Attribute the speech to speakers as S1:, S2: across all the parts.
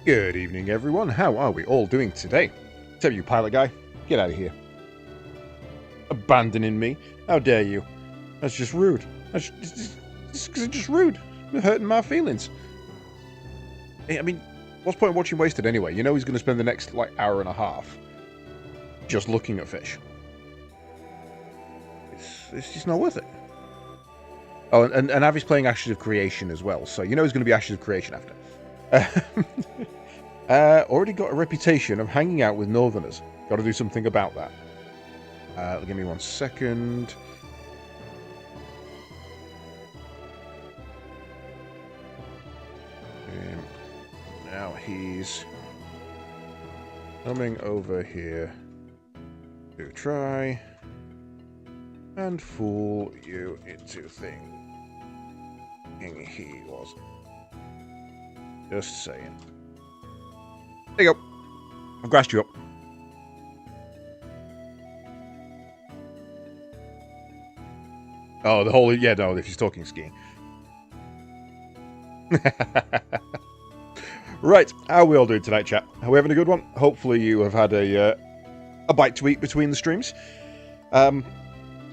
S1: Good evening, everyone. How are we all doing today? Except you, pilot guy. Get out of here. Abandoning me? How dare you? That's just rude. That's just rude. hurting my feelings. I mean, what's the point of watching Wasted anyway? You know he's going to spend the next, like, hour and a half just looking at fish. It's just not worth it. Oh, and Avi's playing Ashes of Creation as well, so you know he's going to be Ashes of Creation after. Already got a reputation of hanging out with Northerners. Got to do something about that. Give me 1 second. Now he's coming over here to try and fool you into thinking he was. Just saying. There you go. I've grassed you up. Oh, the whole... Yeah, no, if he's talking skiing. Right, how are we all doing tonight, chat? Are we having a good one? Hopefully you have had a bite to eat between the streams. We are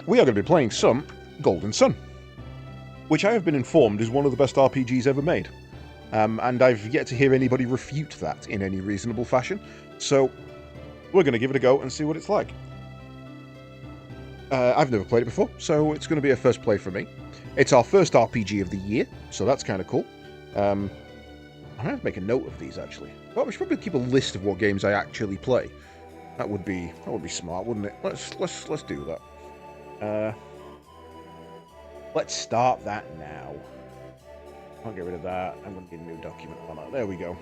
S1: going to be playing some Golden Sun, which I have been informed is one of the best RPGs ever made. And I've yet to hear anybody refute that in any reasonable fashion. So, we're going to give it a go and see what it's like. I've never played it before, so it's going to be a first play for me. It's our first RPG of the year, so that's kind of cool. I have to make a note of these, actually. Well, we should probably keep a list of what games I actually play. That would be smart, wouldn't it? Let's do that. Let's start that now. I'll get rid of that. I'm going to get a new document on that. There we go.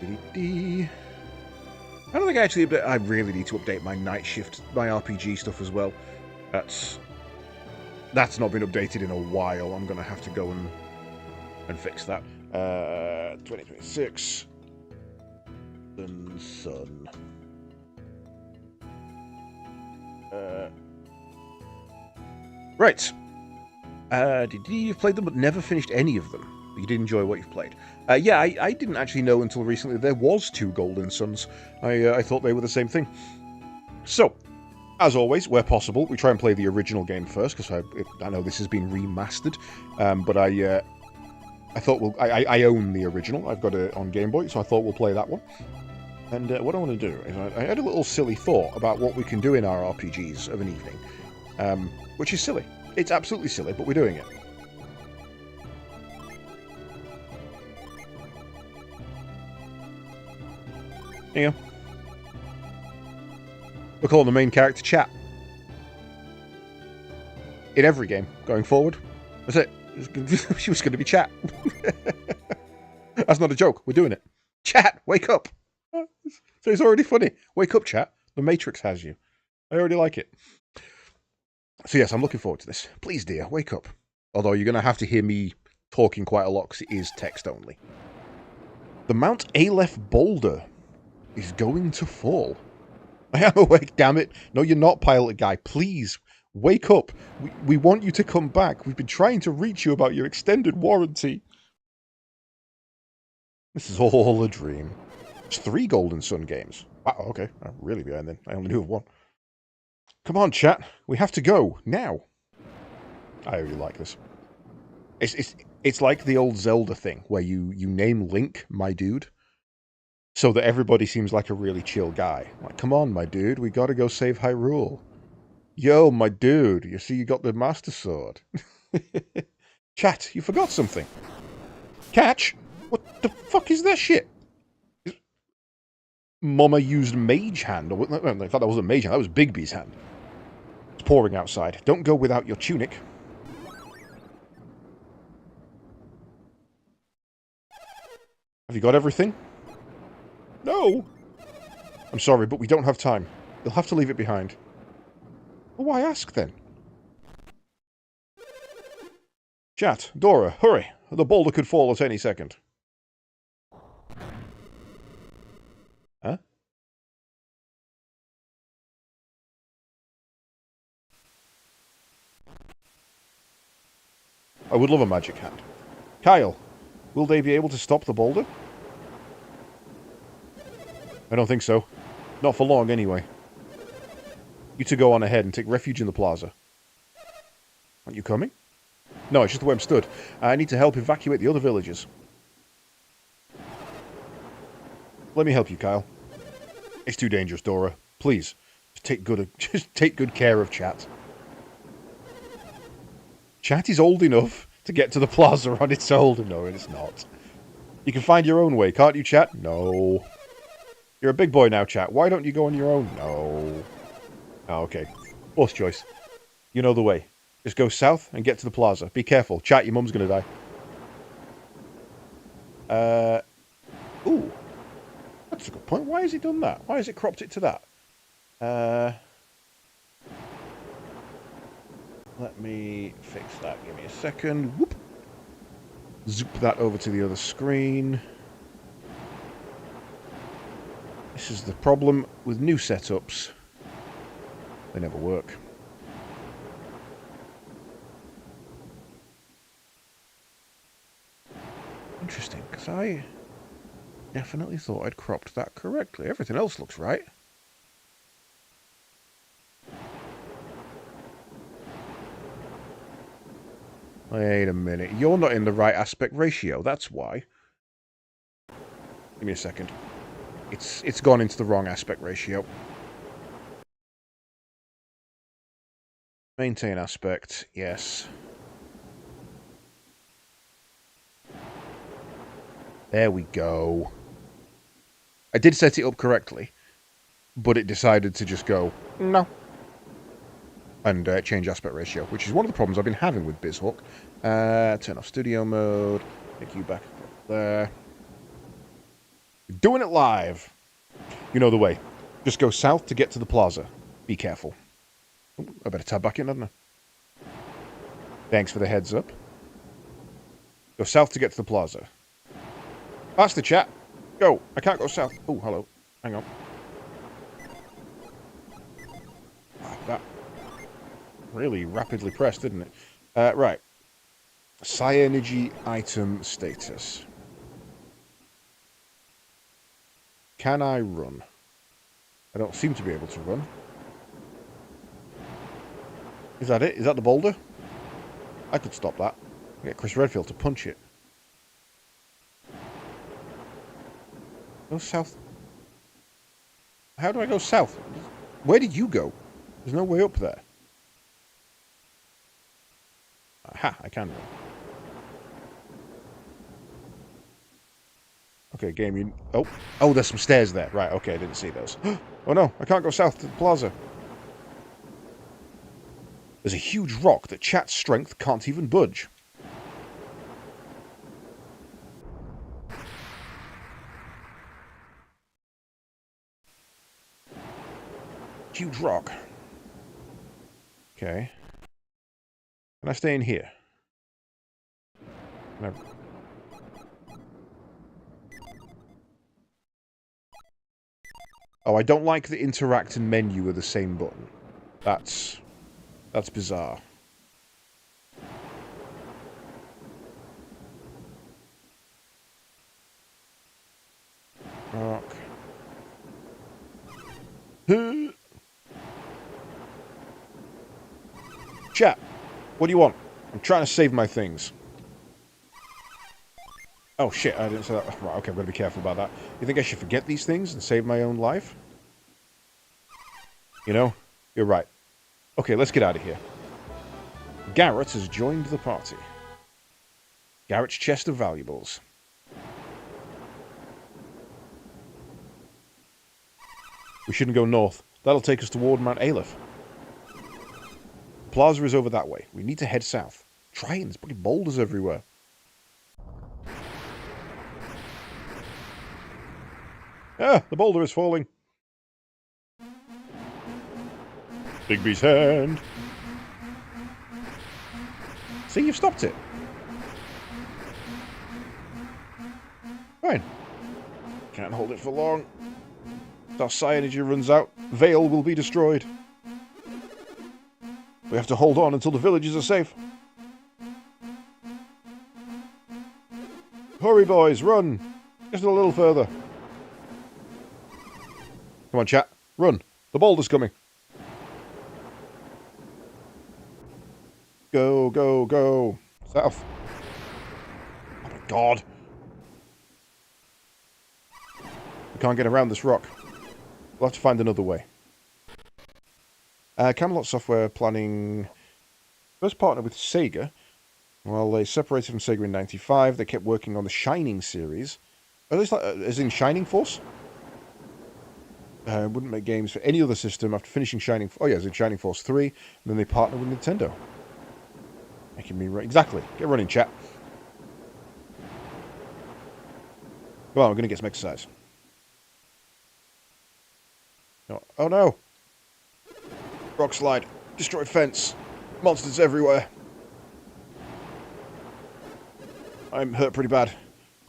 S1: I don't think I really need to update my night shift, my RPG stuff as well. That's not been updated in a while. I'm going to have to go and fix that. 2026. Sun. Right. You've played them but never finished any of them. You did enjoy what you've played. Yeah, I didn't actually know until recently there was 2 Golden Suns. I thought they were the same thing. So, as always, where possible, we try and play the original game first, because I know this has been remastered. But I thought I own the original. I've got it on Game Boy, so I thought we'll play that one. And what I want to do is I had a little silly thought about what we can do in our RPGs of an evening, which is silly. It's absolutely silly, but we're doing it. There you go. We're calling the main character Chat. In every game, going forward. That's it. She was going to be Chat. That's not a joke. We're doing it. Chat, wake up. So it's already funny. Wake up, Chat. The Matrix has you. I already like it. So yes, I'm looking forward to this. Please, dear, wake up. Although you're going to have to hear me talking quite a lot because it is text only. The Mount Aleph boulder is going to fall. I am awake, damn it. No, you're not, pilot guy. Please, wake up. We want you to come back. We've been trying to reach you about your extended warranty. This is all a dream. It's 3 Golden Sun games. Wow, okay. I'm really behind then. I only knew of 1. Come on, chat. We have to go. Now. I really like this. It's like the old Zelda thing, where you name Link, my dude, so that everybody seems like a really chill guy. Like, come on, my dude. We gotta go save Hyrule. Yo, my dude. You see you got the Master Sword. Chat, you forgot something. Catch? What the fuck is that shit? Mama used Mage Hand. In fact, that wasn't Mage Hand. That was Bigby's hand. It's pouring outside. Don't go without your tunic. Have you got everything? No! I'm sorry, but we don't have time. You'll have to leave it behind. Well, why ask, then? Chat, Dora, hurry! The boulder could fall at any second. Huh? I would love a magic hand. Kyle, will they be able to stop the boulder? I don't think so. Not for long, anyway. You two go on ahead and take refuge in the plaza. Aren't you coming? No, it's just the way I'm stood. I need to help evacuate the other villagers. Let me help you, Kyle. It's too dangerous, Dora. Please, just take good care of Chat. Chat is old enough to get to the plaza on its own. No, it's not. You can find your own way, can't you, Chat? No. You're a big boy now, Chat. Why don't you go on your own? No. Oh, okay. Force choice. You know the way. Just go south and get to the plaza. Be careful. Chat, your mum's gonna die. Ooh. That's a good point. Why has it done that? Why has it cropped it to that? Let me fix that. Give me a second. Whoop. Zoop that over to the other screen. This is the problem with new setups. They never work. Interesting, because I definitely thought I'd cropped that correctly. Everything else looks right. Wait a minute. You're not in the right aspect ratio. That's why. Give me a second. It's gone into the wrong aspect ratio. Maintain aspect. Yes. There we go. I did set it up correctly, but it decided to just go, no. And change aspect ratio, which is one of the problems I've been having with BizHook. Turn off studio mode. Take you back there. Doing it live. You know the way. Just go south to get to the plaza. Be careful. Ooh, I better tab back in, hadn't I? Thanks for the heads up. Go south to get to the plaza. That's the chat. Go. I can't go south. Oh, hello. Hang on. That really rapidly pressed, didn't it? Right. Psynergy item status. Can I run? I don't seem to be able to run. Is that it? Is that the boulder? I could stop that. Get Chris Redfield to punch it. Go south. How do I go south? Where did you go? There's no way up there. Aha, I can run. Okay, game, you... Oh, there's some stairs there. Right, okay, I didn't see those. Oh no, I can't go south to the plaza. There's a huge rock that Chat's strength can't even budge. Huge rock. Okay. Can I stay in here? Can I... Oh, I don't like the interact and menu with the same button. That's bizarre. Rock. Chat, what do you want? I'm trying to save my things. Oh shit, I didn't say that. Right, okay, I'm gonna be careful about that. You think I should forget these things and save my own life? You know, you're right. Okay, let's get out of here. Garrett has joined the party. Garrett's chest of valuables. We shouldn't go north. That'll take us toward Mount Aleph. Plaza is over that way. We need to head south. Try it, there's fucking boulders everywhere. Ah, the boulder is falling. Bigby's hand. See, you've stopped it. Fine. Can't hold it for long. If our psi energy runs out, Vale will be destroyed. We have to hold on until the villages are safe. Hurry, boys, run! Just a little further. Come on, chat. Run. The boulder's coming. Go, go, go. South. Oh my god. We can't get around this rock. We'll have to find another way. Camelot Software planning... First partner with Sega. Well, they separated from Sega in '95. They kept working on the Shining series. At least, as in Shining Force? Wouldn't make games for any other system after finishing Shining... Oh yeah, as in Shining Force 3. And then they partnered with Nintendo. Making me... Exactly. Get running, chat. Come on, we're going to get some exercise. No. Oh no! Rock slide. Destroyed fence. Monsters everywhere. I'm hurt pretty bad.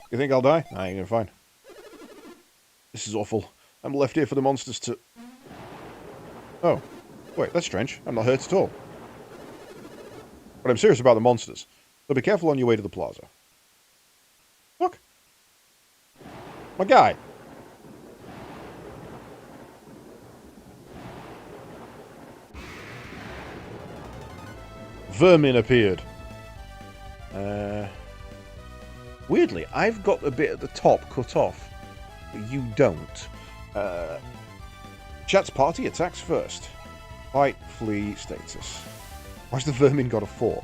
S1: You think I'll die? I ain't gonna fine. This is awful. I'm left here for the monsters to... Oh. Wait, that's strange. I'm not hurt at all. But I'm serious about the monsters. So be careful on your way to the plaza. Look. My guy. Vermin appeared. Weirdly, I've got a bit at the top cut off, but you don't. Chat's party attacks first. Fight, flee, status. Why's the vermin got a fork?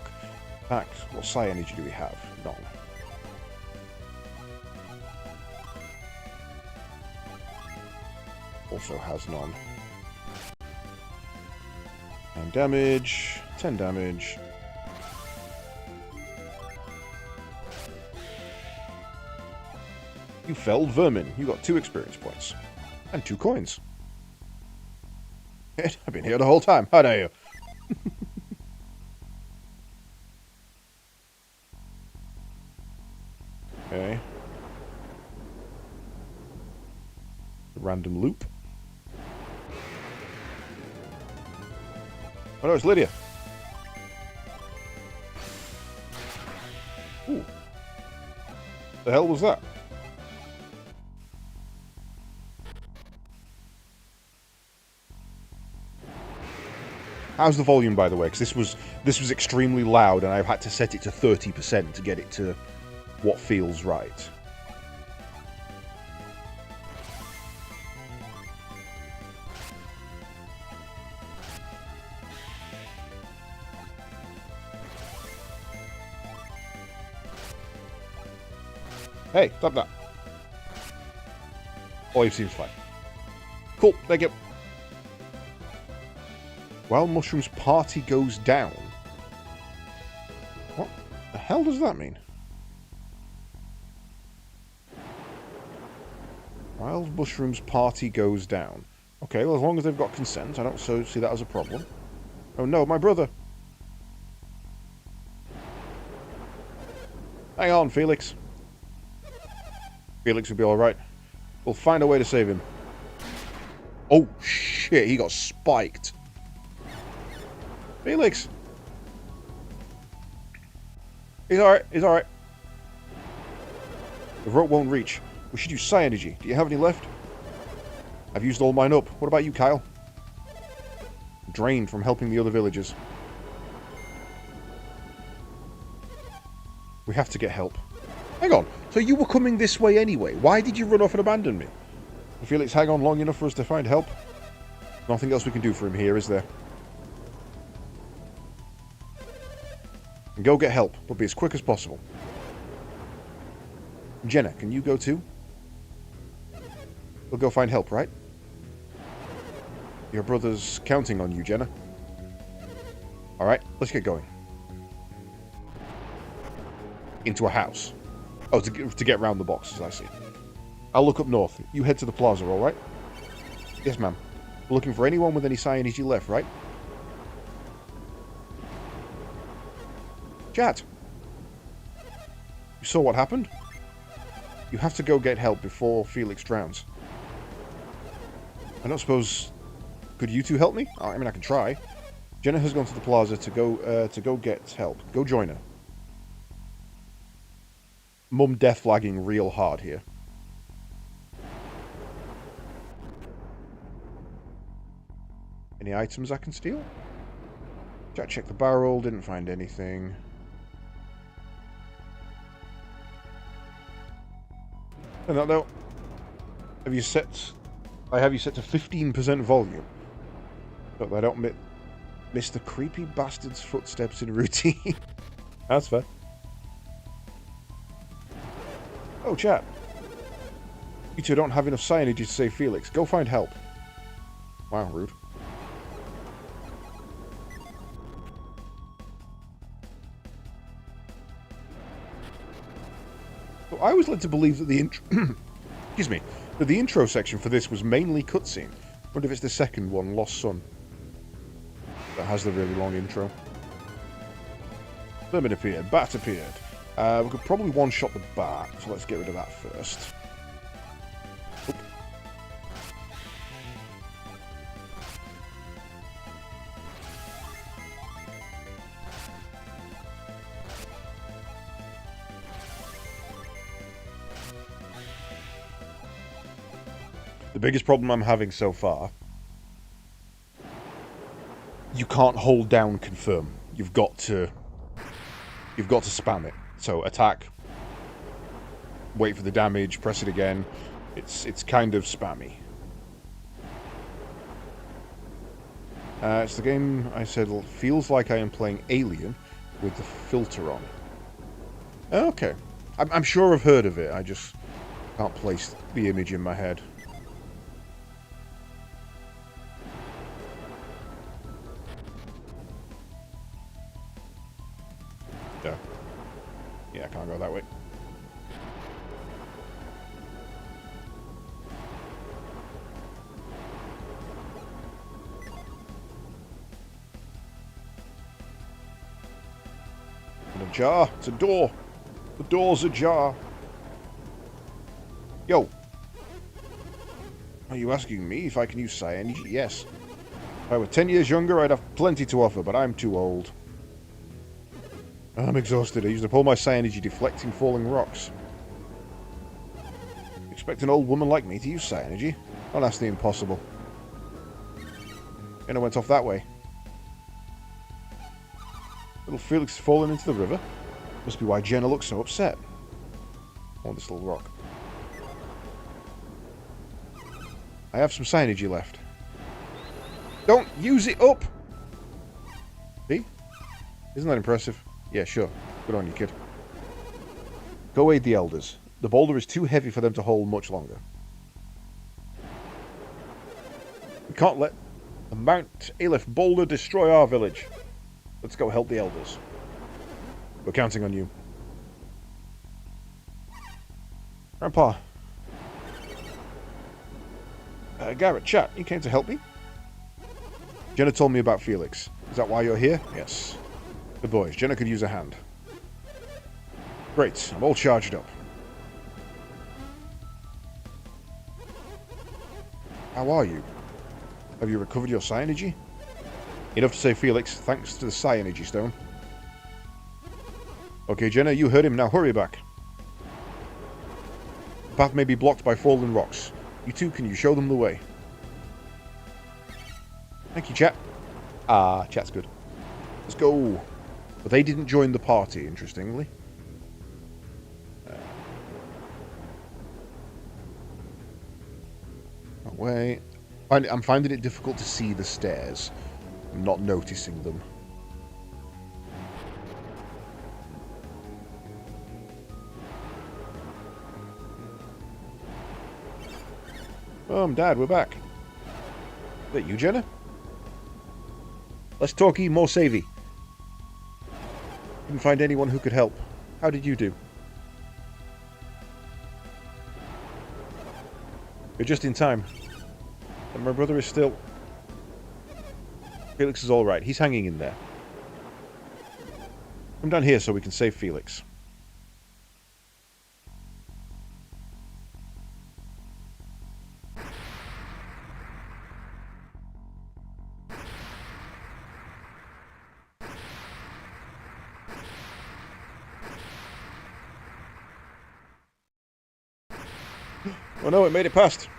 S1: Attack, what psi energy do we have? None. Also has none. 9 damage, 10 damage. You felled vermin. You got 2 experience points. And 2 coins. I've been here the whole time. How dare you? Okay. Random loop. Oh no, it's Lydia. Ooh. The hell was that? How's the volume, by the way? Because this was extremely loud, and I've had to set it to 30% to get it to what feels right. Hey, stop that. Volume seems fine. Cool, thank you. While Mushroom's party goes down. What the hell does that mean? While Mushroom's party goes down. Okay, well, as long as they've got consent, I don't see that as a problem. Oh no, my brother! Hang on, Felix. Felix will be alright. We'll find a way to save him. Oh shit, he got spiked. Felix! He's alright, he's alright. The rope won't reach. We should use psi energy. Do you have any left? I've used all mine up. What about you, Kyle? Drained from helping the other villagers. We have to get help. Hang on, so you were coming this way anyway. Why did you run off and abandon me? Will Felix hang on long enough for us to find help? Nothing else we can do for him here, is there? And go get help, but be as quick as possible. Jenna, can you go too? We'll go find help, right? Your brother's counting on you, Jenna. Alright, let's get going. Into a house. Oh, to get round the boxes, I see. I'll look up north. You head to the plaza, alright? Yes, ma'am. We're looking for anyone with any psi energy left, right? Chat! You saw what happened? You have to go get help before Felix drowns. I don't suppose... Could you two help me? I mean, I can try. Jenna has gone to the plaza to go get help. Go join her. Mum death flagging real hard here. Any items I can steal? Check the barrel, didn't find anything. And that note, have you set... I have you set to 15% volume. So that I don't miss the creepy bastard's footsteps in routine. That's fair. Oh, chat. You two don't have enough signage to save Felix. Go find help. Wow, rude. So I was led to believe that the intro... excuse me. That the intro section for this was mainly cutscene. Wonder if it's the second one, Lost Son, that has the really long intro. Vermin appeared. Bat appeared. We could probably one-shot the bat, so let's get rid of that first. Oop. The biggest problem I'm having so far... You can't hold down confirm. You've got to spam it. So attack, wait for the damage, press it again. It's kind of spammy. It's the game I said feels like I am playing Alien with the filter on. Okay. I'm sure I've heard of it. I just can't place the image in my head. Yeah, I can't go that way. And ajar. It's a door. The door's ajar. Yo. Are you asking me if I can use psi energy? Yes. If I were 10 years younger, I'd have plenty to offer, but I'm too old. I'm exhausted. I used up all my psi energy deflecting falling rocks. You expect an old woman like me to use psi energy? Don't ask the impossible. And I went off that way. Little Felix has fallen into the river. Must be why Jenna looks so upset. Oh, this little rock. I have some psi energy left. Don't use it up! See? Isn't that impressive? Yeah, sure. Good on you, kid. Go aid the elders. The boulder is too heavy for them to hold much longer. We can't let the Mount Aleph boulder destroy our village. Let's go help the elders. We're counting on you. Grandpa. Garrett, chat, you came to help me? Jenna told me about Felix. Is that why you're here? Yes. Good boys. Jenna could use a hand. Great. I'm all charged up. How are you? Have you recovered your psi energy? Enough to save Felix, thanks to the psi energy stone. Okay, Jenna, you heard him. Now hurry back. The path may be blocked by fallen rocks. You two, can you show them the way? Thank you, chat. Ah, chat's good. Let's go. But they didn't join the party, interestingly. That way. I'm finding it difficult to see the stairs. I'm not noticing them. Dad, we're back. Is that you, Jenna? Less talky, more savvy. Couldn't find anyone who could help. How did you do? You're just in time. And my brother is still... Felix is alright. He's hanging in there. Come down here so we can save Felix. Oh no, it made it past.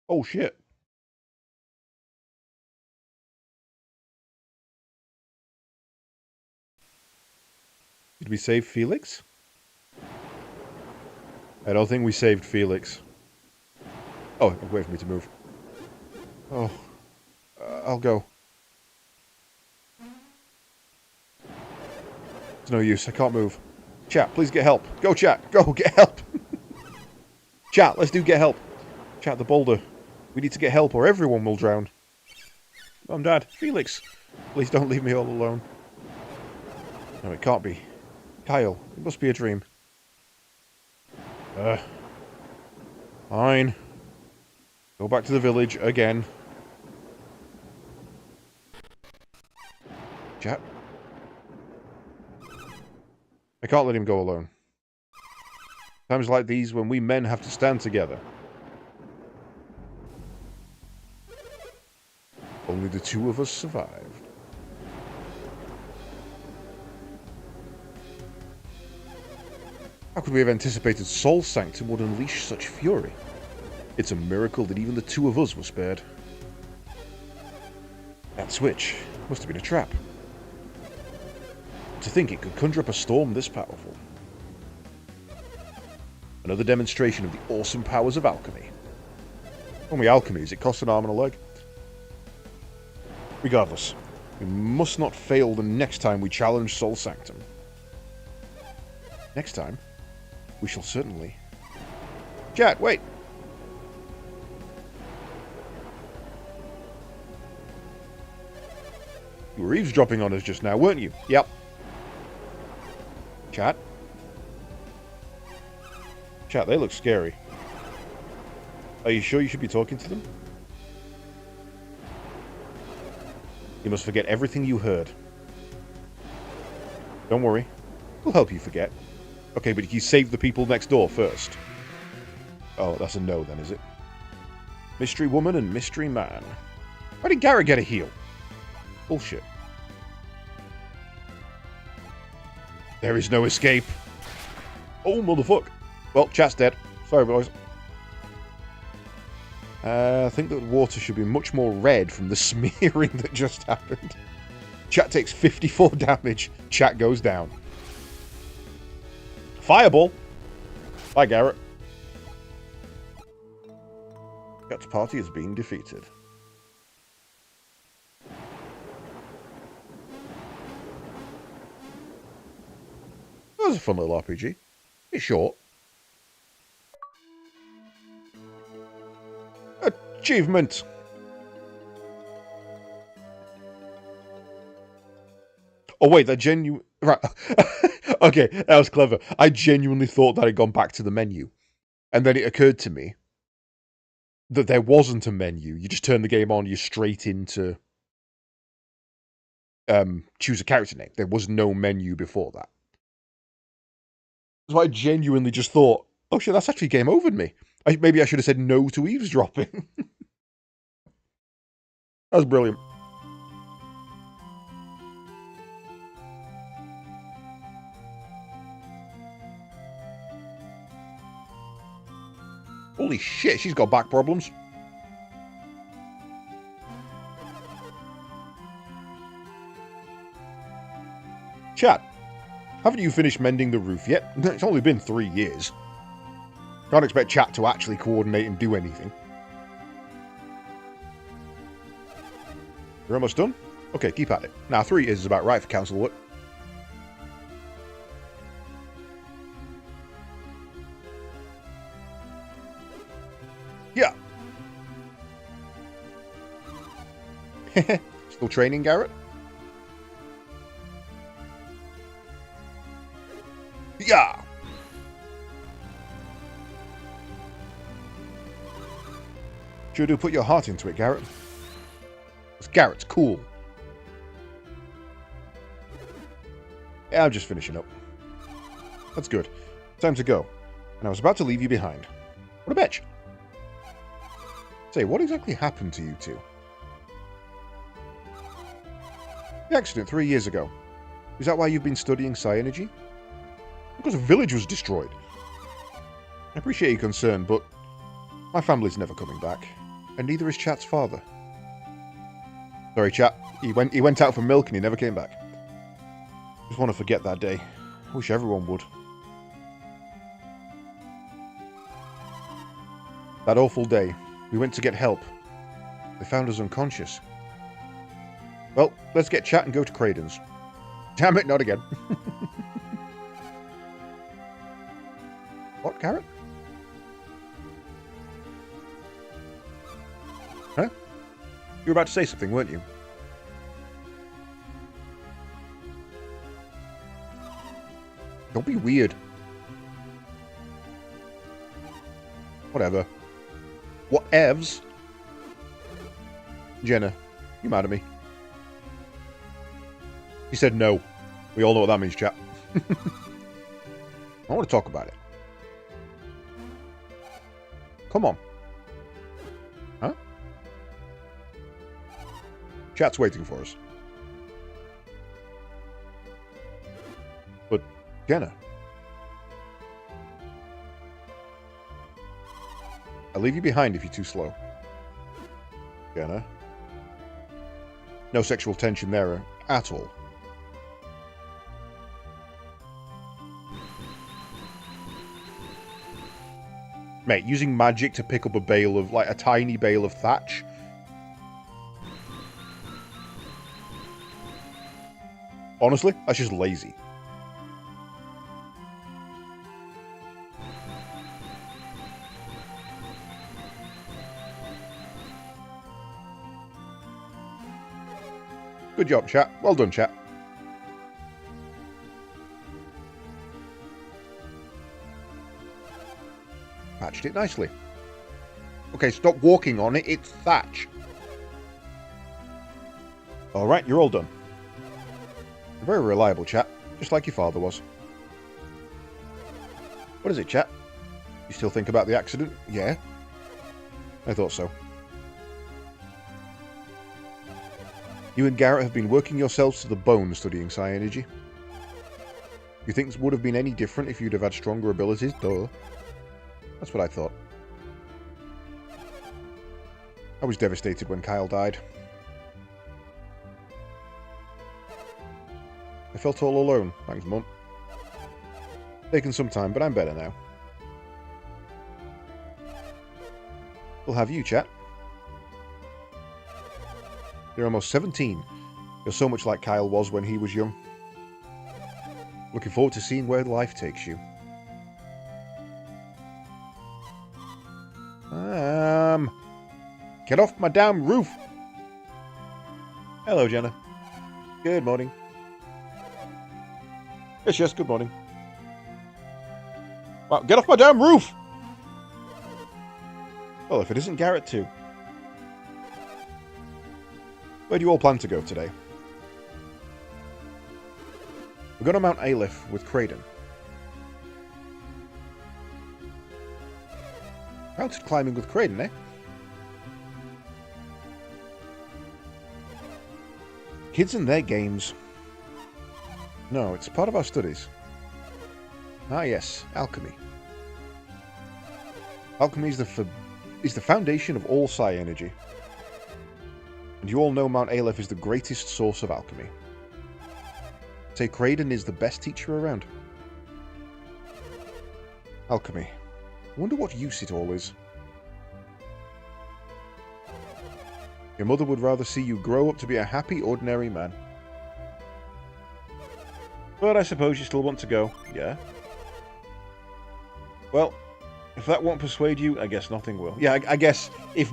S1: Oh shit. Did we save Felix? I don't think we saved Felix. Oh, wait for me to move. Oh, I'll go. It's no use, I can't move. Chat, please get help. Go, chat, go, get help. Chat, let's get help. Chat, the boulder. We need to get help or everyone will drown. Mom, Dad, Felix. Please don't leave me all alone. No, it can't be. Kyle, it must be a dream. Fine. Go back to the village again. Chat. I can't let him go alone. Times like these when we men have to stand together. Only the two of us survived. How could we have anticipated Sol Sanctum would unleash such fury? It's a miracle that even the two of us were spared. That switch must have been a trap. To think it could conjure up a storm this powerful. Another demonstration of the awesome powers of alchemy. Only alchemy, it costs an arm and a leg. Regardless, we must not fail the next time we challenge Sol Sanctum. Next time, we shall certainly... Chat, wait! You were eavesdropping on us just now, weren't you? Yep. Chat? Chat, they look scary. Are you sure you should be talking to them? You must forget everything you heard. Don't worry. We'll help you forget. Okay, but you save the people next door first. Oh, that's a no then, is it? Mystery woman and mystery man. Why did Garrett get a heal? Bullshit. There is no escape. Oh, motherfuck. Well, chat's dead. Sorry, boys. I think that water should be much more red from the smearing that just happened. Chat takes 54 damage. Chat goes down. Fireball. Bye, Garrett. Chat's party is being defeated. That was a fun little RPG. It's short. Achievement! Oh wait, that genuine... Right. Okay, that was clever. I genuinely thought that I'd gone back to the menu. And then it occurred to me that there wasn't a menu. You just turn the game on, you're straight into... choose a character name. There was no menu before that. So I genuinely just thought, oh shit, that's actually game overed me. Maybe I should have said no to eavesdropping. That was brilliant. Holy shit, she's got back problems. Chat, haven't you finished mending the roof yet? It's only been 3 years. Can't expect chat to actually coordinate and do anything. You're almost done? Okay, keep at it. Now, 3 years is about right for council work. Yeah. Still training, Garrett? Yeah. Sure do put your heart into it, Garrett. Garrett's cool. Yeah, I'm just finishing up. That's good. Time to go. And I was about to leave you behind. What a bitch. Say, what exactly happened to you two? The accident 3 years ago. Is that why you've been studying psi energy? Because a village was destroyed. I appreciate your concern, but my family's never coming back. And neither is Chat's father. Sorry, Chat. He went out for milk and he never came back. Just want to forget that day. wish everyone would. That awful day, we went to get help. They found us unconscious. Well, let's get chat and go to Kraden's. Damn it, not again. What, Garrett? Huh? You were about to say something, weren't you? Don't be weird. Whatever. Whatevs? Jenna, you mad at me? He said no. We all know what that means, chat. I want to talk about it. Come on. Huh? Chat's waiting for us. But, Jenna. I'll leave you behind if you're too slow. Jenna. No sexual tension there at all. Mate, using magic to pick up a bale of, like, a tiny bale of thatch. Honestly, that's just lazy. Good job, chat. Well done, chat. Patched it nicely. Okay, stop walking on it. It's thatch. Alright, you're all done. You're very reliable, chat. Just like your father was. What is it, chat? You still think about the accident? Yeah. I thought so. You and Garrett have been working yourselves to the bone studying psi energy. You think this would have been any different if you'd have had stronger abilities? Duh. That's what I thought. I was devastated when Kyle died. I felt all alone. Thanks, Mum. Taken some time, but I'm better now. We'll have you, chat. You're almost 17. You're so much like Kyle was when he was young. Looking forward to seeing where life takes you. Get off my damn roof! Hello, Jenna. Good morning. Yes, good morning. Wow, get off my damn roof! Well, if it isn't Garrett too. Where do you all plan to go today? We're going to Mount Aleph with Kraden. Mountain climbing with Kraden, eh? Kids and their games. No, it's part of our studies. Ah yes, alchemy. Alchemy is the foundation of all psi energy. And you all know Mount Aleph is the greatest source of alchemy. Say Kraden is the best teacher around. Alchemy. I wonder what use it all is. Your mother would rather see you grow up to be a happy, ordinary man. But I suppose you still want to go, yeah? Well, if that won't persuade you, I guess nothing will. Yeah, I guess if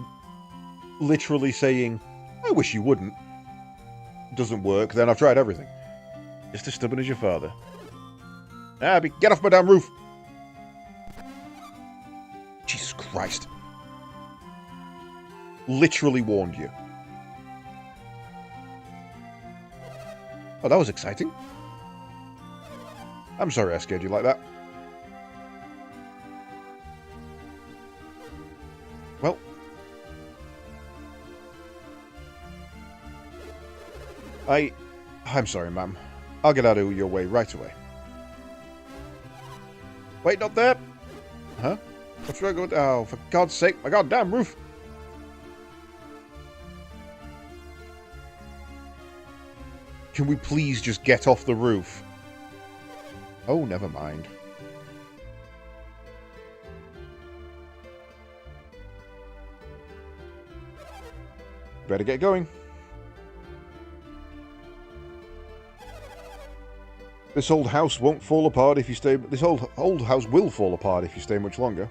S1: literally saying, I wish you wouldn't, doesn't work, then I've tried everything. Just as stubborn as your father. Abby, get off my damn roof! Jesus Christ. Literally warned you. Oh, that was exciting. I'm sorry I scared you like that. Well. I'm sorry, ma'am. I'll get out of your way right away. Wait, not there! Huh? What's wrong with... Oh, for God's sake, my goddamn roof! Can we please just get off the roof? Oh, never mind. Better get going. This old house won't fall apart if you stay... This old house will fall apart if you stay much longer.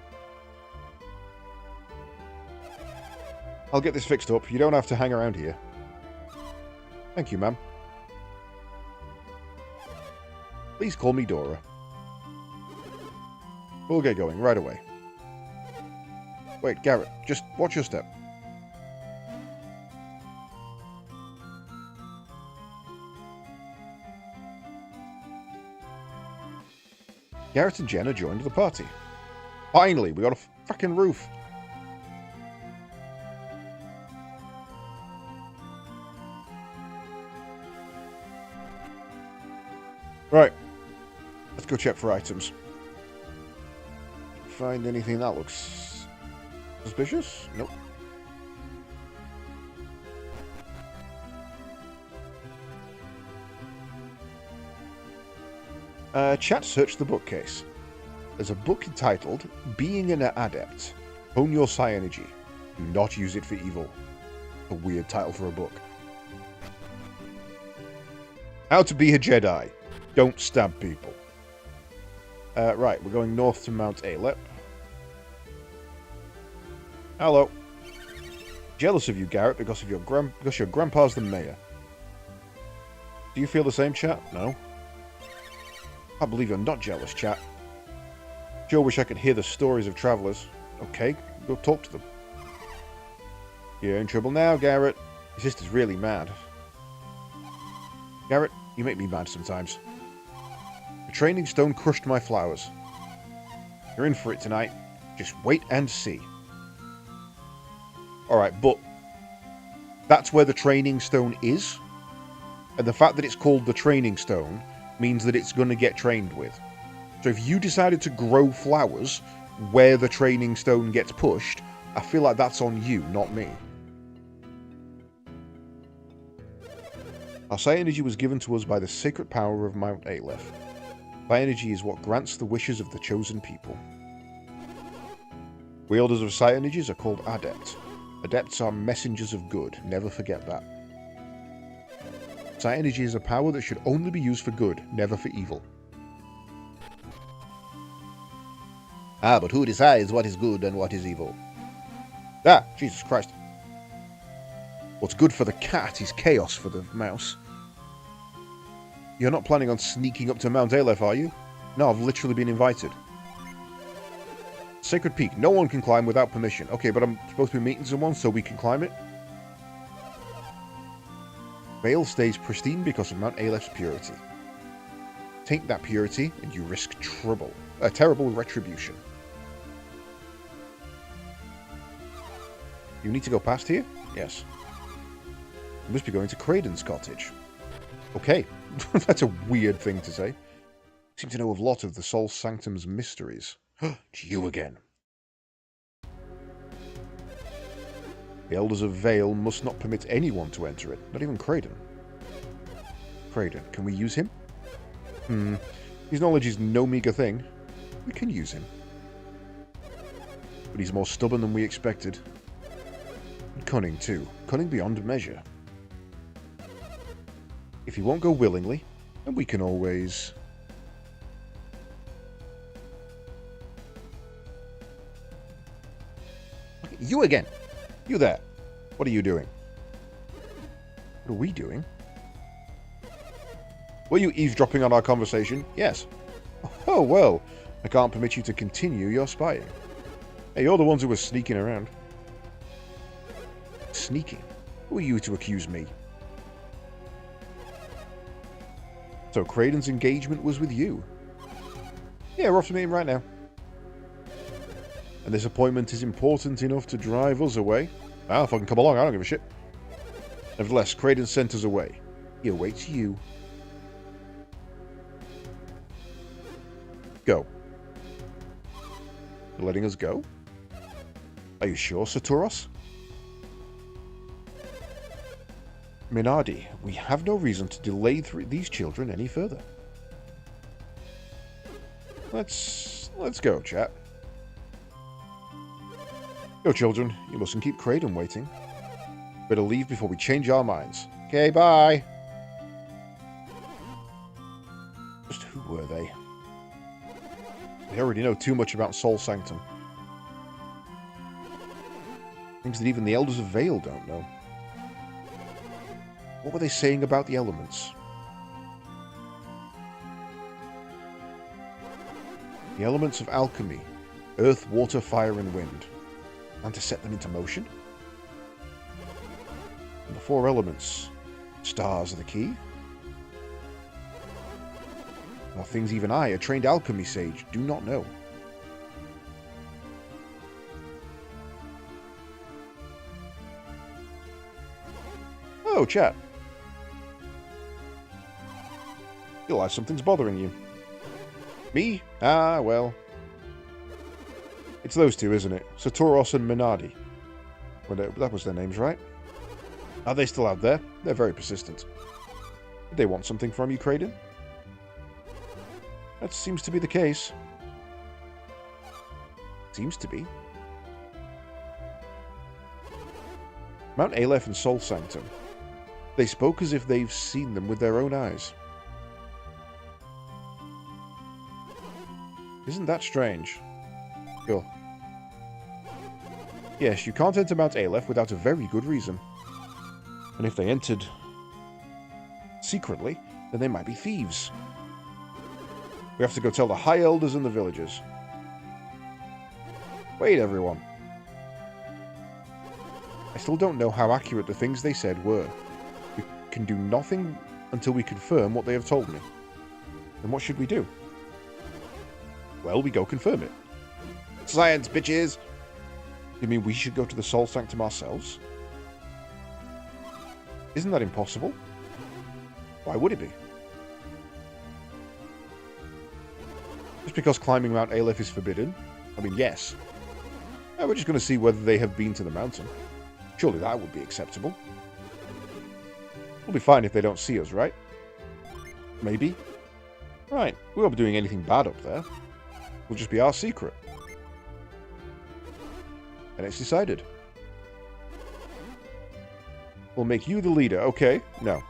S1: I'll get this fixed up. You don't have to hang around here. Thank you, ma'am. Please call me Dora. We'll get going right away. Wait, Garrett, just watch your step. Garrett and Jenna joined the party. Finally, we got a fucking roof. Right. Let's go check for items. Find anything that looks suspicious? Nope. Chat searched the bookcase. There's a book entitled Being an Adept. Hone Your Psi Energy. Do not use it for evil. A weird title for a book. How to be a Jedi. Don't stab people. Right, we're going north to Mount Aleph. Hello. Jealous of you, Garrett, because your grandpa's the mayor. Do you feel the same, chat? No. I believe you're not jealous, chat. Sure wish I could hear the stories of travelers. Okay, go talk to them. You're in trouble now, Garrett. Your sister's really mad. Garrett, you make me mad sometimes. The training stone crushed my flowers. You're in for it tonight. Just wait and see. Alright, but that's where the training stone is. And the fact that it's called the training stone means that it's going to get trained with. So if you decided to grow flowers where the training stone gets pushed, I feel like that's on you, not me. Our Psi Energy was given to us by the sacred power of Mount Aleph. Psi Energy is what grants the wishes of the chosen people. Wielders of Psi Energies are called Adepts. Adepts are messengers of good, never forget that. Psi Energy is a power that should only be used for good, never for evil. Ah, but who decides what is good and what is evil? Ah, Jesus Christ. What's good for the cat is chaos for the mouse. You're not planning on sneaking up to Mount Aleph, are you? No, I've literally been invited. Sacred Peak. No one can climb without permission. Okay, but I'm supposed to be meeting someone so we can climb it? Vale stays pristine because of Mount Aleph's purity. Taint that purity and you risk trouble. A terrible retribution. You need to go past here? Yes. You must be going to Kraden's cottage. Okay. That's a weird thing to say. You seem to know a lot of the Sol Sanctum's mysteries. It's you again. The Elders of Vale must not permit anyone to enter it, not even Kraden. Kraden, can we use him? His knowledge is no meager thing. We can use him. But he's more stubborn than we expected. And cunning, too. Cunning beyond measure. If he won't go willingly, then we can always... You again! You there! What are you doing? What are we doing? Were you eavesdropping on our conversation? Yes. Oh, well, I can't permit you to continue your spying. Hey, you're the ones who were sneaking around. Sneaking? Who are you to accuse me? So Kraden's engagement was with you? Yeah, we're off to meet him right now. And this appointment is important enough to drive us away? Ah, if I can come along, I don't give a shit. Nevertheless, Kraden sent us away. He awaits you. Go. You're letting us go? Are you sure, Saturos? Minardi, we have no reason to delay these children any further. let's go, chat. Go, children. You mustn't keep Kraden waiting. Better leave before we change our minds. Okay, bye. Just who were they? They already know too much about Sol Sanctum. Things that even the Elders of Vale don't know. What were they saying about the elements? The elements of alchemy. Earth, water, fire, and wind. And to set them into motion? And the 4 elements. Stars are the key? Are things even I, a trained alchemy sage, do not know. Oh, chat. Feel like something's bothering you. Me? Ah, well. It's those two, isn't it? Satoros and Minardi. Well, that was their names, right? Are they still out there? They're very persistent. Did they want something from you, Kraden? That seems to be the case. Seems to be. Mount Aleph and Sol Sanctum. They spoke as if they've seen them with their own eyes. Isn't that strange? Sure. Yes, you can't enter Mount Aleph without a very good reason. And if they entered secretly, then they might be thieves. We have to go tell the High Elders and the villagers. Wait, everyone. I still don't know how accurate the things they said were. We can do nothing until we confirm what they have told me. Then what should we do? Well, we go confirm it. Science, bitches! You mean we should go to the Sol Sanctum ourselves? Isn't that impossible? Why would it be? Just because climbing Mount Aleph is forbidden? I mean, yes. We're just going to see whether they have been to the mountain. Surely that would be acceptable. We'll be fine if they don't see us, right? Maybe. Right, we won't be doing anything bad up there. It'll just be our secret. And it's decided. We'll make you the leader. Okay, no.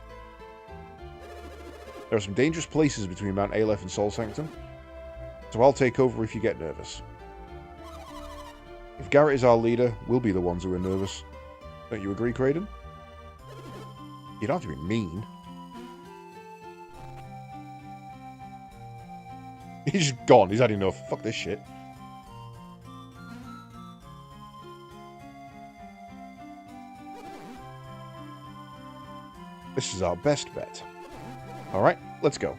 S1: There are some dangerous places between Mount Aleph and Sol Sanctum, so I'll take over if you get nervous. If Garrett is our leader, we'll be the ones who are nervous. Don't you agree, Kraden? You don't have to be mean. He's just gone. He's had enough. Fuck this shit. This is our best bet. Alright, let's go.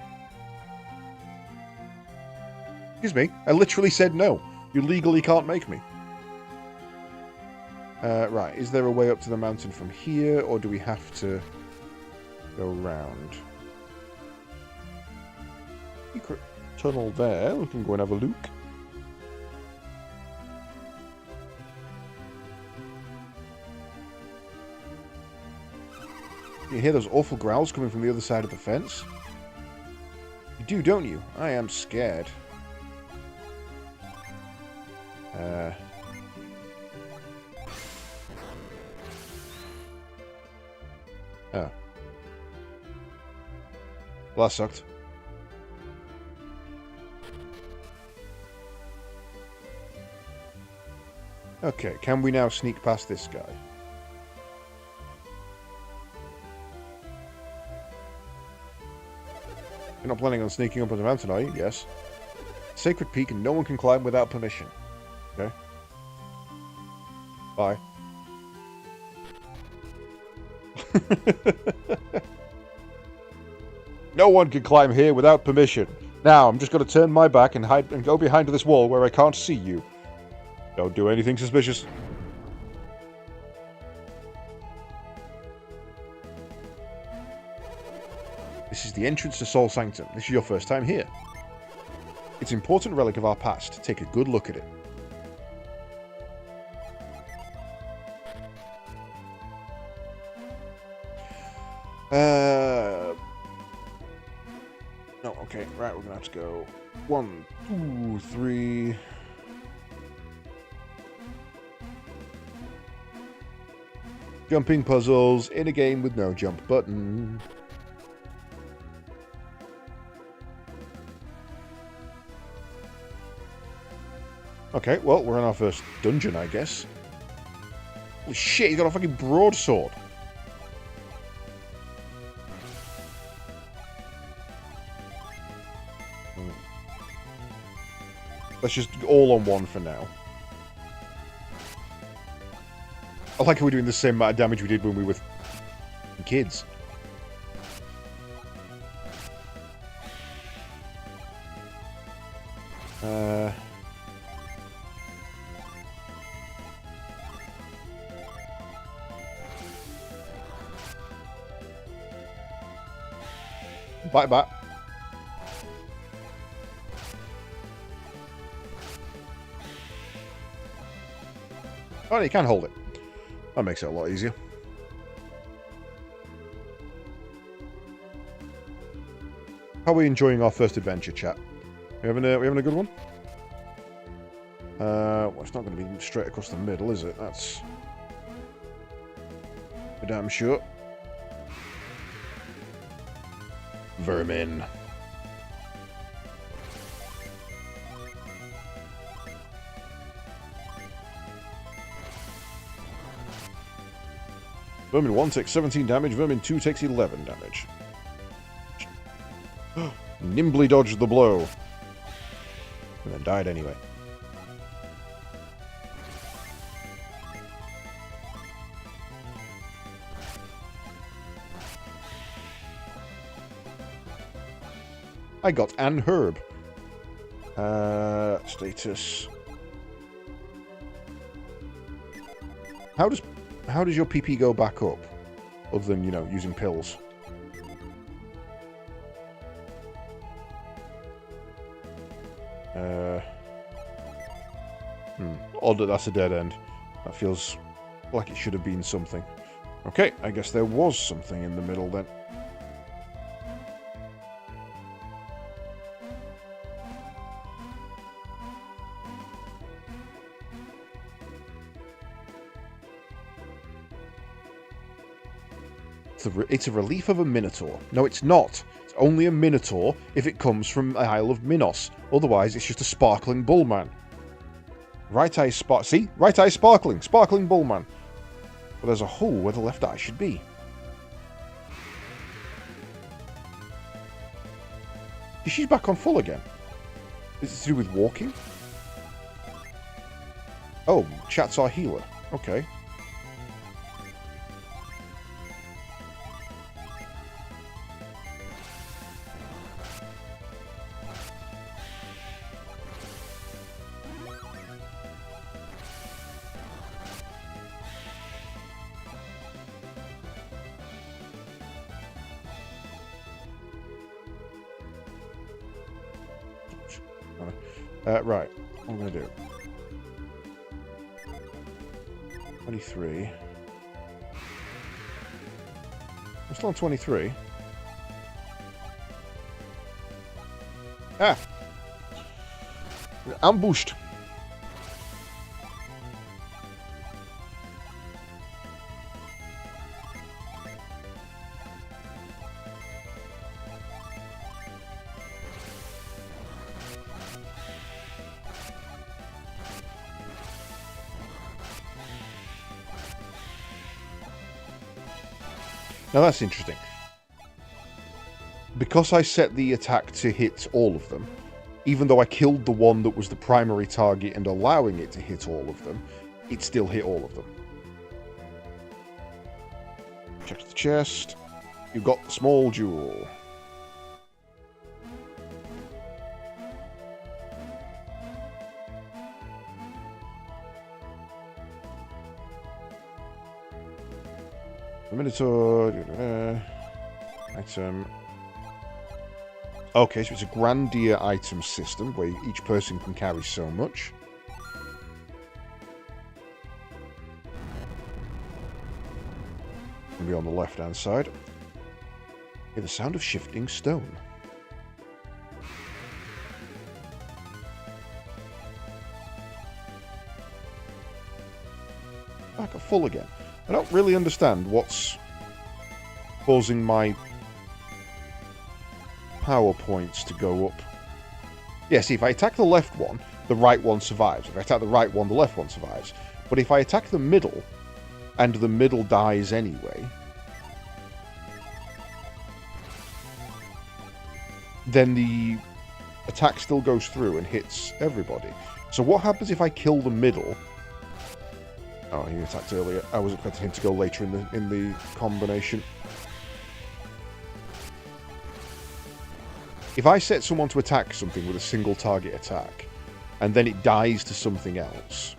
S1: Excuse me, I literally said no. You legally can't make me. Right, is there a way up to the mountain from here, or do we have to go round? Secret tunnel there. We can go and have a look. You hear those awful growls coming from the other side of the fence? You do, don't you? I am scared. Oh. Well, that sucked. Okay, can we now sneak past this guy? You're not planning on sneaking up on the mountain, are you? Yes. Sacred Peak and no one can climb without permission. Okay. Bye. No one can climb here without permission. Now, I'm just going to turn my back and hide and go behind this wall where I can't see you. Don't do anything suspicious. This is the entrance to Sol Sanctum. This is your first time here. It's an important relic of our past. Take a good look at it. No, no. Okay, right, we're gonna have to go 1, 2, 3. Jumping puzzles in a game with no jump button. Okay, well, we're on our first dungeon, I guess. Holy shit, he's got a fucking broadsword. Let's just all on one for now. I like how we're doing the same amount of damage we did when we were kids. Bye-bye. Oh, you can hold it. That makes it a lot easier. How are we enjoying our first adventure, chat? We having a good one? Well, it's not going to be straight across the middle, is it? That's for damn sure. Vermin. Vermin 1 takes 17 damage, Vermin 2 takes 11 damage. Nimbly dodged the blow. And then died anyway. I got an herb. Status. How does your PP go back up? Other than, you know, using pills. Odd that that's a dead end. That feels like it should have been something. Okay, I guess there was something in the middle then. It's a relief of a Minotaur. No, it's not. It's only a Minotaur if it comes from the Isle of Minos. Otherwise, it's just a sparkling bullman. Right eye see? Right eye sparkling. Sparkling bullman. But there's a hole where the left eye should be. She's back on full again. Is it to do with walking? Oh, chat's our healer. Okay. Right, what I'm going to do. 23. I'm still on 23. Ah! Ambushed! Now that's interesting. Because I set the attack to hit all of them, even though I killed the one that was the primary target and allowing it to hit all of them, it still hit all of them. Check the chest. You've got the small jewel. The Minotaur. Item. Okay, so it's a Grandia item system where each person can carry so much. It'll be on the left-hand side. Hear the sound of shifting stone. full again. I don't really understand what's causing my power points to go up. Yeah, see, if I attack the left one, the right one survives. If I attack the right one, the left one survives. But if I attack the middle, and the middle dies anyway, then the attack still goes through and hits everybody. So what happens if I kill the middle? Oh, he attacked earlier. I was expecting him to go later in the combination. If I set someone to attack something with a single target attack, and then it dies to something else,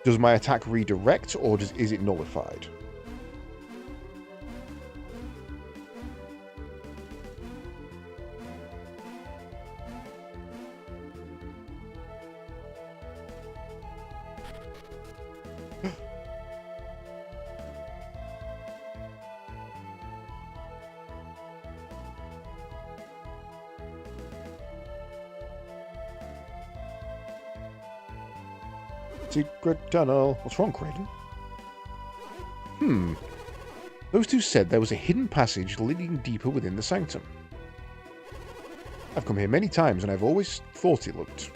S1: does my attack redirect, or is it nullified? Secret tunnel. What's wrong, Kraden? Those two said there was a hidden passage leading deeper within the sanctum. I've come here many times and I've always thought it looked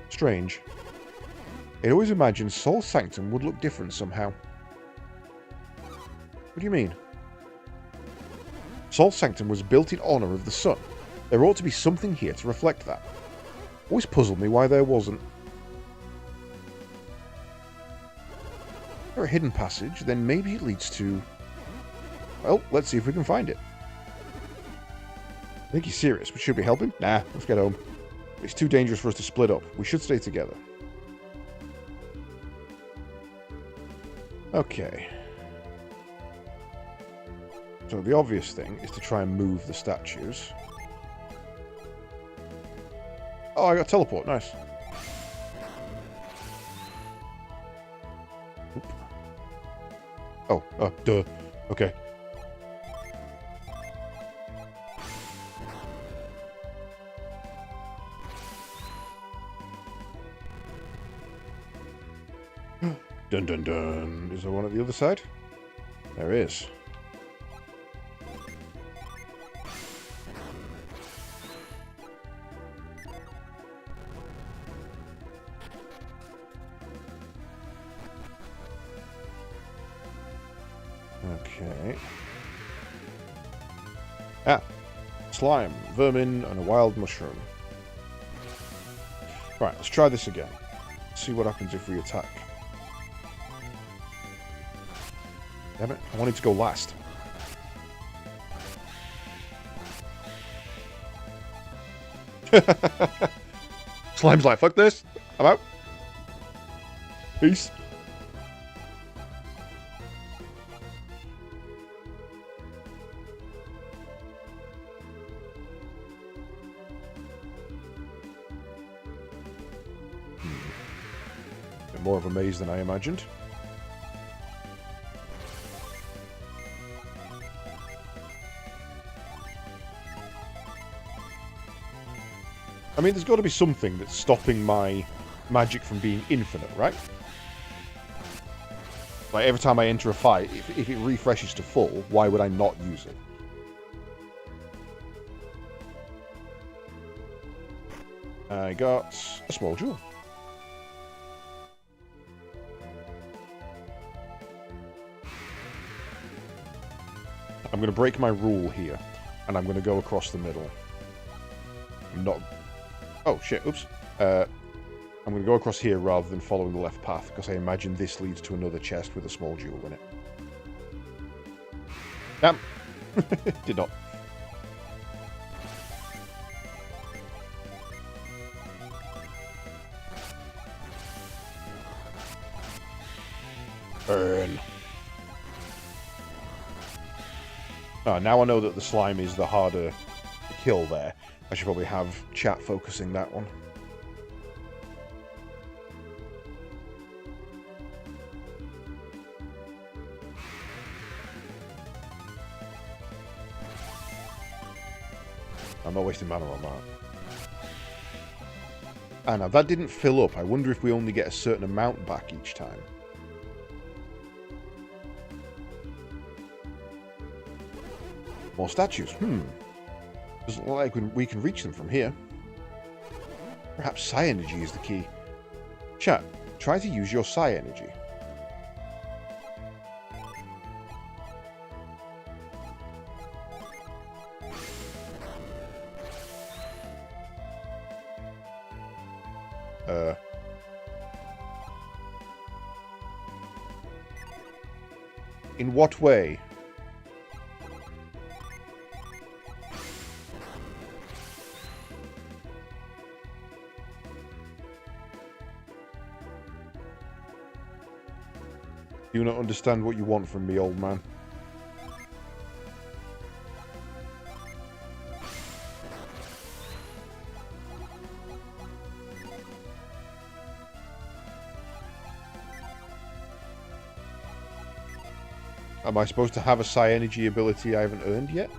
S1: strange. I always imagined Sol's Sanctum would look different somehow. What do you mean? Sol's Sanctum was built in honor of the sun. There ought to be something here to reflect that. Always puzzled me why there wasn't. A hidden passage, then maybe it leads to... Well, let's see if we can find it. I think he's serious, but should we help him? Nah, let's get home. It's too dangerous for us to split up. We should stay together. Okay. So the obvious thing is to try and move the statues. Oh, I got teleport. Nice. Oh, duh. Okay. Dun dun dun. Is there one at the other side? There is. Okay. Ah. Slime, vermin, and a wild mushroom. Right, let's try this again. See what happens if we attack. Damn it, I wanted to go last. Slime's like, fuck this. I'm out. Peace. More of a maze than I imagined. I mean, there's got to be something that's stopping my magic from being infinite, right? Like, every time I enter a fight, if it refreshes to full, why would I not use it? I got a small jewel. I'm going to break my rule here, and I'm going to go across the middle. I'm not... Oh, shit, oops. I'm going to go across here rather than following the left path, because I imagine this leads to another chest with a small jewel in it. Damn! Did not. Burn. Now I know that the slime is the harder to kill there. I should probably have chat focusing that one. I'm not wasting mana on that. Ah, now that didn't fill up. I wonder if we only get a certain amount back each time. More statues. Doesn't look like we can reach them from here. Perhaps Psi Energy is the key. Chat, try to use your Psi Energy. In what way? Do not understand what you want from me, old man. Am I supposed to have a Psi Energy ability I haven't earned yet?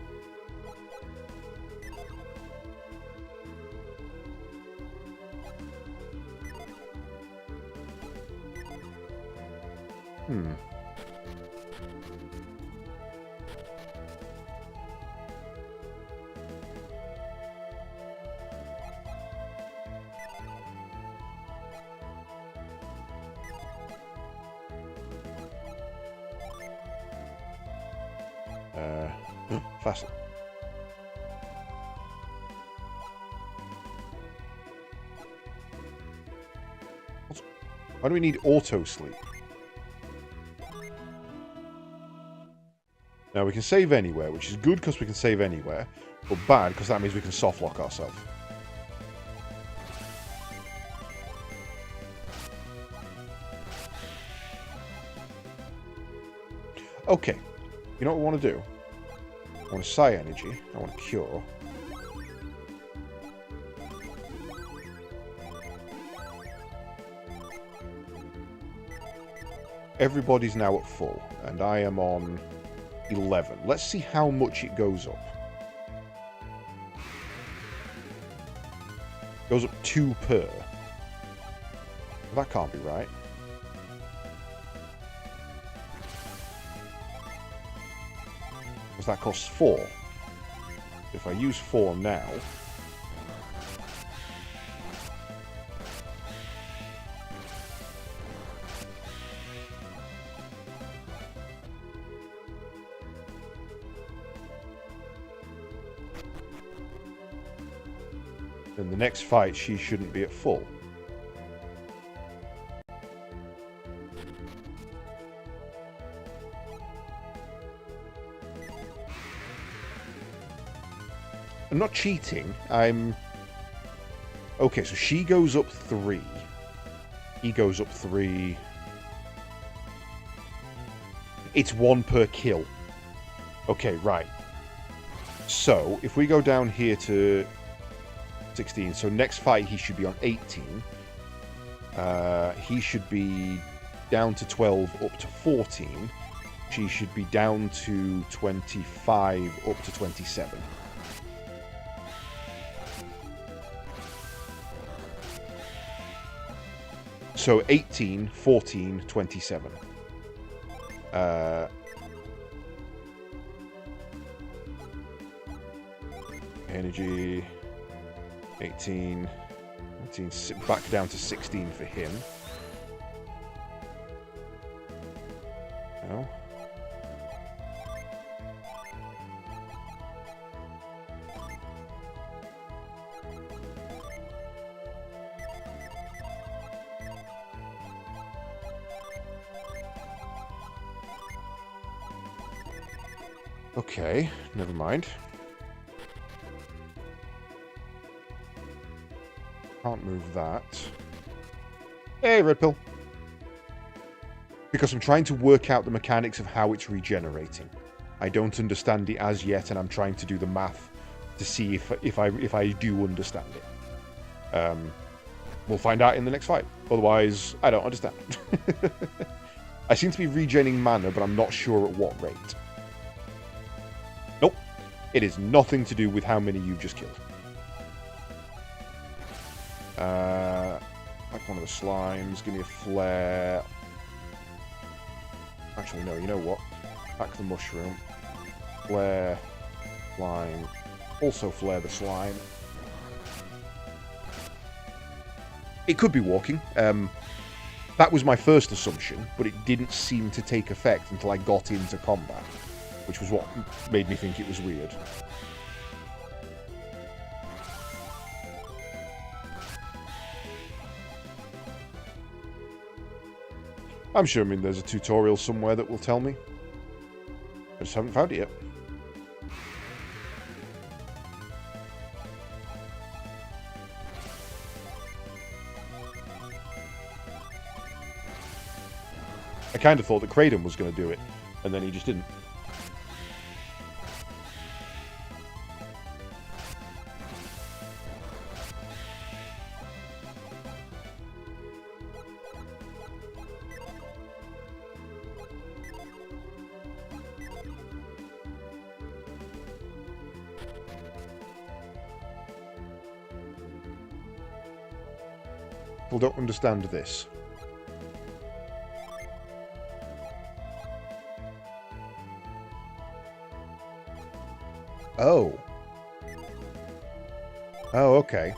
S1: Fast. Why do we need auto sleep? Now we can save anywhere, which is good because we can save anywhere, but bad because that means we can soft lock ourselves. Okay, you know what we want to do? I want a Psi Energy. I want a Cure. Everybody's now at full, and I am on 11. Let's see how much it goes up. It goes up 2 per. That can't be right. Because that costs 4. If I use 4 now... then the next fight she shouldn't be at full. I'm not cheating. I'm... Okay, so she goes up 3. He goes up 3. It's 1 per kill. Okay, right. So, if we go down here to 16, so next fight he should be on 18. He should be down to 12, up to 14. She should be down to 25, up to 27. So 18, 14, 27. Energy 18, 19, back down to 16 for him. No. Okay, never mind. Can't move that. Hey, Red Pill. Because I'm trying to work out the mechanics of how it's regenerating. I don't understand it as yet, and I'm trying to do the math to see if I do understand it. We'll find out in the next fight. Otherwise, I don't understand. I seem to be regening mana, but I'm not sure at what rate. Nope. It is nothing to do with how many you've just killed. Like one of the slimes. Give me a flare. Actually, no. You know what? Pack the mushroom. Flare. Slime. Also flare the slime. It could be walking. That was my first assumption, but it didn't seem to take effect until I got into combat, which was what made me think it was weird. I'm sure, there's a tutorial somewhere that will tell me. I just haven't found it yet. I kind of thought that Kraden was going to do it, and then he just didn't. People don't understand this. Oh. Oh, okay.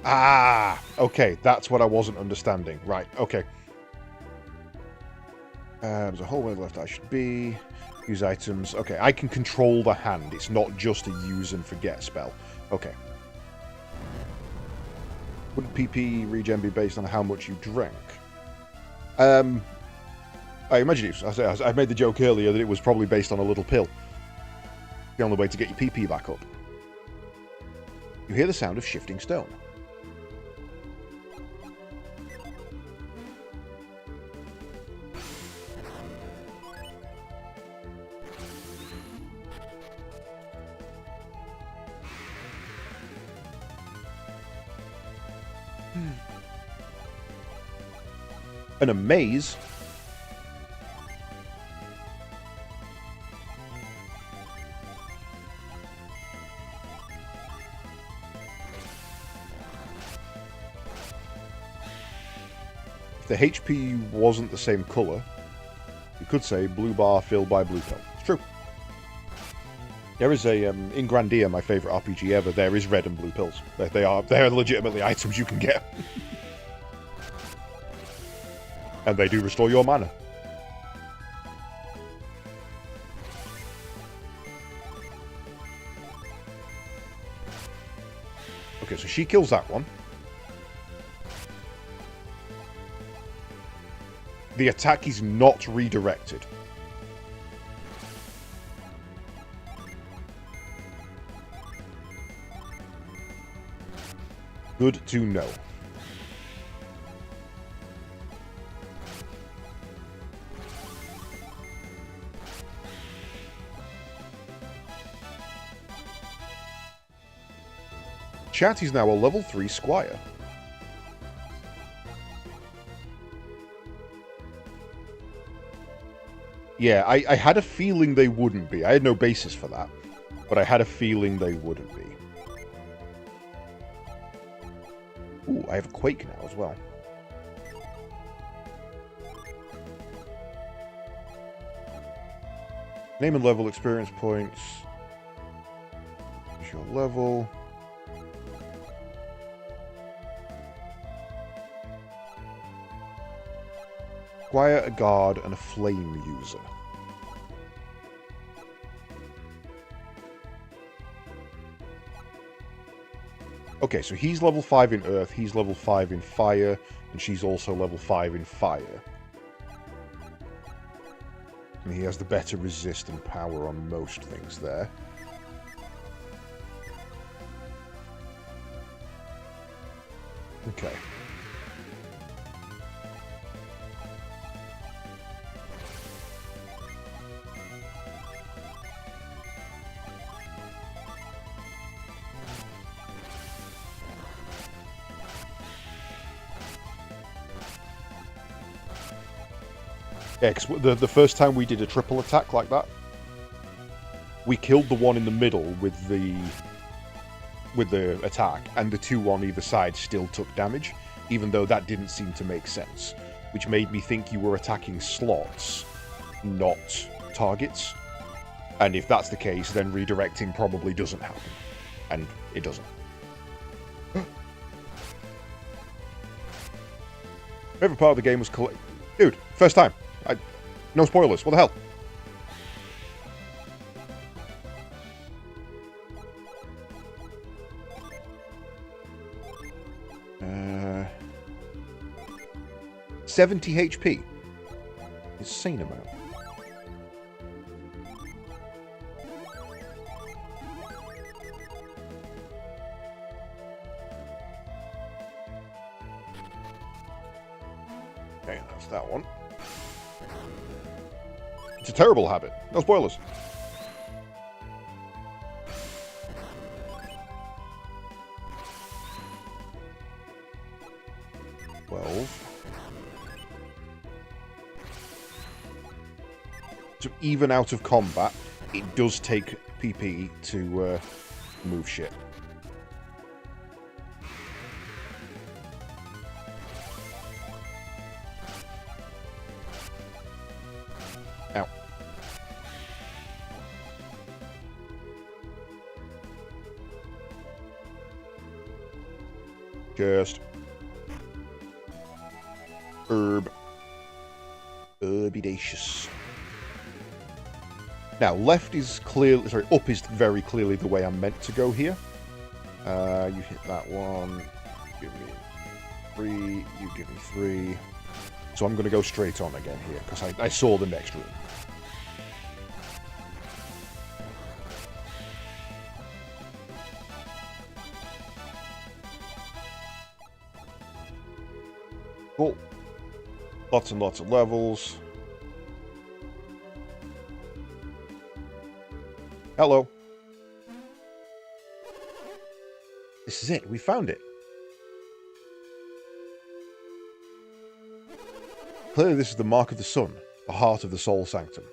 S1: Ah! Okay, that's what I wasn't understanding. Right, okay. There's a whole way left I should be. Use items. Okay, I can control the hand. It's not just a use and forget spell. Okay. Would PP regen be based on how much you drank? I imagine it was. I made the joke earlier that it was probably based on a little pill. The only way to get your PP back up. You hear the sound of shifting stone. And a maze. If the HP wasn't the same colour, you could say blue bar filled by blue pill. It's true. There is a, in Grandia, my favourite RPG ever, there is red and blue pills. They are legitimately items you can get. And they do restore your mana. Okay, so she kills that one. The attack is not redirected. Good to know. Chat is now a level 3 squire. Yeah, I had a feeling they wouldn't be. I had no basis for that, but I had a feeling they wouldn't be. Ooh, I have a Quake now as well. Name and level, experience points. What's your level? Squire, a guard, and a flame user. Okay, so he's level 5 in earth, he's level 5 in fire, and she's also level 5 in fire. And he has the better resist and power on most things there. Okay. Yeah, because the first time we did a triple attack like that, we killed the one in the middle with the attack, and the two on either side still took damage, even though that didn't seem to make sense, which made me think you were attacking slots, not targets. And if that's the case, then redirecting probably doesn't happen. And it doesn't. Favorite part of the game was Dude, first time. No spoilers. What the hell? 70 HP. Insane amount. Okay, that's that one. It's a terrible habit. No spoilers. So even out of combat, it does take PP to move shit. Ow. Just. Herbidaceous. Now, left is clearly... Sorry, up is very clearly the way I'm meant to go here. You hit that one. Give me 3. You give me 3. So I'm going to go straight on again here, because I saw the next room. Cool. Lots and lots of levels. Hello. This is it. We found it. Clearly this is the mark of the sun, the heart of the Soul Sanctum.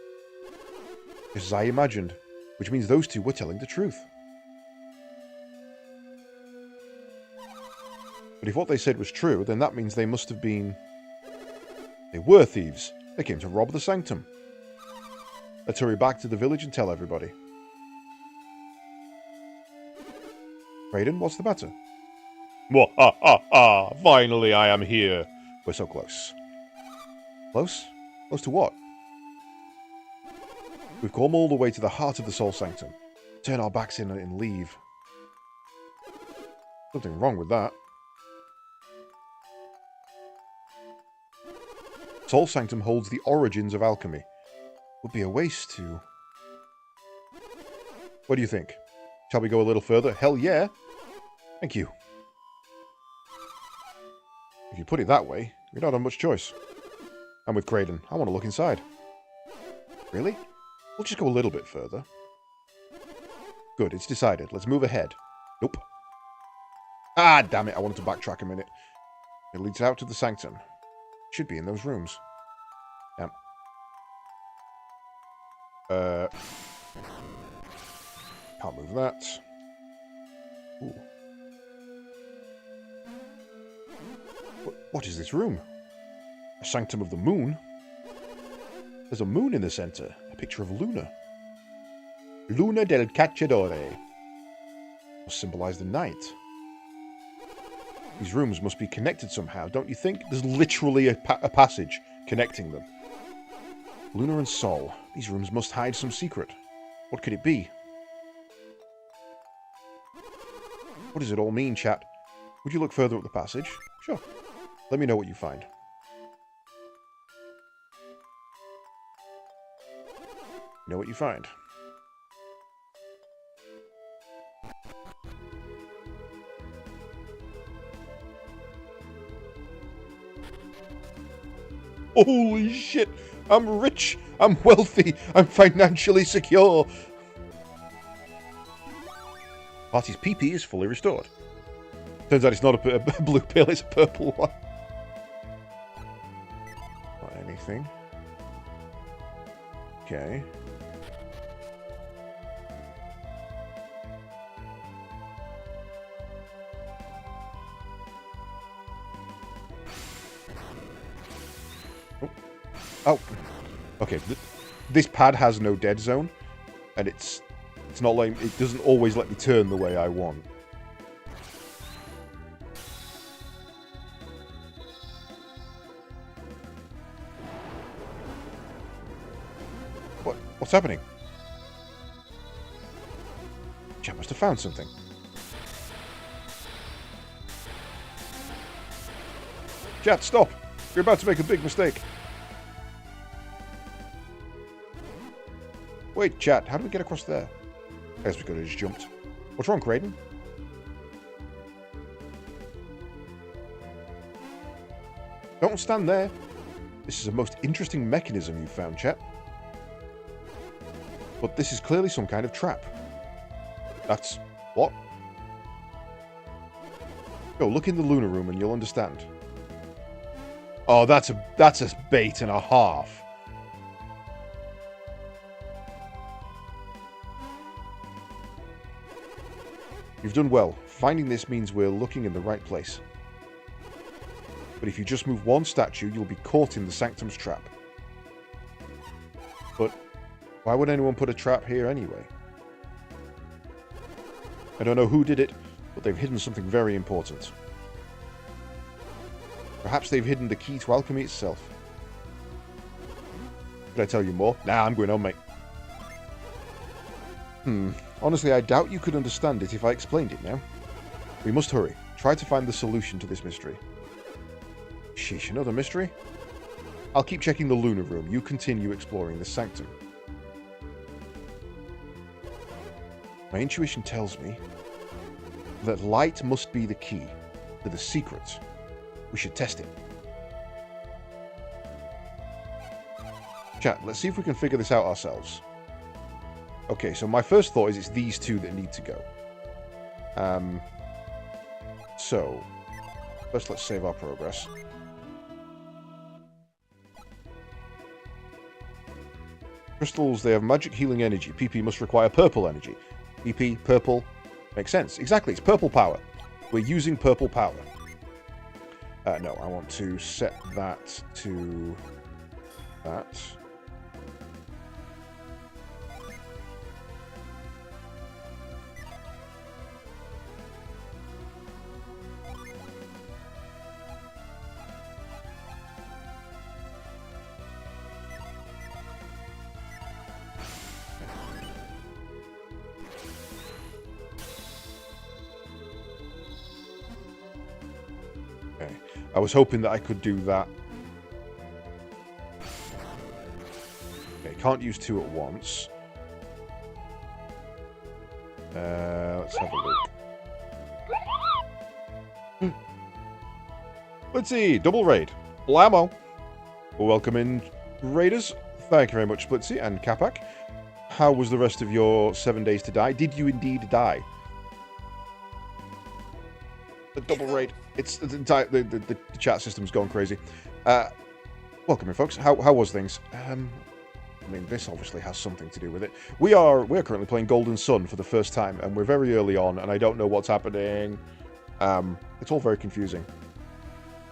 S1: Just as I imagined, which means those two were telling the truth. But if what they said was true, then that means they must have been... They were thieves. They came to rob the Sanctum. Let's hurry back to the village and tell everybody. Raiden, what's the matter? Finally I am here. We're so close. Close? Close to what? We've come all the way to the heart of the Soul Sanctum. Turn our backs in and leave. Something wrong with that. Soul Sanctum holds the origins of alchemy. Would be a waste to... What do you think? Shall we go a little further? Hell yeah! Thank you. If you put it that way, we don't have much choice. I'm with Kraden. I want to look inside. Really? We'll just go a little bit further. Good, it's decided. Let's move ahead. Nope. Ah, damn it. I wanted to backtrack a minute. It leads out to the Sanctum. It should be in those rooms. Damn. Can't move that. Ooh. What is this room? A Sanctum of the Moon? There's a moon in the center. A picture of Luna. Luna del Cacciatore. Must symbolize the night. These rooms must be connected somehow, don't you think? There's literally a passage connecting them. Luna and Sol. These rooms must hide some secret. What could it be? What does it all mean, chat? Would you look further up the passage? Sure. Let me know what you find. Know what you find. Holy shit! I'm rich! I'm wealthy! I'm financially secure! Party's PP is fully restored. Turns out it's not a blue pill, it's a purple one. Not anything. Okay. Oh, okay. This pad has no dead zone, and it's not like it doesn't always let me turn the way I want. What's happening? Chap must have found something. Chat, stop! You're about to make a big mistake. Wait, chat, how do we get across there? I guess we could have just jumped. What's wrong, Kraden? Don't stand there. This is a most interesting mechanism you've found, chat. But this is clearly some kind of trap. That's... what? Go, look in the Lunar Room and you'll understand. Oh, that's a bait and a half. You've done well. Finding this means we're looking in the right place. But if you just move one statue, you'll be caught in the Sanctum's trap. But why would anyone put a trap here anyway? I don't know who did it, but they've hidden something very important. Perhaps they've hidden the key to alchemy itself. Could I tell you more? Nah, I'm going on, mate. Honestly, I doubt you could understand it if I explained it now. We must hurry. Try to find the solution to this mystery. Sheesh, another mystery? I'll keep checking the Lunar Room. You continue exploring the Sanctum. My intuition tells me that light must be the key to the secret. We should test it. Chat, let's see if we can figure this out ourselves. Okay, so my first thought is it's these two that need to go. So, first let's save our progress. Crystals, they have magic healing energy. PP must require purple energy. PP, purple, makes sense. Exactly, it's purple power. We're using purple power. No, I want to set that to that. I was hoping that I could do that. Okay, can't use two at once. Let's have a look. Let's see, double raid. Blammo. Welcome in, raiders. Thank you very much, Splitsy and Capac. How was the rest of your 7 days to die? Did you indeed die? The double raid. It's the chat system's gone crazy. Welcome in, folks. How was things? I mean, this obviously has something to do with it. We're currently playing Golden Sun for the first time, and we're very early on, and I don't know what's happening. It's all very confusing.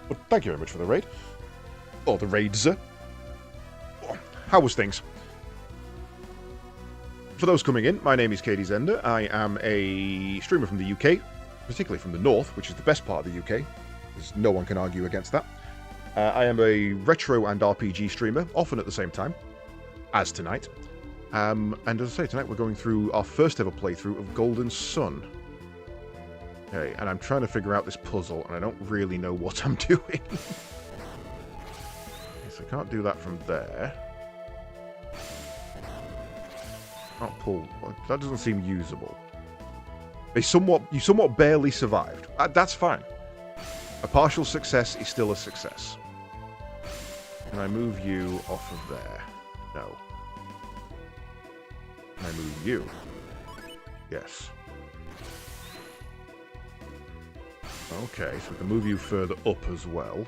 S1: But thank you very much for the raid. Or the raids. How was things? For those coming in, my name is Katie Zender. I am a streamer from the UK. Particularly from the north, which is the best part of the UK, because no one can argue against that. I am a retro and RPG streamer, often at the same time, as tonight. And as I say, tonight we're going through our first ever playthrough of Golden Sun. Okay, and I'm trying to figure out this puzzle, and I don't really know what I'm doing. Okay, so I can't do that from there. Can't pull. That doesn't seem usable. You somewhat barely survived. That's fine. A partial success is still a success. Can I move you off of there? No. Can I move you? Yes. Okay, so we can move you further up as well.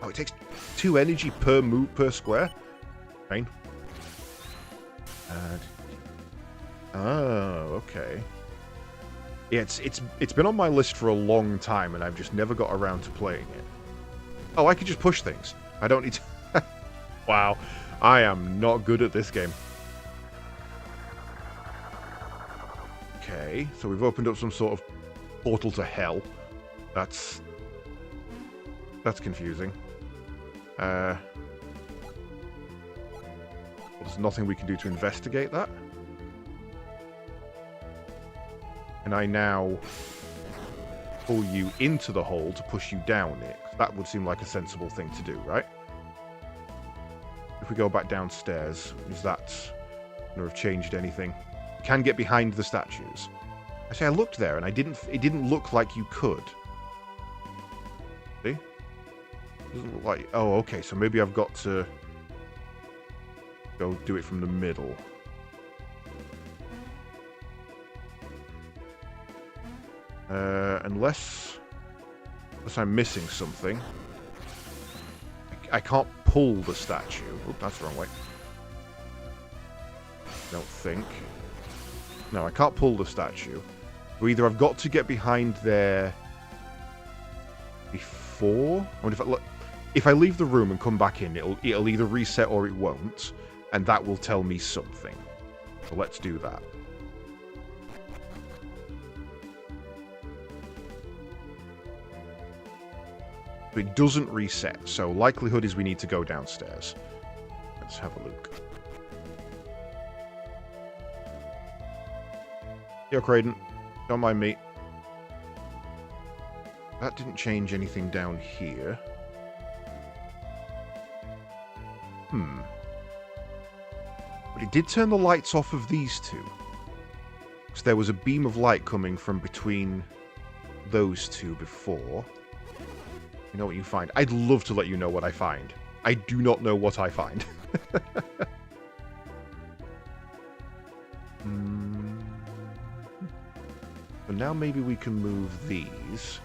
S1: Oh, it takes 2 energy per move per square? Fine. Oh, okay. Yeah, it's been on my list for a long time, and I've just never got around to playing it. Oh, I could just push things. I don't need to... Wow. I am not good at this game. Okay, so we've opened up some sort of portal to hell. That's confusing. There's nothing we can do to investigate that. And I now pull you into the hole to push you down it. That would seem like a sensible thing to do, right? If we go back downstairs, is that going to have changed anything? You can get behind the statues. Actually, I looked there and it didn't look like you could. See? Doesn't look like... Oh, okay, so maybe I've got to go do it from the middle. Unless I'm missing something. I can't pull the statue. Oh, that's the wrong way. Don't think. No, I can't pull the statue. So either I've got to get behind there before. I wonder if I leave the room and come back in, it'll either reset or it won't, and that will tell me something. So let's do that. It doesn't reset, so likelihood is we need to go downstairs. Let's have a look. Yo, Kraden. Don't mind me. That didn't change anything down here. But it did turn the lights off of these two. So there was a beam of light coming from between those two before. You know what you find? I'd love to let you know what I find. I do not know what I find. But now maybe we can move these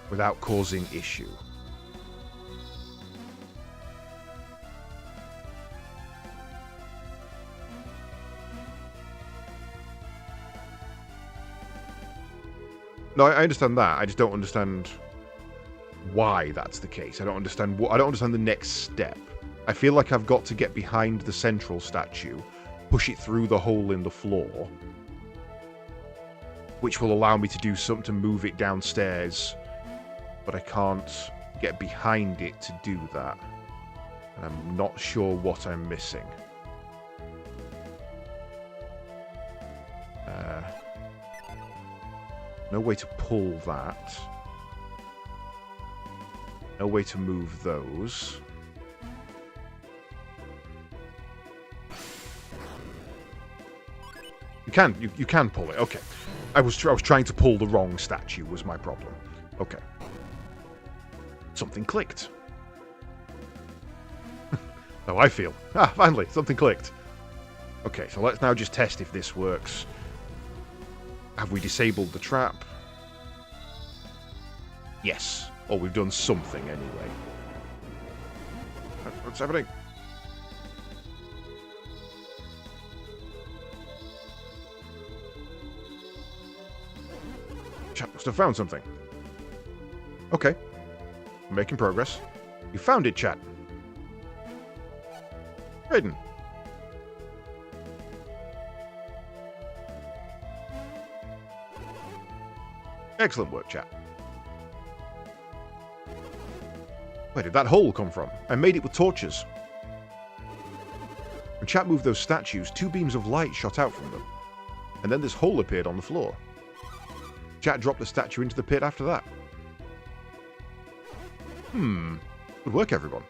S1: without causing issue. No, I understand that. I just don't understand why that's the case. I don't understand the next step. I feel like I've got to get behind the central statue, push it through the hole in the floor, which will allow me to do something to move it downstairs, but I can't get behind it to do that. And I'm not sure what I'm missing. No way to pull that. No way to move those. You can pull it. Okay. I was trying to pull the wrong statue was my problem. Okay. Something clicked. How I feel. Finally, something clicked. Okay, so let's now just test if this works. Have we disabled the trap? Yes. Or we've done something anyway. What's happening? Chat must have found something. Okay. Making progress. You found it, chat. Kraden. Excellent work, chat. Where did that hole come from? I made it with torches. When chat moved those statues, 2 beams of light shot out from them. And then this hole appeared on the floor. Chat dropped the statue into the pit after that. Good work, everyone.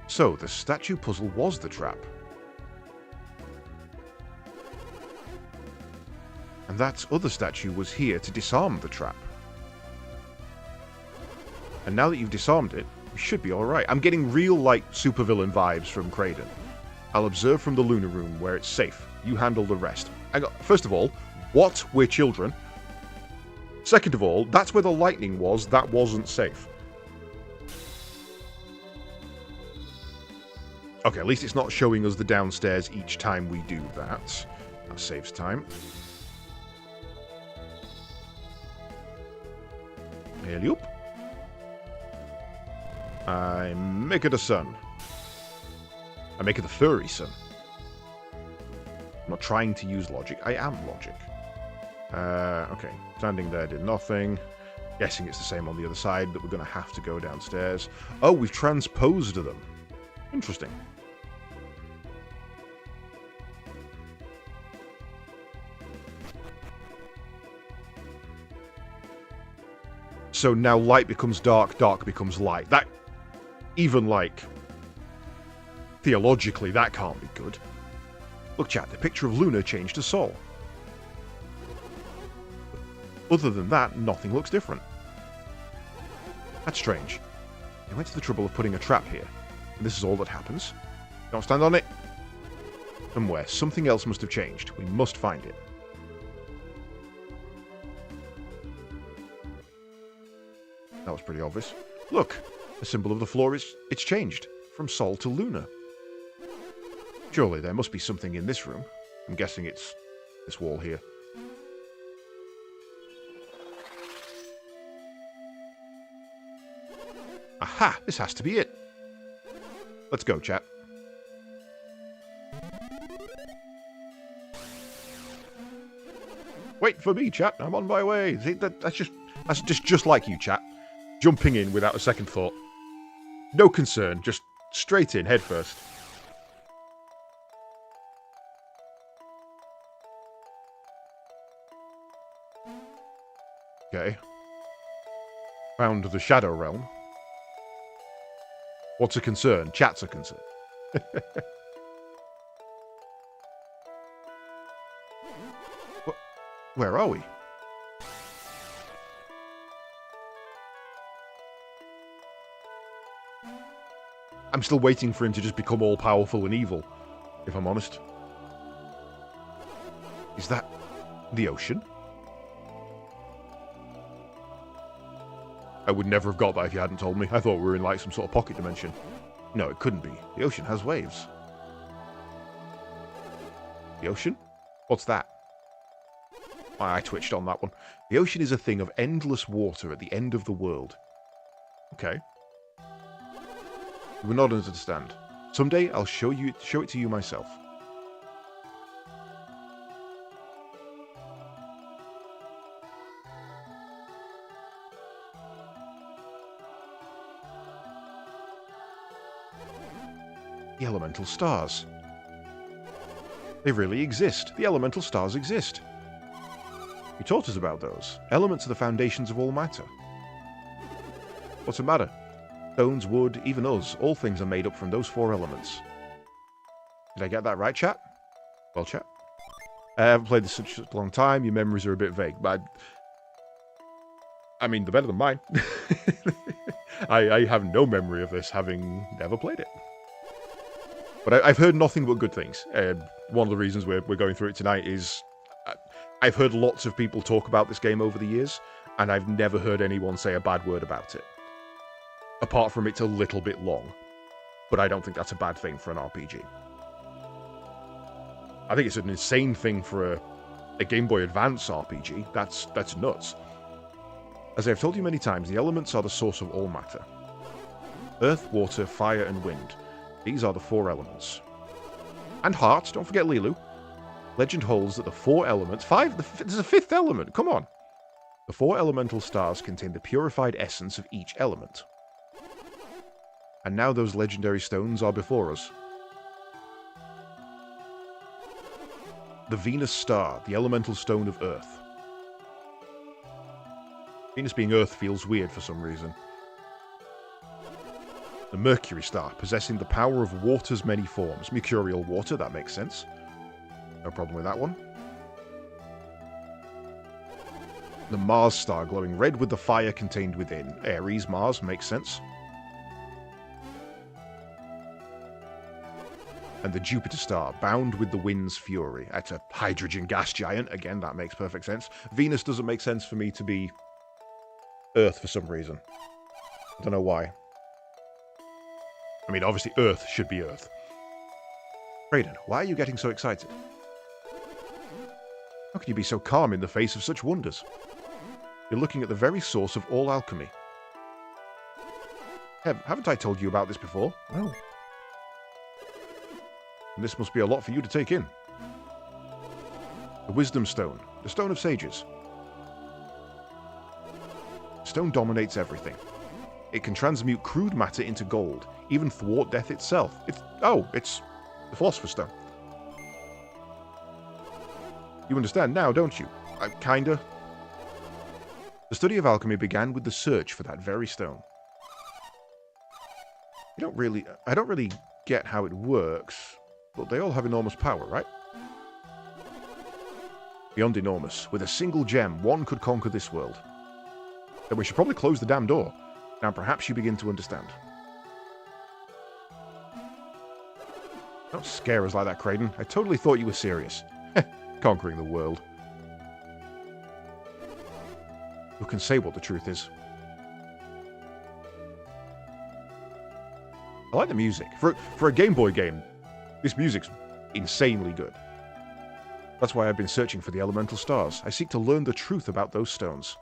S1: So, the statue puzzle was the trap. And that other statue was here to disarm the trap. And now that you've disarmed it, we should be alright. I'm getting real, like, supervillain vibes from Kraden. I'll observe from the Lunar Room where it's safe. You handle the rest. First of all, what? We're children. Second of all, that's where the lightning was. That wasn't safe. Okay, at least it's not showing us the downstairs each time we do that. That saves time. Alley-oop. I make it a sun. I make it a furry sun. I'm not trying to use logic. I am logic. Okay. Standing there did nothing. Guessing it's the same on the other side, that we're going to have to go downstairs. Oh, we've transposed them. Interesting. So now light becomes dark, dark becomes light. That, even like, theologically, that can't be good. Look, chat, the picture of Luna changed to Sol. Other than that, nothing looks different. That's strange. They went to the trouble of putting a trap here, and this is all that happens. Don't stand on it. Somewhere, something else must have changed. We must find it. That was pretty obvious. Look, the symbol of the floor it's changed from Sol to Luna. Surely there must be something in this room. I'm guessing it's this wall here. Aha! This has to be it. Let's go, chat. Wait for me, chat. I'm on my way. See, that's just like you, chat. Jumping in without a second thought. No concern. Just straight in, head first. Okay. Found the Shadow Realm. What's a concern? Chat's a concern. Where are we? I'm still waiting for him to just become all-powerful and evil, if I'm honest. Is that the ocean? I would never have got that if you hadn't told me. I thought we were in like some sort of pocket dimension. No, it couldn't be. The ocean has waves. The ocean? What's that? I twitched on that one. The ocean is a thing of endless water at the end of the world. Okay. You will not understand. Someday I'll show it to you myself. The elemental stars. They really exist. The elemental stars exist. You taught us about those. Elements are the foundations of all matter. What's the matter? Stones, wood, even us, all things are made up from those 4 elements. Did I get that right, chat? Well, chat. I haven't played this such a long time, your memories are a bit vague, but I mean, they're better than mine. I have no memory of this, having never played it. But I've heard nothing but good things. One of the reasons we're going through it tonight is I've heard lots of people talk about this game over the years, and I've never heard anyone say a bad word about it. Apart from it's a little bit long. But I don't think that's a bad thing for an RPG. I think it's an insane thing for a Game Boy Advance RPG. That's nuts. As I've told you many times, the elements are the source of all matter. Earth, water, fire, and wind. These are the 4 elements. And heart, don't forget Lilu. Legend holds that the 4 elements... there's a 5th element, come on! The 4 elemental stars contain the purified essence of each element. And now those legendary stones are before us. The Venus star, the elemental stone of Earth. Venus being Earth feels weird for some reason. The Mercury star, possessing the power of water's many forms. Mercurial water, that makes sense. No problem with that one. The Mars star, glowing red with the fire contained within. Ares, Mars, makes sense. And the Jupiter star, bound with the wind's fury. That's a hydrogen gas giant. Again, that makes perfect sense. Venus doesn't make sense for me to be Earth for some reason. I don't know why. I mean, obviously Earth should be Earth. Raiden, why are you getting so excited? How can you be so calm in the face of such wonders? You're looking at the very source of all alchemy. Haven't I told you about this before? No. And this must be a lot for you to take in. The Wisdom Stone. The Stone of Sages. Stone dominates everything. It can transmute crude matter into gold, even thwart death itself. It's the Philosopher's Stone. You understand now, don't you? Kinda. The study of alchemy began with the search for that very stone. I don't really get how it works, but they all have enormous power, right? Beyond enormous. With a single gem, one could conquer this world. Then we should probably close the damn door. Now perhaps you begin to understand. Don't scare us like that, Kraden. I totally thought you were serious. Conquering the world. Who can say what the truth is? I like the music. For a Game Boy game, this music's insanely good. That's why I've been searching for the elemental stars. I seek to learn the truth about those stones.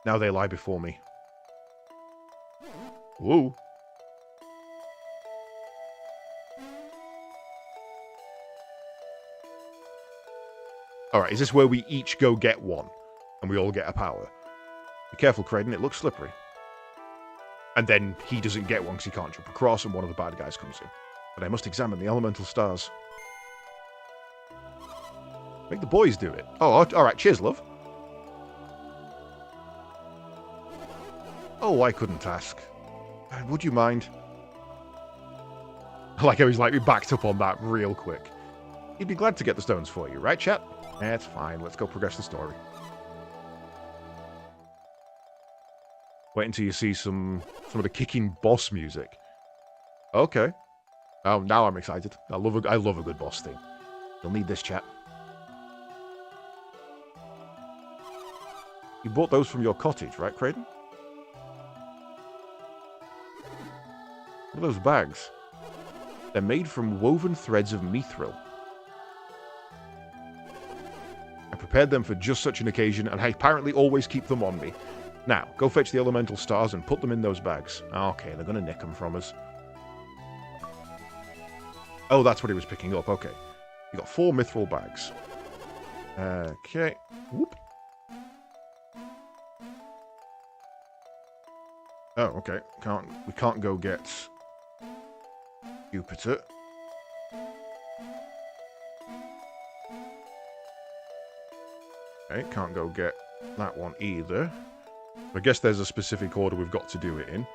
S1: Now they lie before me. Whoa. Alright, is this where we each go get one? And we all get a power? Be careful, Kraden, it looks slippery. And then he doesn't get one because he can't jump across and one of the bad guys comes in. But I must examine the elemental stars. Make the boys do it. Oh, alright, cheers, love. Oh, I couldn't ask. Would you mind? I like how he's like, we backed up on that real quick. He'd be glad to get the stones for you, right, chat? Yeah, it's fine. Let's go progress the story. Wait until you see some of the kicking boss music. Okay. Oh, now I'm excited. I love a good boss theme. You'll need this, chat. You bought those from your cottage, right, Kraden? What are those bags? They're made from woven threads of mithril. I prepared them for just such an occasion, and I apparently always keep them on me. Now, go fetch the elemental stars and put them in those bags. Okay, they're gonna nick them from us. Oh, that's what he was picking up, okay. You got 4 mithril bags. Okay. Whoop. Oh, okay. We can't go get Jupiter. Okay, can't go get that one either. I guess there's a specific order we've got to do it in.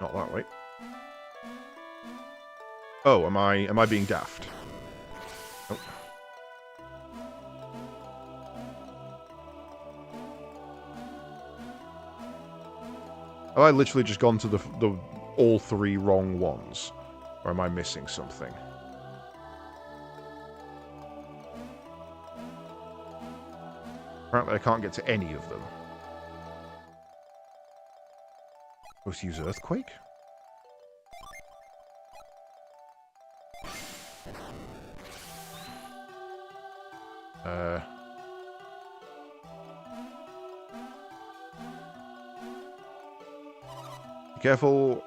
S1: Not that way. Oh, am I being daft? Oh. Have I literally just gone to the all 3 wrong ones? Or am I missing something? Apparently I can't get to any of them. Supposed to use Earthquake? Be careful.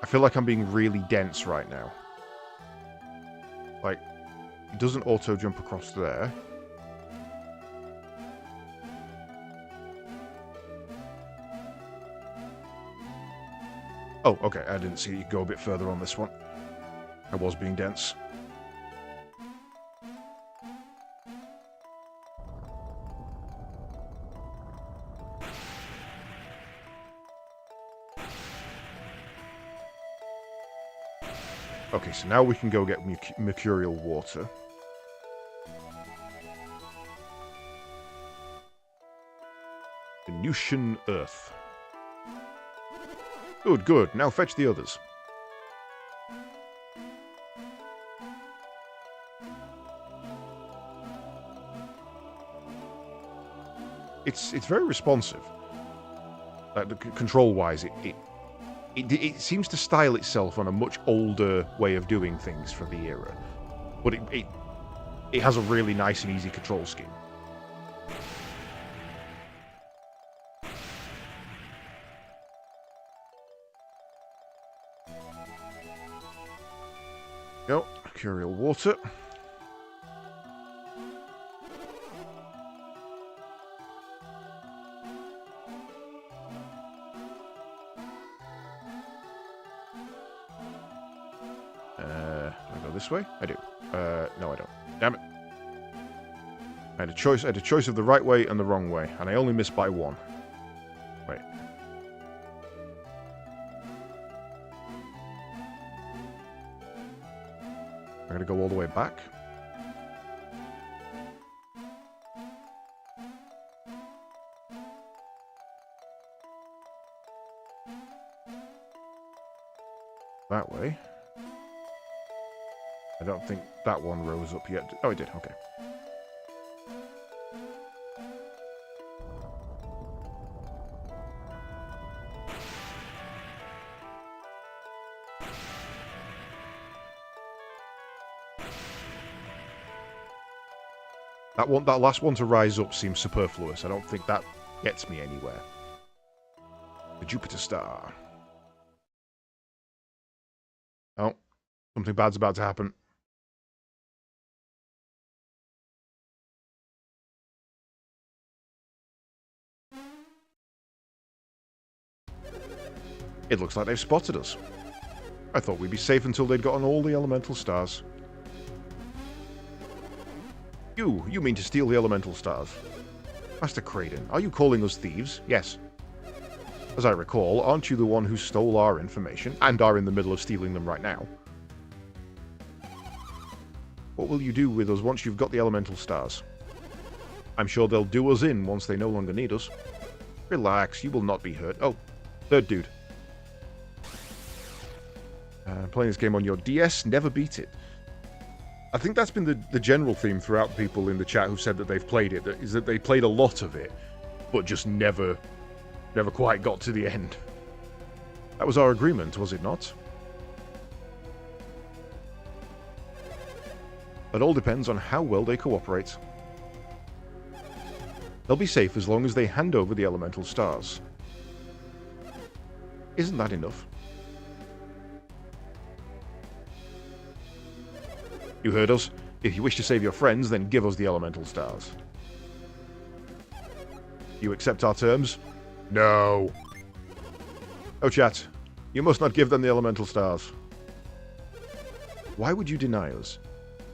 S1: I feel like I'm being really dense right now. Like, it doesn't auto-jump across there. Oh, okay, I didn't see you go a bit further on this one. I was being dense. Okay, so now we can go get mercurial water. Venusian Earth. Good, good. Now fetch the others. It's very responsive. Like, control-wise, it seems to style itself on a much older way of doing things for the era. But it has a really nice and easy control scheme. Go. Curial water. Do I go this way? I do. No, I don't. Damn it. I had a choice of the right way and the wrong way, and I only missed by one. Wait. I'm gonna go all the way back. That way. I don't think that one rose up yet. Oh, it did. Okay. That last one to rise up seems superfluous. I don't think that gets me anywhere. The Jupiter Star. Oh, something bad's about to happen. It looks like they've spotted us. I thought we'd be safe until they'd gotten all the elemental stars. You mean to steal the elemental stars? Master Kraden, are you calling us thieves? Yes. As I recall, aren't you the one who stole our information, and are in the middle of stealing them right now? What will you do with us once you've got the elemental stars? I'm sure they'll do us in once they no longer need us. Relax, you will not be hurt. Oh, third dude. Playing this game on your DS, never beat it. I think that's been the general theme throughout people in the chat who've said that they've played it, is that they played a lot of it, but just never quite got to the end. That was our agreement, was it not? It all depends on how well they cooperate. They'll be safe as long as they hand over the elemental stars. Isn't that enough? You heard us. If you wish to save your friends, then give us the elemental stars. You accept our terms? No. Oh, chat. You must not give them the elemental stars. Why would you deny us?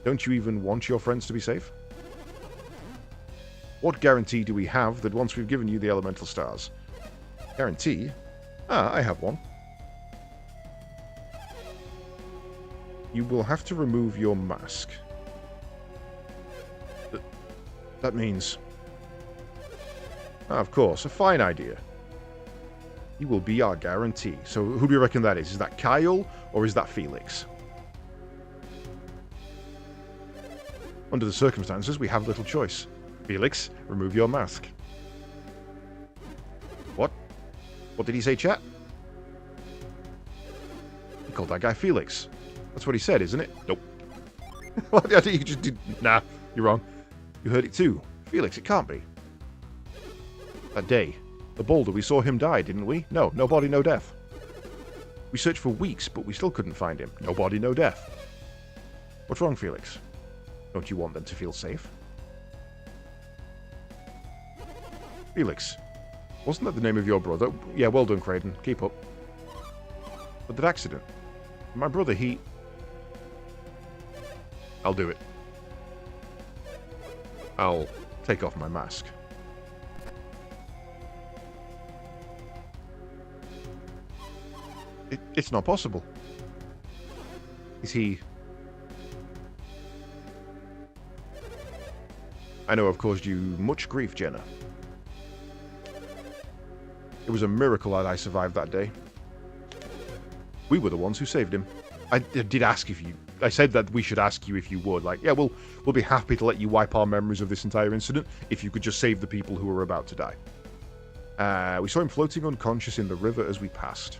S1: Don't you even want your friends to be safe? What guarantee do we have that once we've given you the elemental stars? Guarantee? Ah, I have one. You will have to remove your mask. That means... of course, a fine idea. You will be our guarantee. So who do you reckon that is? Is that Kyle or is that Felix? Under the circumstances, we have little choice. Felix, remove your mask. What? What did he say, chat? He called that guy Felix. That's what he said, isn't it? Nope. I think you just did... Nah, you're wrong. You heard it too. Felix, it can't be. That day, the boulder, we saw him die, didn't we? No, no body, no death. We searched for weeks, but we still couldn't find him. No body, no death. What's wrong, Felix? Don't you want them to feel safe? Felix, wasn't that the name of your brother? Yeah, well done, Kraden. Keep up. But that accident. My brother, he... I'll do it. I'll take off my mask. It's not possible. Is he... I know I've caused you much grief, Jenna. It was a miracle that I survived that day. We were the ones who saved him. I did ask if you... I said that we should ask you if you would. Like, yeah, we'll be happy to let you wipe our memories of this entire incident if you could just save the people who were about to die. We saw him floating unconscious in the river as we passed.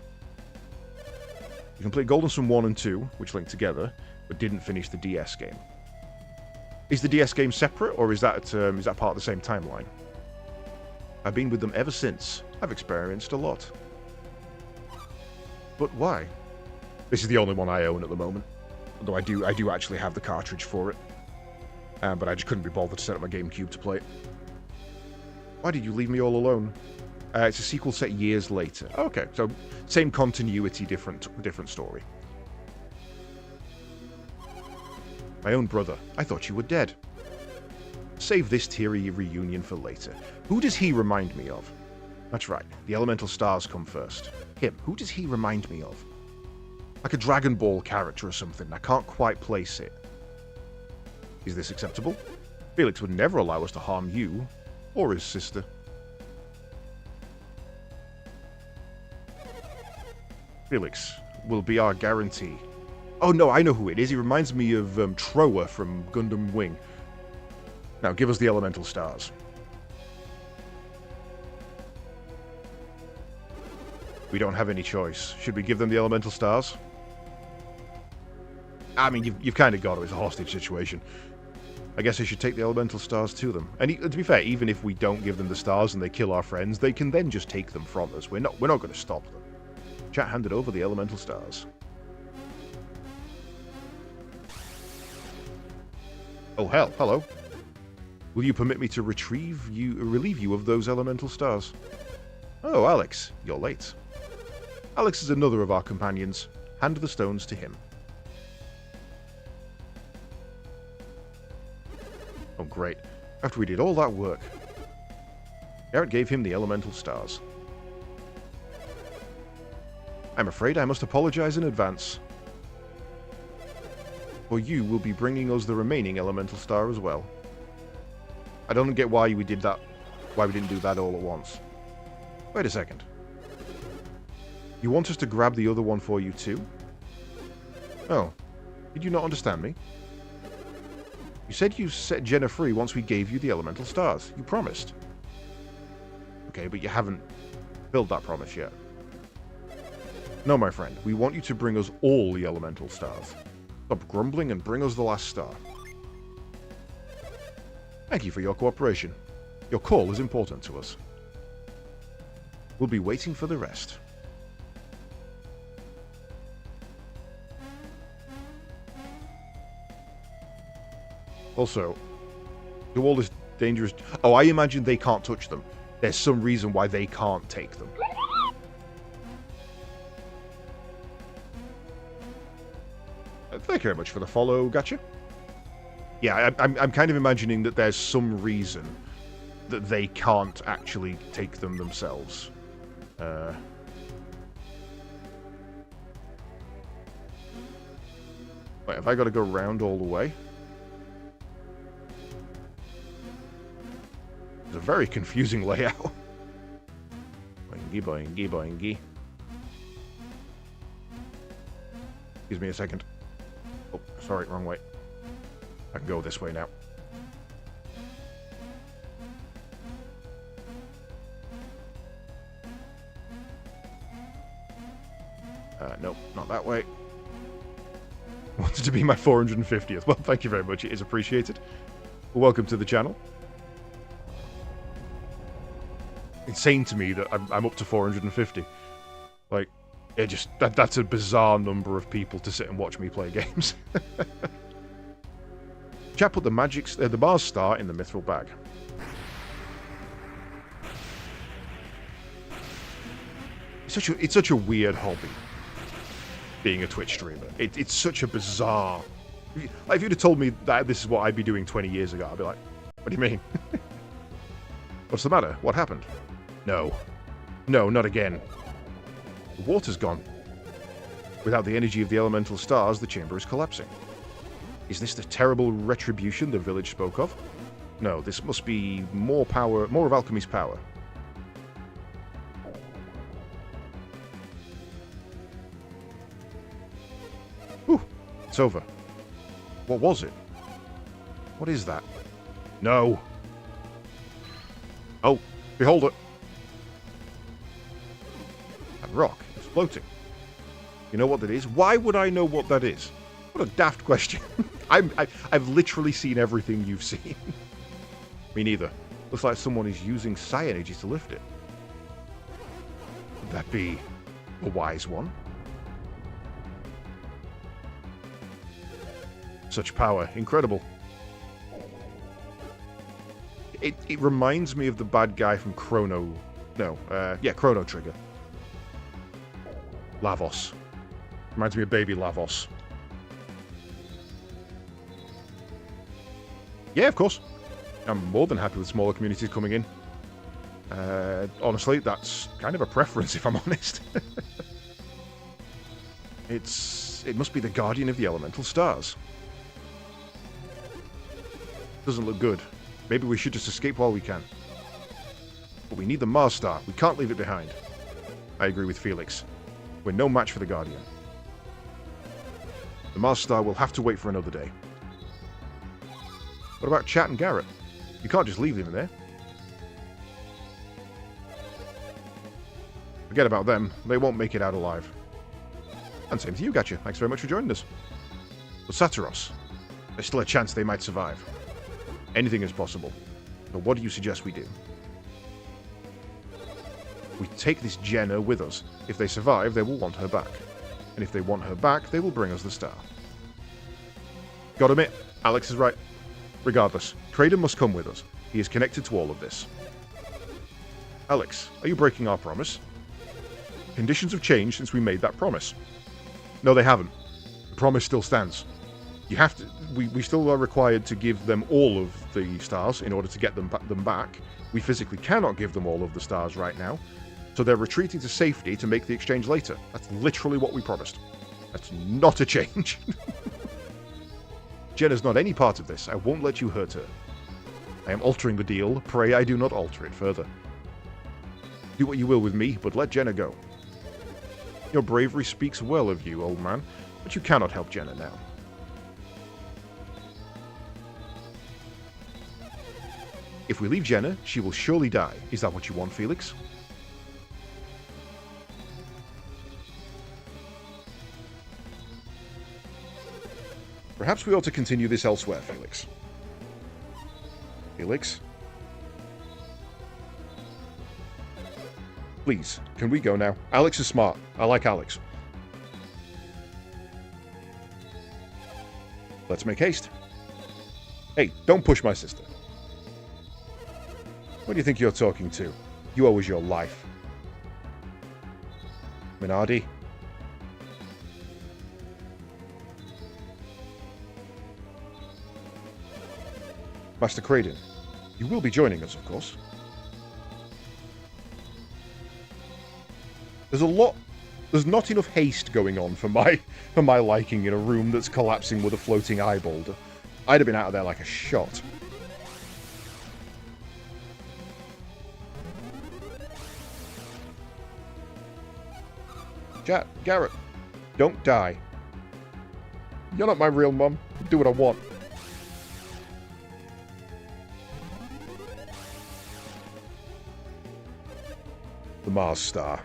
S1: You can play Golden Sun 1 and 2, which link together, but didn't finish the DS game. Is the DS game separate, or is that part of the same timeline? I've been with them ever since. I've experienced a lot. But why? This is the only one I own at the moment. Although I do actually have the cartridge for it. But I just couldn't be bothered to set up my GameCube to play it. Why did you leave me all alone? It's a sequel set years later. Okay, so same continuity, different story. My own brother. I thought you were dead. Save this teary reunion for later. Who does he remind me of? That's right, the elemental stars come first. Him. Who does he remind me of? Like a Dragon Ball character or something. I can't quite place it. Is this acceptable? Felix would never allow us to harm you or his sister. Felix will be our guarantee. Oh no, I know who it is. He reminds me of Troa from Gundam Wing. Now give us the elemental stars. We don't have any choice. Should we give them the elemental stars? I mean, you've kind of got to. It's a hostage situation. I guess I should take the elemental stars to them. And to be fair, even if we don't give them the stars and they kill our friends, they can then just take them from us. We're not going to stop them. Chat handed over the elemental stars. Oh hell, hello. Will you permit me to relieve you of those elemental stars? Oh, Alex, you're late. Alex is another of our companions. Hand the stones to him. Oh, great. After we did all that work. Garrett gave him the elemental stars. I'm afraid I must apologize in advance. For you will be bringing us the remaining elemental star as well. I don't get why we did that. Why we didn't do that all at once. Wait a second. You want us to grab the other one for you too? Oh. Did you not understand me? You said you set Jenna free once we gave you the elemental stars. You promised. Okay, but you haven't filled that promise yet. No, my friend. We want you to bring us all the elemental stars. Stop grumbling and bring us the last star. Thank you for your cooperation. Your call is important to us. We'll be waiting for the rest. Also, do all this dangerous... Oh, I imagine they can't touch them. There's some reason why they can't take them. Thank you very much for the follow, Gotcha. Yeah, I'm kind of imagining that there's some reason that they can't actually take them themselves. Wait, have I got to go round all the way? It's a very confusing layout. Boingy, boingy, boingy. Excuse me a second. Oh, sorry, wrong way. I can go this way now. Nope, not that way. Wanted to be my 450th. Well, thank you very much. It is appreciated. Welcome to the channel. Insane to me that I'm up to 450. Like, it just... That's a bizarre number of people to sit and watch me play games. Chap put the Mars star in the mithril bag. It's such a weird hobby, being a Twitch streamer. It's such a bizarre... Like, if you'd have told me that this is what I'd be doing 20 years ago, I'd be like, what do you mean? What's the matter? What happened? No. No, not again. The water's gone. Without the energy of the elemental stars, the chamber is collapsing. Is this the terrible retribution the village spoke of? No, this must be more of alchemy's power. Whew, it's over. What was it? What is that? No. Oh, behold it. That rock is floating. You know what that is? Why would I know what that is? What a daft question. I've literally seen everything you've seen. Me neither. Looks like someone is using psi energy to lift it. Would that be a wise one? such power. Incredible. It reminds me of the bad guy from Chrono... No, yeah, Chrono Trigger. Lavos. Reminds me of baby Lavos. Yeah, of course. I'm more than happy with smaller communities coming in. Honestly, that's kind of a preference, if I'm honest. It must be the guardian of the elemental stars. Doesn't look good. Maybe we should just escape while we can. But we need the Mars Star. We can't leave it behind. I agree with Felix. We're no match for the Guardian. The Mars Star will have to wait for another day. What about Chat and Garrett? You can't just leave them there. Forget about them. They won't make it out alive. And same to you, Gacha. Thanks very much for joining us. But Saturos, there's still a chance they might survive. Anything is possible. But what do you suggest we do? We take this Jenna with us. If they survive, they will want her back. And if they want her back, they will bring us the star. Gotta admit, Alex is right. Regardless, Kraden must come with us. He is connected to all of this. Alex, are you breaking our promise? Conditions have changed since we made that promise. No, they haven't. The promise still stands. You have to. We still are required to give them all of the stars in order to get them back. We physically cannot give them all of the stars right now, so they're retreating to safety to make the exchange later. That's literally what we promised. That's not a change. Jenna's not any part of this. I won't let you hurt her. I am altering the deal. Pray I do not alter it further. Do what you will with me, but let Jenna go. Your bravery speaks well of you, old man, but you cannot help Jenna now. If we leave Jenna, she will surely die. Is that what you want, Felix? Perhaps we ought to continue this elsewhere, Felix. Felix? Please, can we go now? Alex is smart. I like Alex. Let's make haste. Hey, don't push my sister. What do you think you're talking to? You owe us your life. Minardi? Master Kraden, you will be joining us, of course. There's not enough haste going on for my liking in a room that's collapsing with a floating eye boulder. I'd have been out of there like a shot. Chat, Garrett, don't die. You're not my real mum. Do what I want. The Mars Star.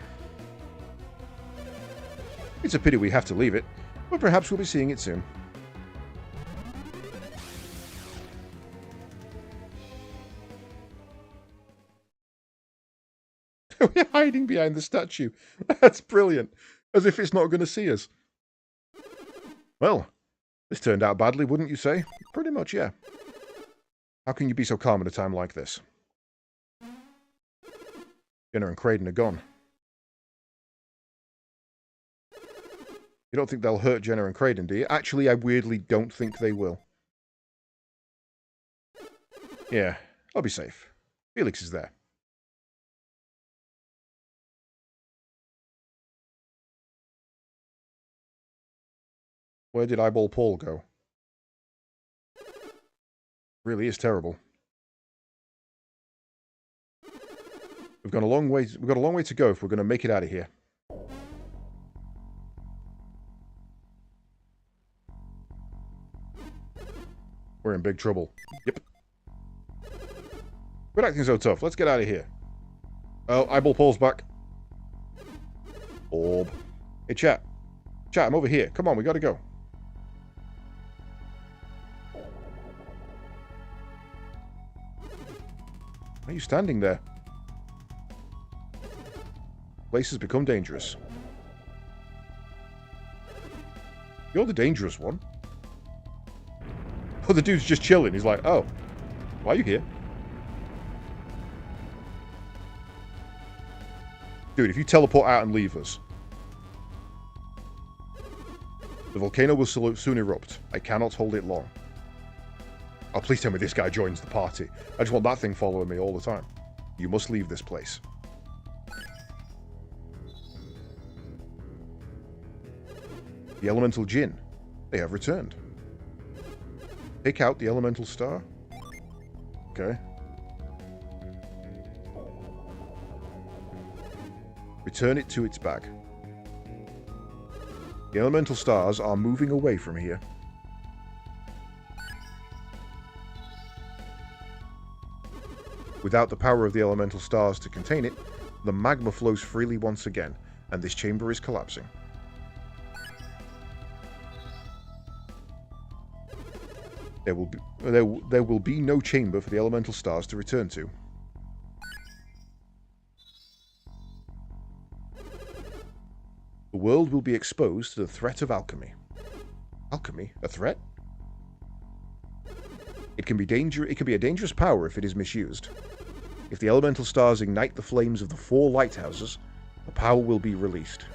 S1: It's a pity we have to leave it, but perhaps we'll be seeing it soon. We're hiding behind the statue. That's brilliant. As if it's not going to see us. Well, this turned out badly, wouldn't you say? Pretty much, yeah. How can you be so calm at a time like this? Jenna and Kraden are gone. You don't think they'll hurt Jenna and Kraden, do you? Actually, I weirdly don't think they will. Yeah, I'll be safe. Felix is there. Where did Eyeball Paul go? Really is terrible. We've got a long way to go if we're going to make it out of here. We're in big trouble. Yep. Quit acting so tough. Let's get out of here. Oh, Eyeball Paul's back. Orb. Hey, chat. Chat, I'm over here. Come on, we gotta go. Why are you standing there? Place has become dangerous. You're the dangerous one. Oh, the dude's just chilling. He's like, oh, why are you here? Dude, if you teleport out and leave us. The volcano will soon erupt. I cannot hold it long. Oh, please tell me this guy joins the party. I just want that thing following me all the time. You must leave this place. The elemental Jinn. They have returned. Take out the elemental star. Okay. Return it to its bag. The elemental stars are moving away from here. Without the power of the elemental stars to contain it, the magma flows freely once again, and this chamber is collapsing. There will be no chamber for the elemental stars to return to. The world will be exposed to the threat of alchemy. Alchemy? A threat? It can be a dangerous power if it is misused. If the elemental stars ignite the flames of the 4 lighthouses, the power will be released.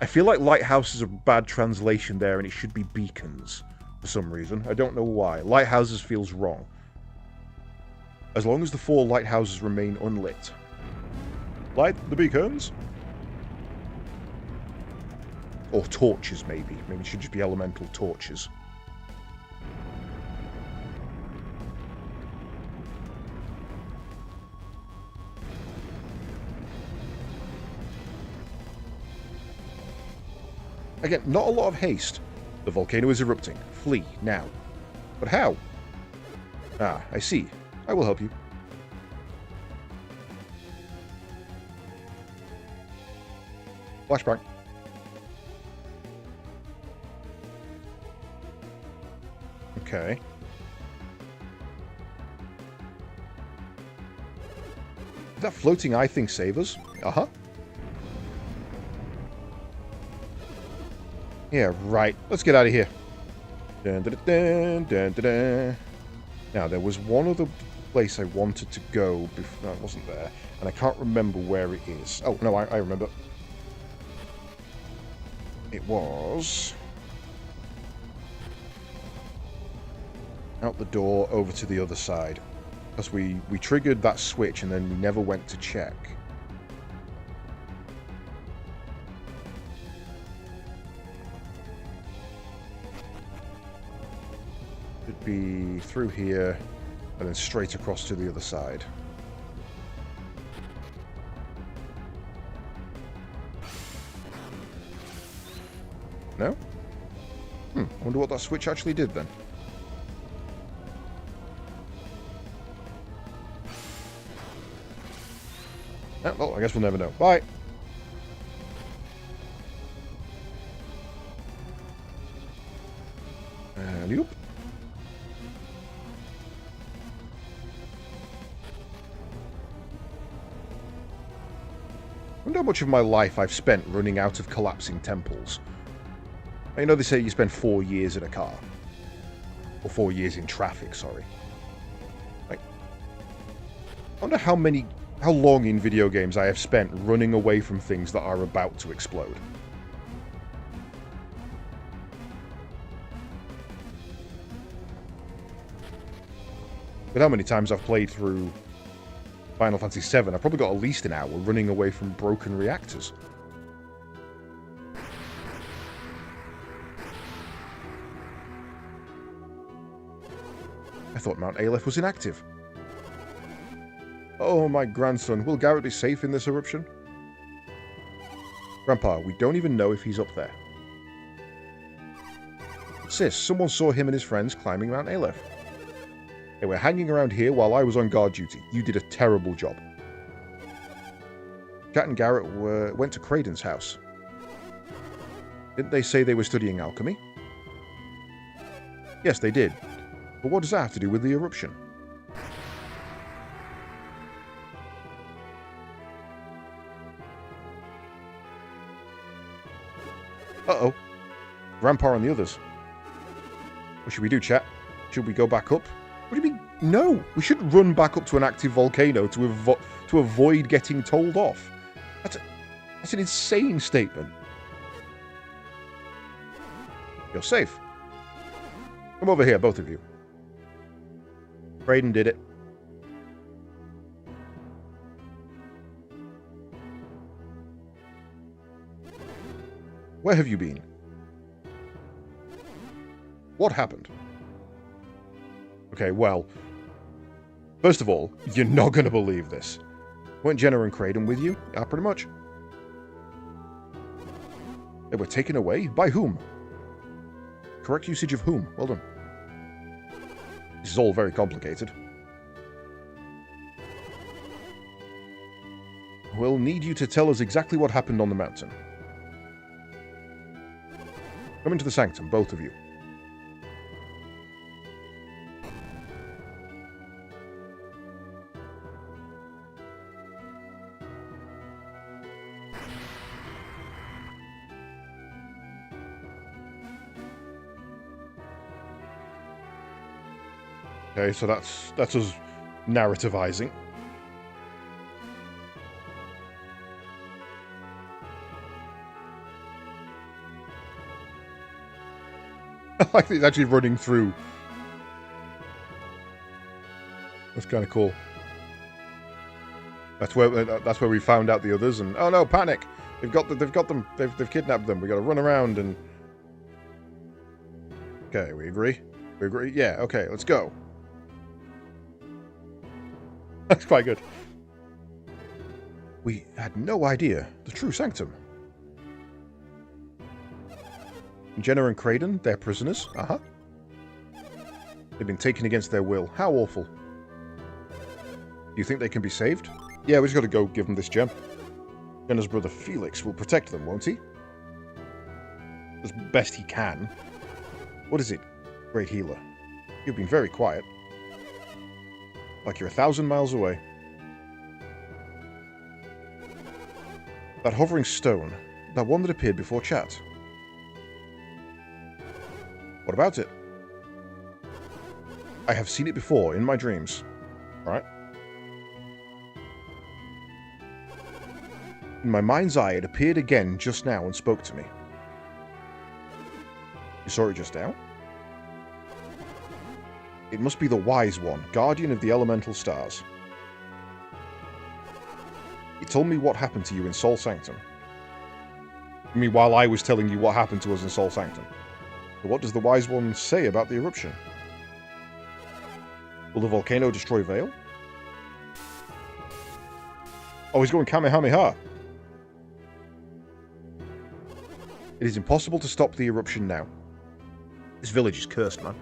S1: I feel like lighthouse is a bad translation there, and it should be beacons for some reason. I don't know why. Lighthouses feels wrong. As long as the 4 lighthouses remain unlit. Light the beacons? Or torches, maybe. Maybe it should just be elemental torches. Again, not a lot of haste. The volcano is erupting. Flee, now. But how? Ah, I see. I will help you. Flashbang. Okay. Did that floating eye thing save us? Uh-huh. Yeah, right. Let's get out of here. Dun, dun, dun, dun, dun, dun. Now, there was one other place I wanted to go before. No, it wasn't there. And I can't remember where it is. Oh, no, I remember. It was out the door over to the other side. Because we triggered that switch and then we never went to check. It'd be through here and then straight across to the other side. No? I wonder what that switch actually did then. Oh, well, I guess we'll never know. Bye! Alley-oop. I wonder how much of my life I've spent running out of collapsing temples. You know, they say you spend 4 years in a car. Or 4 years in traffic, sorry. Like, I wonder how long in video games I have spent running away from things that are about to explode. But how many times I've played through Final Fantasy VII, I've probably got at least an hour running away from broken reactors. I thought Mount Aleph was inactive. Oh, my grandson, will Garrett be safe in this eruption? Grandpa, we don't even know if he's up there. Sis, someone saw him and his friends climbing Mount Aleph. They were hanging around here while I was on guard duty. You did a terrible job. Cat and Garrett went to Kraden's house. Didn't they say they were studying alchemy? Yes, they did. But what does that have to do with the eruption? Uh-oh. Grandpa and the others. What should we do, chat? Should we go back up? What do you mean? No, we should run back up to an active volcano to avoid getting told off. That's an insane statement. You're safe. Come over here, both of you. Kraden did it. Where have you been? What happened? Okay, well, first of all, you're not going to believe this. Weren't Jenna and Kraden with you? Yeah, pretty much. They were taken away? By whom? Correct usage of whom? Well done. This is all very complicated. We'll need you to tell us exactly what happened on the mountain. Come into the sanctum, both of you. Okay, so that's us narrativizing. I like it's actually running through. That's kind of cool. That's where we found out the others, and oh no, panic! They've kidnapped them. We got to run around and. Okay, we agree. We agree. Yeah. Okay, let's go. That's quite good. We had no idea. The true sanctum. Jenna and Kraden, they're prisoners. Uh-huh. They've been taken against their will. How awful. Do you think they can be saved? Yeah, we just got to go give them this gem. Jenna's brother Felix will protect them, won't he? As best he can. What is it, great healer? You've been very quiet. Like you're 1,000 miles away. That hovering stone. That one that appeared before chat. What about it? I have seen it before in my dreams. Alright. In my mind's eye, it appeared again just now and spoke to me. You saw it just now? It must be the Wise One, guardian of the elemental stars. It told me what happened to you in Sol Sanctum. I mean, while I was telling you what happened to us in Sol Sanctum. But what does the Wise One say about the eruption? Will the volcano destroy Vale? Oh, he's going Kamehameha. It is impossible to stop the eruption now. This village is cursed, man.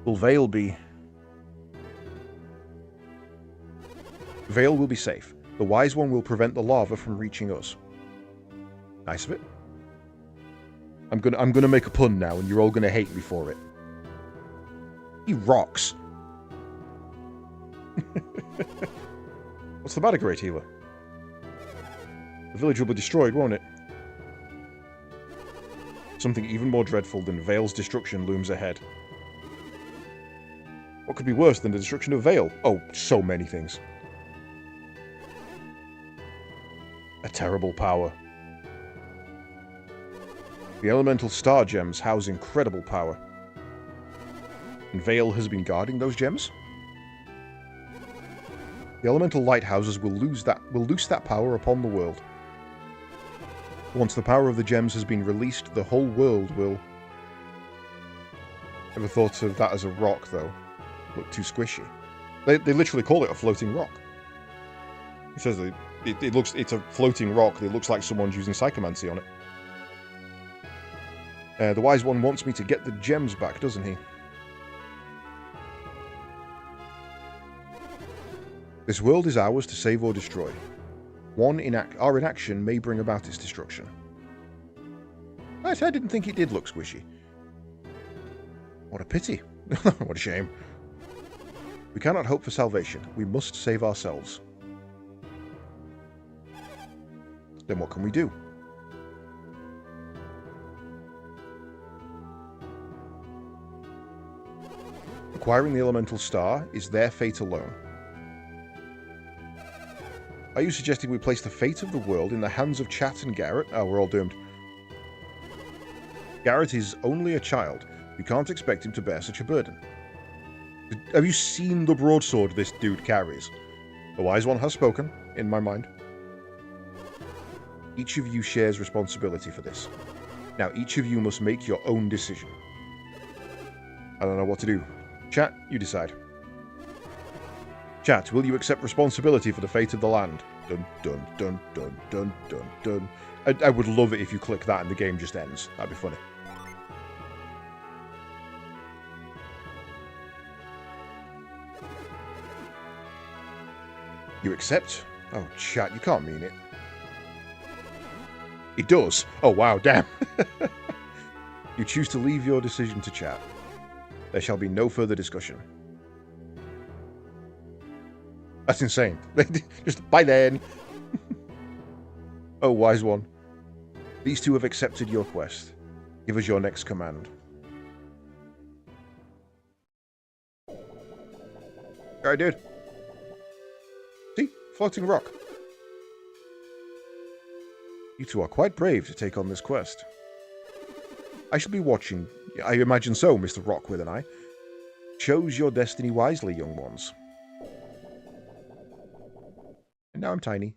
S1: Will Vale be... Vale will be safe. The Wise One will prevent the lava from reaching us. Nice of it. I'm gonna make a pun now, and you're all gonna hate me for it. He rocks. What's the matter, Great Healer? The village will be destroyed, won't it? Something even more dreadful than Vale's destruction looms ahead. What could be worse than the destruction of Vale? Oh, so many things. A terrible power. The elemental star gems house incredible power. And Vale has been guarding those gems? The elemental lighthouses will loose that power upon the world. Once the power of the gems has been released, the whole world will... Never thought of that as a rock, though. Looked too squishy. They literally call it a floating rock. It says it's a floating rock that looks like someone's using psychomancy on it. The Wise One wants me to get the gems back, doesn't he? This world is ours to save or destroy. Our inaction may bring about its destruction. Right, I didn't think it did look squishy. What a pity. What a shame. We cannot hope for salvation. We must save ourselves. Then what can we do? Acquiring the elemental star is their fate alone. Are you suggesting we place the fate of the world in the hands of Chat and Garrett? Oh, we're all doomed. Garrett is only a child. You can't expect him to bear such a burden. Have you seen the broadsword this dude carries? The wise one has spoken, in my mind. Each of you shares responsibility for this. Now, each of you must make your own decision. I don't know what to do. Chat, you decide. Chat, will you accept responsibility for the fate of the land? Dun, dun, dun, dun, dun, dun, dun. I would love it if you click that and the game just ends. That'd be funny. You accept? Oh, chat, you can't mean it. It does. Oh, wow, damn. You choose to leave your decision to chat. There shall be no further discussion. That's insane. Just bye then. Oh, wise one. These two have accepted your quest. Give us your next command. I did. See? Floating rock. You two are quite brave to take on this quest. I shall be watching. I imagine so, Mr. Rockwith and I. Chose your destiny wisely, young ones. And now I'm tiny.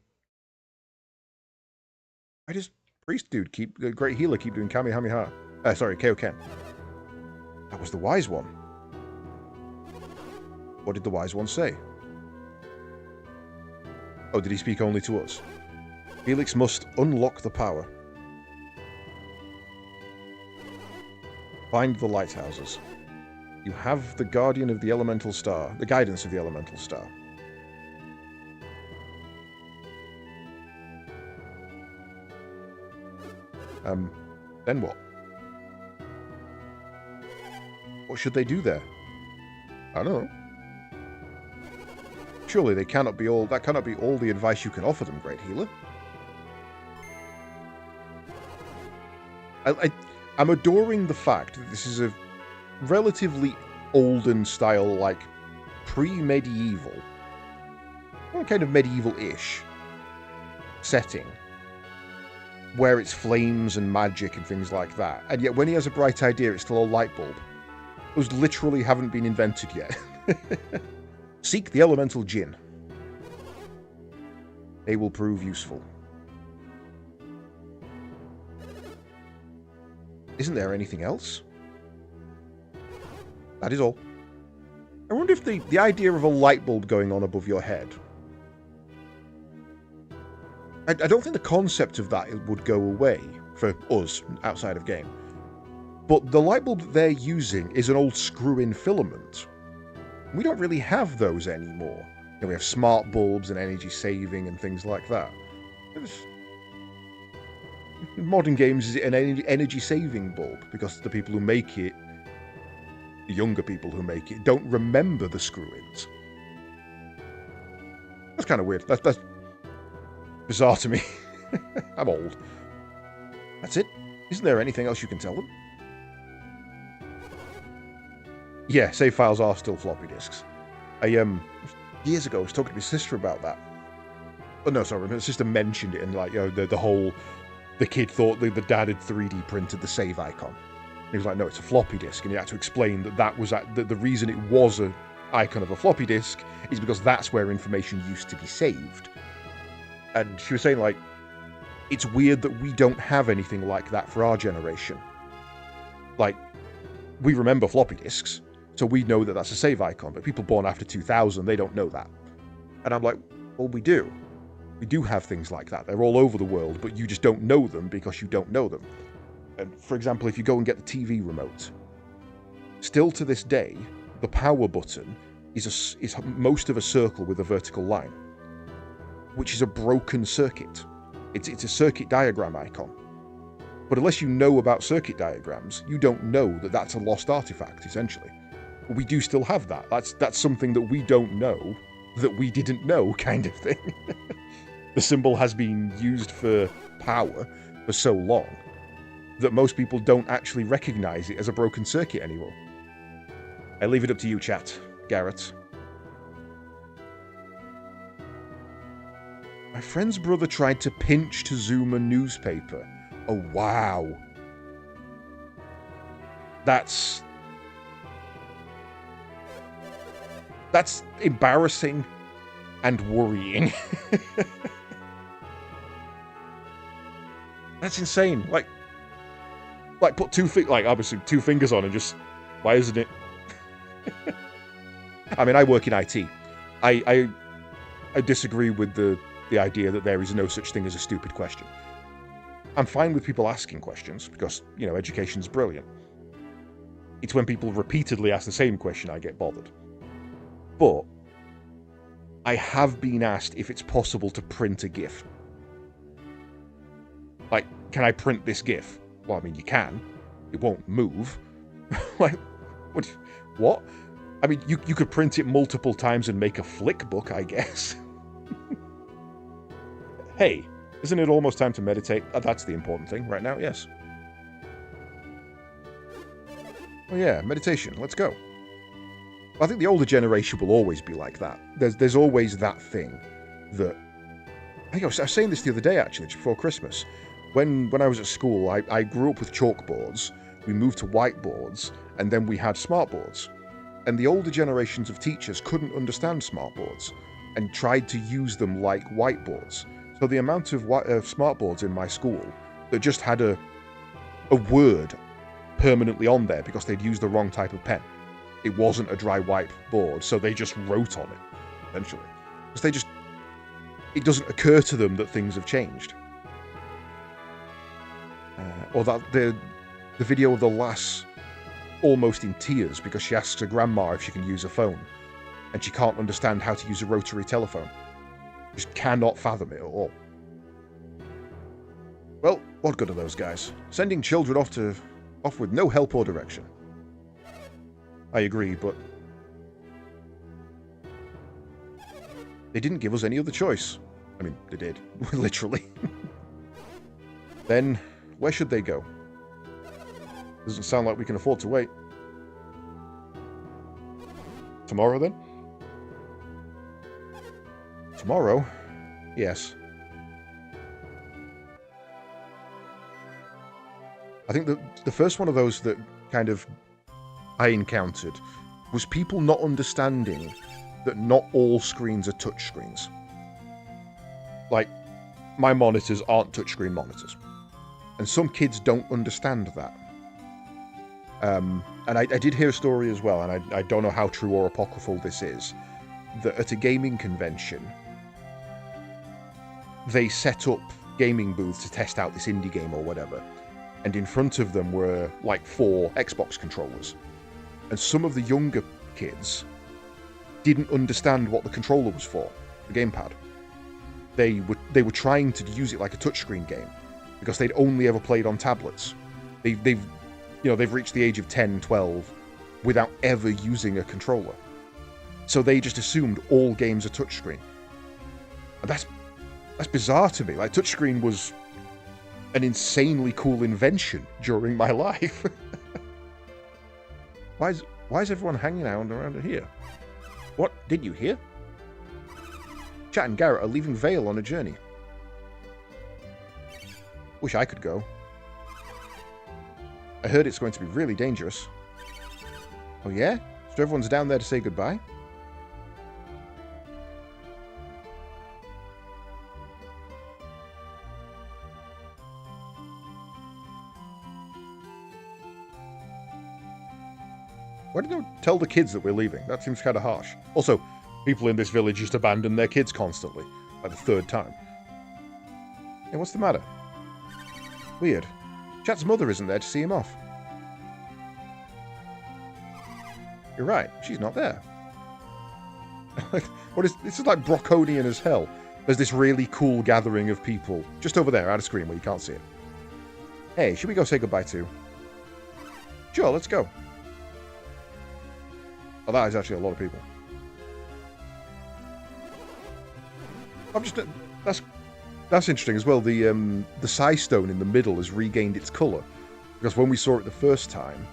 S1: I just... Priest dude, great healer, keep doing Kamehameha. Sorry, Kaioken. That was the wise one. What did the wise one say? Oh, did he speak only to us? Felix must unlock the power. Find the lighthouses. You have the guardian of the elemental star, the guidance of the elemental star. Then what? What should they do there? I don't know. Surely that cannot be all the advice you can offer them, great healer. I'm adoring the fact that this is a relatively olden style, like, pre-medieval, kind of medieval-ish setting, where it's flames and magic and things like that. And yet when he has a bright idea, it's still a light bulb. Those literally haven't been invented yet. Seek the elemental Jinn. They will prove useful. Isn't there anything else? That is all. I wonder if the idea of a light bulb going on above your head... I don't think the concept of that would go away for us outside of game. But the light bulb that they're using is an old screw-in filament. We don't really have those anymore. You know, we have smart bulbs and energy saving and things like that. In modern games, is it an energy saving bulb? Because the people who make it, the younger people who make it, don't remember the screw-ins. That's kind of weird. That's bizarre to me. I'm old. That's it? Isn't there anything else you can tell them? Yeah, save files are still floppy disks. Years ago, I was talking to my sister about that. Oh, no, sorry, my sister mentioned it, and, like, you know, the kid thought the dad had 3D printed the save icon. And he was like, no, it's a floppy disk, and he had to explain that was the reason it was an icon of a floppy disk is because that's where information used to be saved. And she was saying, like, it's weird that we don't have anything like that for our generation. Like, we remember floppy disks, so we know that that's a save icon, but people born after 2000, they don't know that. And I'm like, well, we do. We do have things like that. They're all over the world, but you just don't know them because you don't know them. And for example, if you go and get the TV remote, still to this day, the power button is most of a circle with a vertical line, which is a broken circuit. It's a circuit diagram icon. But unless you know about circuit diagrams, you don't know that that's a lost artifact, essentially. But we do still have that. That's something that we don't know, that we didn't know, kind of thing. The symbol has been used for power for so long that most people don't actually recognize it as a broken circuit anymore. I leave it up to you, chat. Garrett. My friend's brother tried to pinch Tazuma newspaper. Oh, wow. That's embarrassing and worrying. That's insane. Like put obviously 2 fingers on and just, why isn't it? I mean, I work in IT. I disagree with the idea that there is no such thing as a stupid question. I'm fine with people asking questions because, education's brilliant. It's when people repeatedly ask the same question I get bothered. But I have been asked if it's possible to print a GIF. Like, can I print this GIF? Well, I mean, you can. It won't move. Like, what? I mean, you could print it multiple times and make a flick book, I guess. Hey, isn't it almost time to meditate? That's the important thing right now, yes. Oh yeah, meditation, let's go. I think the older generation will always be like that. There's always that thing that... I was saying this the other day, actually, just before Christmas. When I was at school, I grew up with chalkboards, we moved to whiteboards, and then we had smartboards. And the older generations of teachers couldn't understand smartboards, and tried to use them like whiteboards. So the amount of smartboards in my school that just had a word permanently on there because they'd used the wrong type of pen. It wasn't a dry whiteboard, so they just wrote on it, eventually. Because it doesn't occur to them that things have changed. Or that the video of the lass almost in tears because she asks her grandma if she can use a phone, and she can't understand how to use a rotary telephone. Just cannot fathom it at all. Well, what good are those guys? Sending children off with no help or direction. I agree, but they didn't give us any other choice. I mean, they did. Literally. Then, where should they go? Doesn't sound like we can afford to wait. Tomorrow, then? Tomorrow? Yes. I think the first one of those that kind of I encountered was people not understanding that not all screens are touchscreens. Like, my monitors aren't touchscreen monitors. And some kids don't understand that. And I did hear a story as well, and I don't know how true or apocryphal this is, that at a gaming convention, they set up gaming booths to test out this indie game or whatever, and in front of them were like 4 Xbox controllers. And some of the younger kids didn't understand what the controller was for, the gamepad. They were trying to use it like a touchscreen game because they'd only ever played on tablets. They've reached the age of 10, 12 without ever using a controller. So they just assumed all games are touchscreen. And that's bizarre to me. Like, touchscreen was an insanely cool invention during my life. Why is everyone hanging out around here? What? Did you hear? Chat and Garrett are leaving Vale on a journey. Wish I could go. I heard it's going to be really dangerous. Oh yeah? So everyone's down there to say goodbye? Why did they tell the kids that we're leaving? That seems kind of harsh. Also, people in this village just abandon their kids constantly. Like the 3rd time. Hey, what's the matter? Weird. Chat's mother isn't there to see him off. You're right, she's not there. This is like Broconian as hell. There's this really cool gathering of people just over there, out of screen where you can't see it. Hey, should we go say goodbye too? Sure, let's go. Oh, that is actually a lot of people. That's interesting as well. The Psy Stone in the middle has regained its colour. Because when we saw it the first time,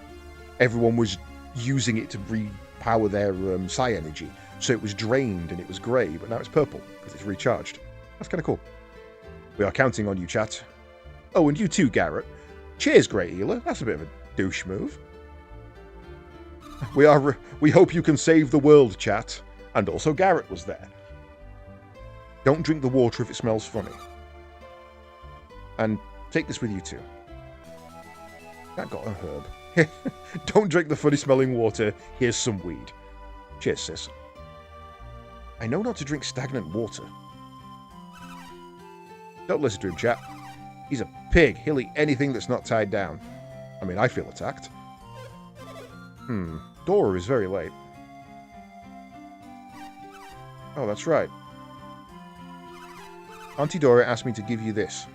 S1: everyone was using it to repower their psi energy. So it was drained and it was grey, but now it's purple because it's recharged. That's kind of cool. We are counting on you, chat. Oh, and you too, Garrett. Cheers, Great Healer. That's a bit of a douche move. We hope you can save the world, chat. And also Garrett was there. Don't drink the water if it smells funny. And take this with you too. That got a herb. Don't drink the funny smelling water. Here's some weed. Cheers, sis. I know not to drink stagnant water. Don't listen to him, chat. He's a pig. He'll eat anything that's not tied down. I mean, I feel attacked. Dora is very late. Oh, that's right. Auntie Dora asked me to give you this.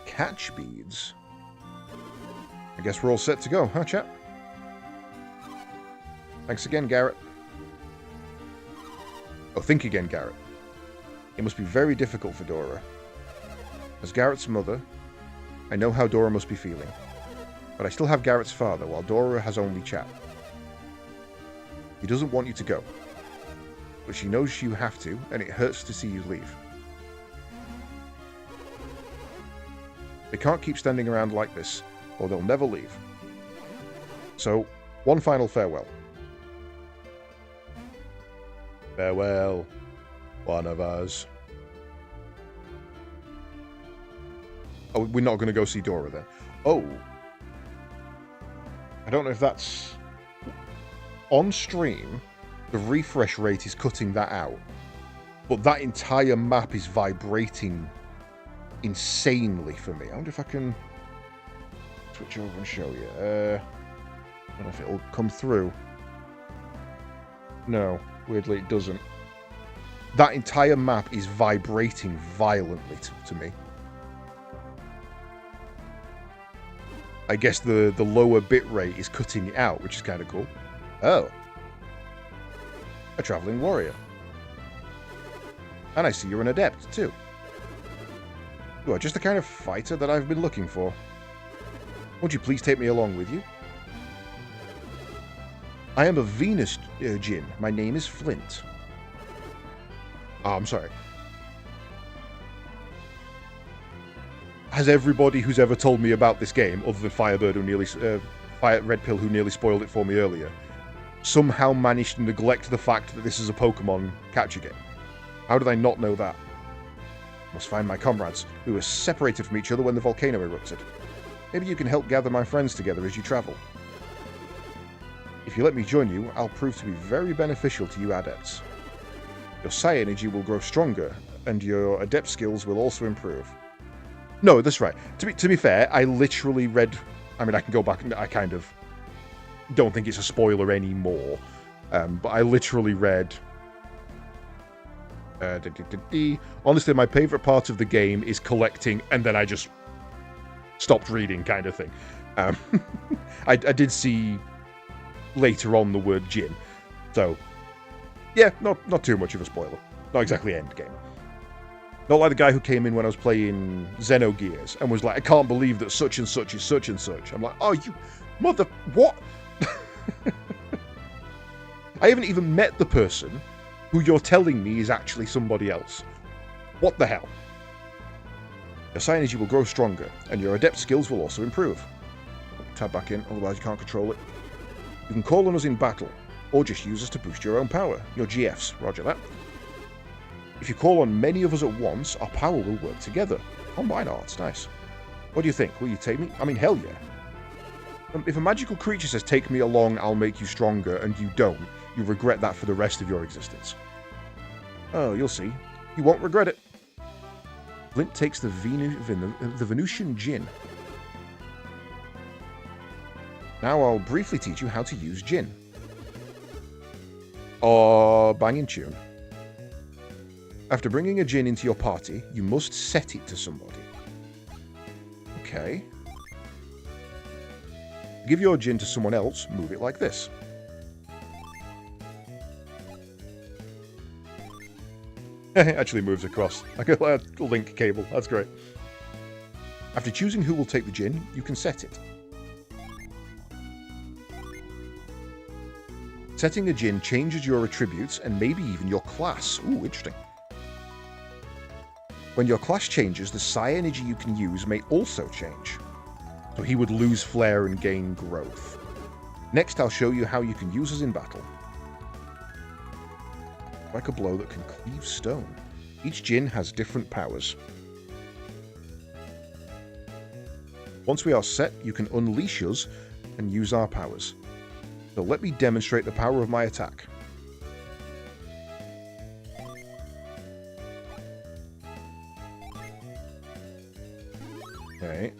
S1: Catch beads. I guess we're all set to go, huh, chat? Thanks again, Garrett. Oh, think again, Garrett. It must be very difficult for Dora. As Garrett's mother, I know how Dora must be feeling. But I still have Garrett's father, while Dora has only Chat. He doesn't want you to go. But she knows you have to, and it hurts to see you leave. They can't keep standing around like this, or they'll never leave. So, one final farewell. Farewell, one of us. Oh, we're not going to go see Dora then. Oh. I don't know if that's... On stream, the refresh rate is cutting that out. But that entire map is vibrating insanely for me. I wonder if I can switch over and show you. I don't know if it'll come through. No, weirdly it doesn't. That entire map is vibrating violently to me. I guess the lower bit rate is cutting it out, which is kind of cool. Oh. A traveling warrior. And I see you're an adept, too. You are just the kind of fighter that I've been looking for. Won't you please take me along with you? I am a Venus Djinn. My name is Flint. Oh, I'm sorry. Has everybody who's ever told me about this game, other than Firebird who nearly... Red Pill who nearly spoiled it for me earlier, somehow managed to neglect the fact that this is a Pokemon capture game? How did I not know that? Must find my comrades, who were separated from each other when the volcano erupted. Maybe you can help gather my friends together as you travel. If you let me join you, I'll prove to be very beneficial to you adepts. Your Psi energy will grow stronger, and your adept skills will also improve. No, that's right. To be fair, I literally read... I mean, I can go back and I kind of don't think it's a spoiler anymore. But I literally read... Honestly, my favourite part of the game is collecting, and then I just stopped reading kind of thing. I did see later on the word Djinn. So, yeah, not too much of a spoiler. Not exactly endgame. Not like the guy who came in when I was playing Xenogears and was like, I can't believe that such and such is such and such. I'm like, oh, you mother... What? I haven't even met the person who you're telling me is actually somebody else. What the hell? Your Psi energy will grow stronger, and your adept skills will also improve. Tab back in, otherwise you can't control it. You can call on us in battle, or just use us to boost your own power. Your GFs, roger that. If you call on many of us at once, our power will work together. Combine arts, nice. What do you think? Will you take me? I mean, hell yeah. If a magical creature says, take me along, I'll make you stronger, and you don't, you regret that for the rest of your existence. Oh, you'll see. You won't regret it. Flint takes the Venusian Djinn. Now I'll briefly teach you how to use Djinn. Oh, banging tune. After bringing a Djinn into your party, you must set it to somebody. Okay. Give your Djinn to someone else, move it like this. It actually moves across, like a link cable. That's great. After choosing who will take the Djinn, you can set it. Setting a Djinn changes your attributes and maybe even your class. Ooh, interesting. When your class changes, the psi energy you can use may also change. So he would lose flair and gain growth. Next, I'll show you how you can use us in battle. Strike a blow that can cleave stone. Each Djinn has different powers. Once we are set, you can unleash us and use our powers. So let me demonstrate the power of my attack. Okay.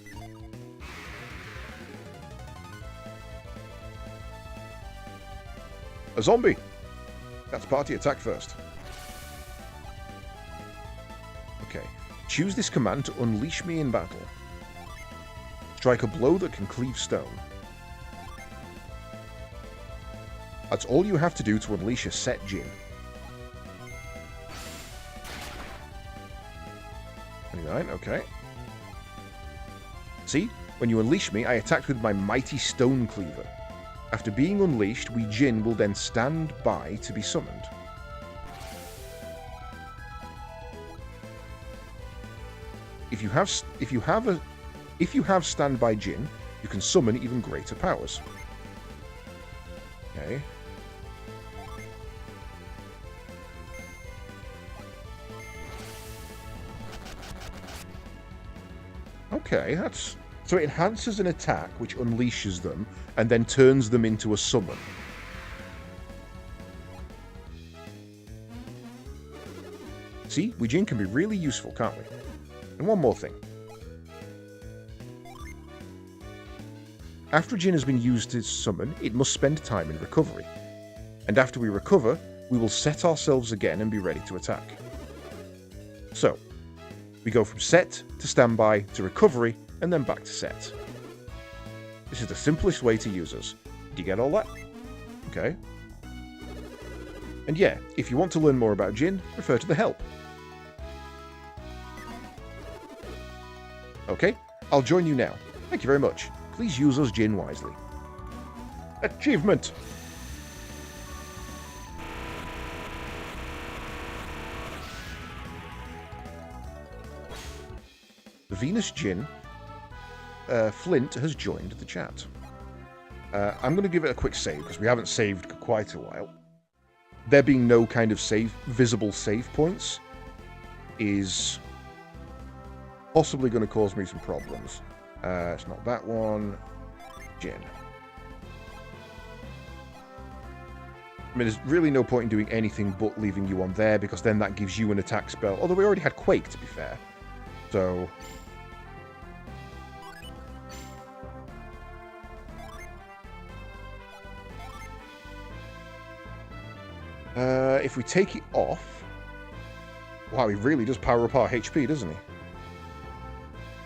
S1: A zombie! That's party attack first. Okay. Choose this command to unleash me in battle. Strike a blow that can cleave stone. That's all you have to do to unleash a set Djinn. 29, okay. See? When you unleash me, I attacked with my mighty stone cleaver. After being unleashed, we Djinn will then stand by to be summoned. If you have standby Djinn, you can summon even greater powers. Okay. Okay, that's... So it enhances an attack which unleashes them and then turns them into a summon. See, Djinn can be really useful, can't we? And one more thing. After Djinn has been used to summon, it must spend time in recovery. And after we recover, we will set ourselves again and be ready to attack. So, we go from set to standby to recovery and then back to set. This is the simplest way to use us. Do you get all that? Okay. And yeah, if you want to learn more about Djinn, refer to the help. Okay, I'll join you now. Thank you very much. Please use us Djinn wisely. Achievement! The Venus Djinn, Flint, has joined the chat. I'm going to give it a quick save, because we haven't saved for quite a while. There being no kind of visible save points is possibly going to cause me some problems. It's not that one. Djinn. I mean, there's really no point in doing anything but leaving you on there, because then that gives you an attack spell. Although we already had Quake, to be fair. So... if we take it off... Wow, he really does power up our HP, doesn't he?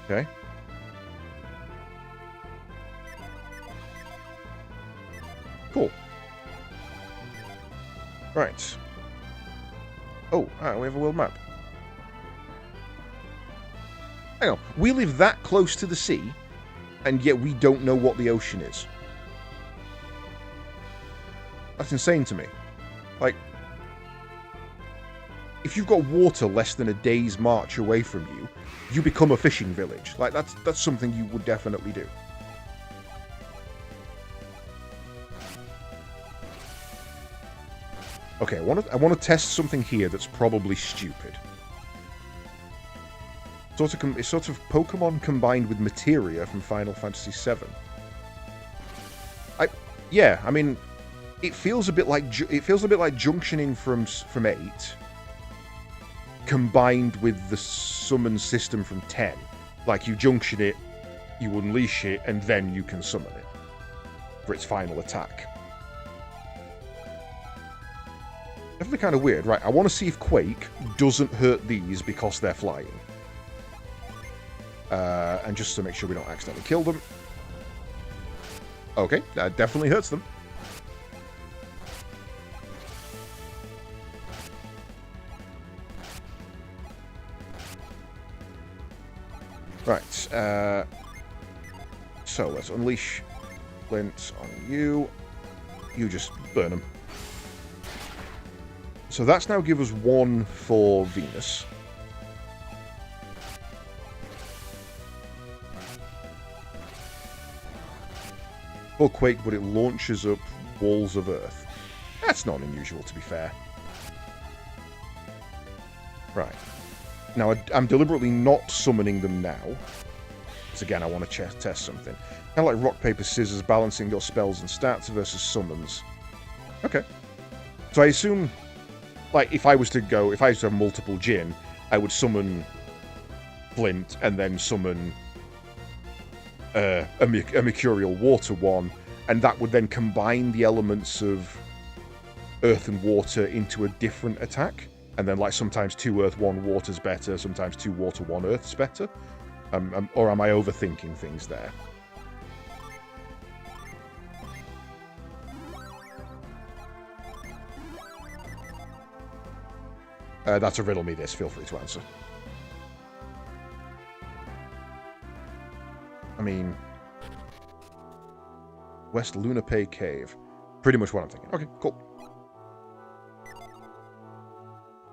S1: Okay. Cool. Right. Oh, we have a world map. Hang on. We live that close to the sea, and yet we don't know what the ocean is. That's insane to me. Like, if you've got water less than a day's march away from you, you become a fishing village. Like, that's something you would definitely do. Okay, I want to test something here that's probably stupid. It's sort of Pokemon combined with materia from Final Fantasy VII. Yeah, I mean, it feels a bit like junctioning from 8, combined with the summon system from 10. Like, you junction it, you unleash it, and then you can summon it for its final attack. Definitely kind of weird. Right, I want to see if Quake doesn't hurt these because they're flying. And just to make sure we don't accidentally kill them. Okay, that definitely hurts them. Right, so let's unleash Flint on you. You just burn them. So that's now give us 1 for Venus. For Quake, but it launches up walls of Earth. That's not unusual, to be fair. Right. Now, I'm deliberately not summoning them now. Because, again, I want to test something. Kind of like rock, paper, scissors, balancing your spells and stats versus summons. Okay. So I assume, like, if I was to have multiple Jin, I would summon Flint and then summon a Mercurial Water one, and that would then combine the elements of Earth and Water into a different attack. And then, like, sometimes 2 Earth, 1 Water's better, sometimes 2 Water, 1 Earth's better. Or am I overthinking things there? That's a riddle me this. Feel free to answer. I mean, West Lunape Cave. Pretty much what I'm thinking. Okay, cool.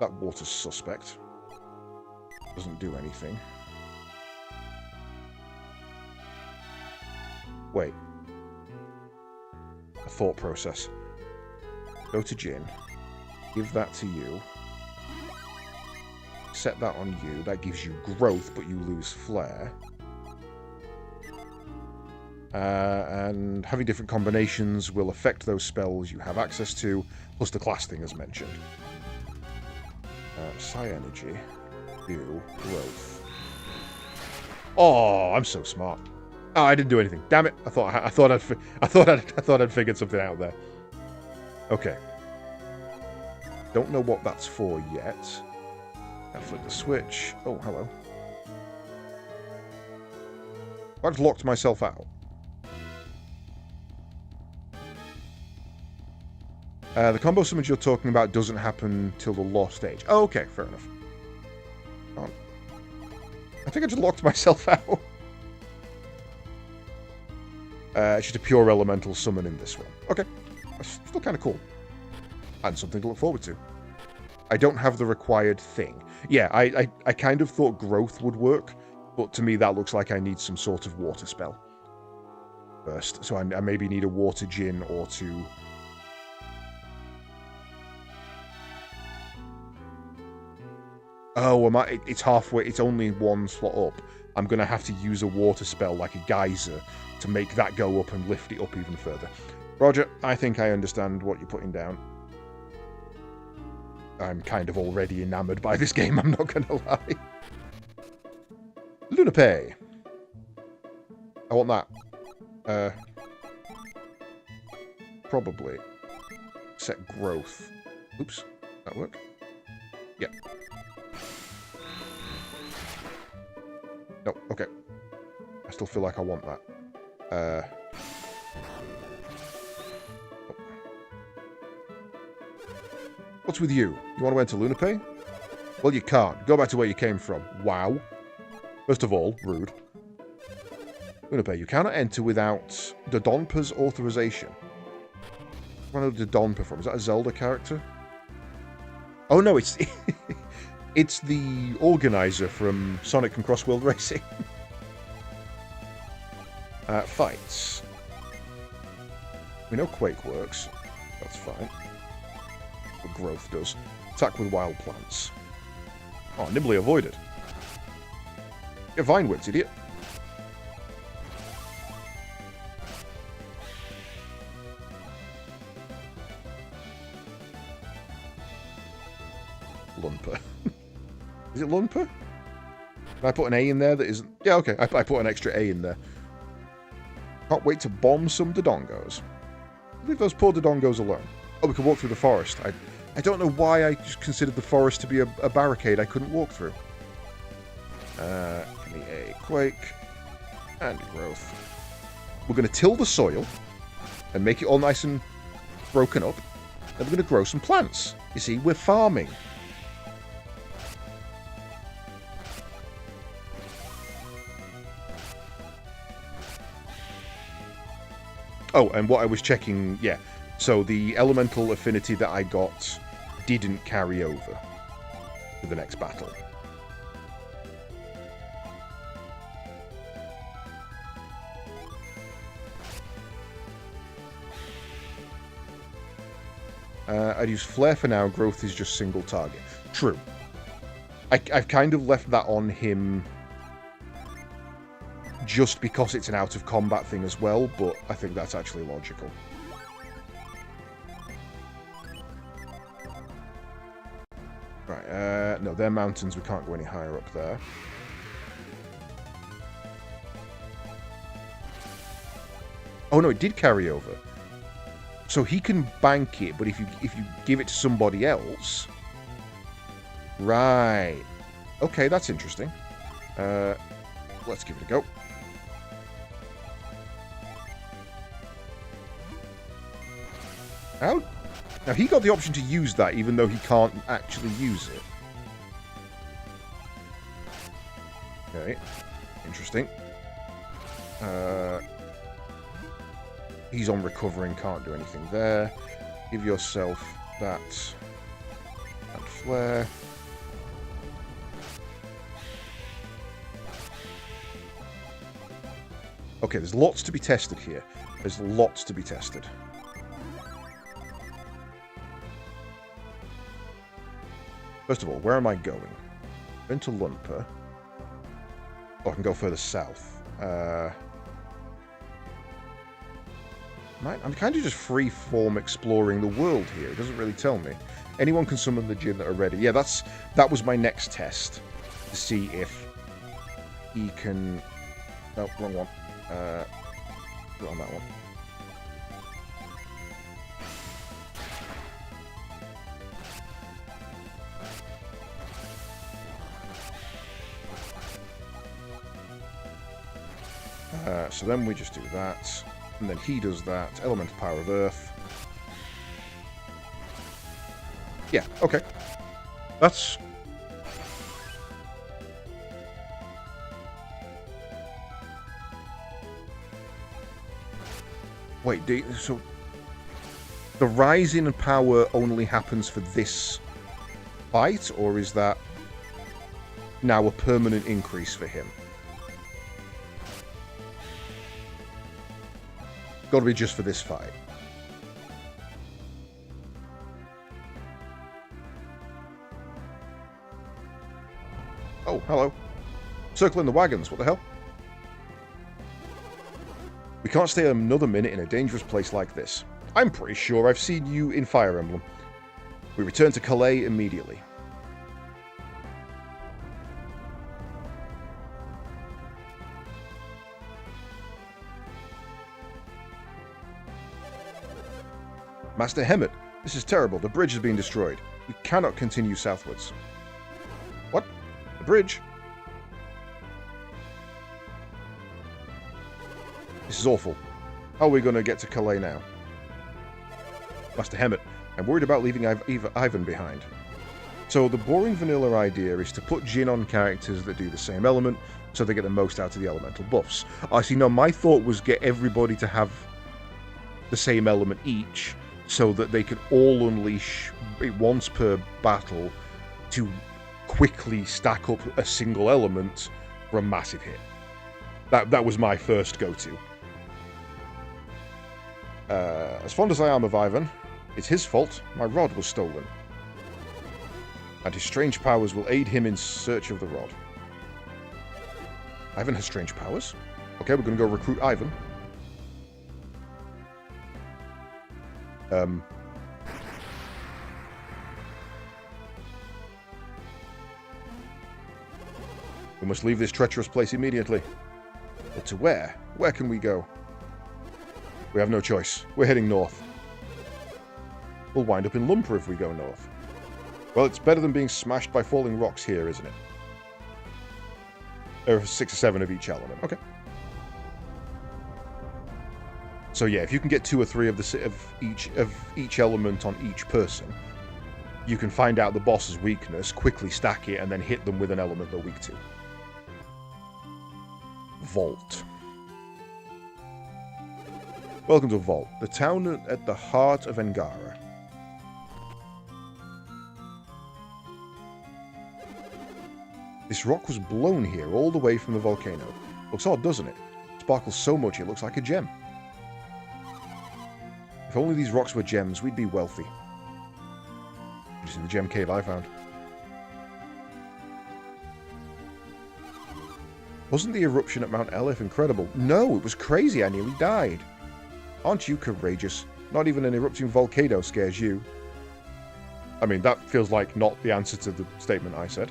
S1: That water's suspect. Doesn't do anything. Wait. A thought process. Go to Jin. Give that to you. Set that on you. That gives you growth, but you lose flare. And having different combinations will affect those spells you have access to, plus the class thing as mentioned. Psi Energy. You. Growth. Oh, I'm so smart. Oh, I didn't do anything. Damn it! I thought I'd figured something out there. Okay. Don't know what that's for yet. I'll flip the switch. Oh, hello. I've locked myself out. The combo summons you're talking about doesn't happen till the lost age. Oh, okay, fair enough. I think I just locked myself out. It's just a pure elemental summon in this one. Okay. That's still kind of cool. And something to look forward to. I don't have the required thing. Yeah, I kind of thought growth would work, but to me that looks like I need some sort of water spell first. So I maybe need a water Jin or two. Oh, it's halfway. It's only 1 slot up. I'm going to have to use a water spell like a geyser to make that go up and lift it up even further. Roger, I think I understand what you're putting down. I'm kind of already enamored by this game, I'm not going to lie. Lunape. I want that. Probably. Set growth. Oops. That work? Yeah. No, okay. I still feel like I want that. What's with you? You want to enter Lunape? Well, you can't. Go back to where you came from. Wow. First of all, rude. Lunape, you cannot enter without Dodonpa's authorization. Where did Dodonpa from? Is that a Zelda character? Oh no, it's it's the organizer from Sonic and Cross World Racing. Fights. We know Quake works. That's fine. But growth does. Attack with wild plants. Oh, nimbly avoided. Get Vine Whipped, idiot. Lumper. Is it Lumper? Can I put an A in there that isn't... Yeah, okay. I put an extra A in there. Can't wait to bomb some Dodongos. Leave those poor Dodongos alone. Oh, we can walk through the forest. I don't know why I just considered the forest to be a barricade I couldn't walk through. Give me a Quake. And growth. We're going to till the soil. And make it all nice and broken up. Then we're going to grow some plants. You see, we're farming. Oh, and what I was checking, yeah. So the elemental affinity that I got didn't carry over to the next battle. I'd use Flare for now. Growth is just single target. True. I've kind of left that on him just because it's an out-of-combat thing as well, but I think that's actually logical. Right, no, they're mountains. We can't go any higher up there. Oh, no, it did carry over. So he can bank it, but if you give it to somebody else... Right. Okay, that's interesting. Let's give it a go. How? Now, he got the option to use that, even though he can't actually use it. Okay. Interesting. He's on recovering, can't do anything there. Give yourself that. And flare. Okay, there's lots to be tested here. There's lots to be tested. First of all, where am I going? Into Lumper. Oh, I can go further south. I'm kind of just free-form exploring the world here. It doesn't really tell me. Anyone can summon the Djinn that are ready. Yeah, that was my next test. To see if he can... No, wrong one. Put it on that one. So then we just do that. And then he does that. Elemental power of Earth. Yeah, okay. That's... Wait, so... The rise in power only happens for this fight? Or is that now a permanent increase for him? Got to be just for this fight. Oh, hello. Circling the wagons, what the hell? We can't stay another minute in a dangerous place like this. I'm pretty sure I've seen you in Fire Emblem. We return to Calais immediately. Master Hemet, this is terrible. The bridge has been destroyed. We cannot continue southwards. What? The bridge? This is awful. How are we going to get to Calais now? Master Hemet, I'm worried about leaving Ivan behind. So the boring vanilla idea is to put Djinn on characters that do the same element, so they get the most out of the elemental buffs. I see, no, my thought was get everybody to have the same element each, so that they could all unleash it once per battle to quickly stack up a single element for a massive hit. That was my first go-to. As fond as I am of Ivan, it's his fault my rod was stolen. And his strange powers will aid him in search of the rod. Ivan has strange powers? Okay, we're going to go recruit Ivan. We must leave this treacherous place immediately. But to where? Where can we go? We have no choice. We're heading north. We'll wind up in Lumper if we go north. Well, it's better than being smashed by falling rocks here, isn't it? There are 6 or 7 of each element. Okay. So yeah, if you can get 2 or 3 of each element on each person, you can find out the boss's weakness, quickly stack it, and then hit them with an element they're weak to. Vault. Welcome to Vault, the town at the heart of Engara. This rock was blown here all the way from the volcano. Looks odd, doesn't it? Sparkles so much it looks like a gem. If only these rocks were gems, we'd be wealthy. Just in the gem cave I found. Wasn't the eruption at Mount Elif incredible? No, it was crazy. I nearly died. Aren't you courageous? Not even an erupting volcano scares you. I mean, that feels like not the answer to the statement I said.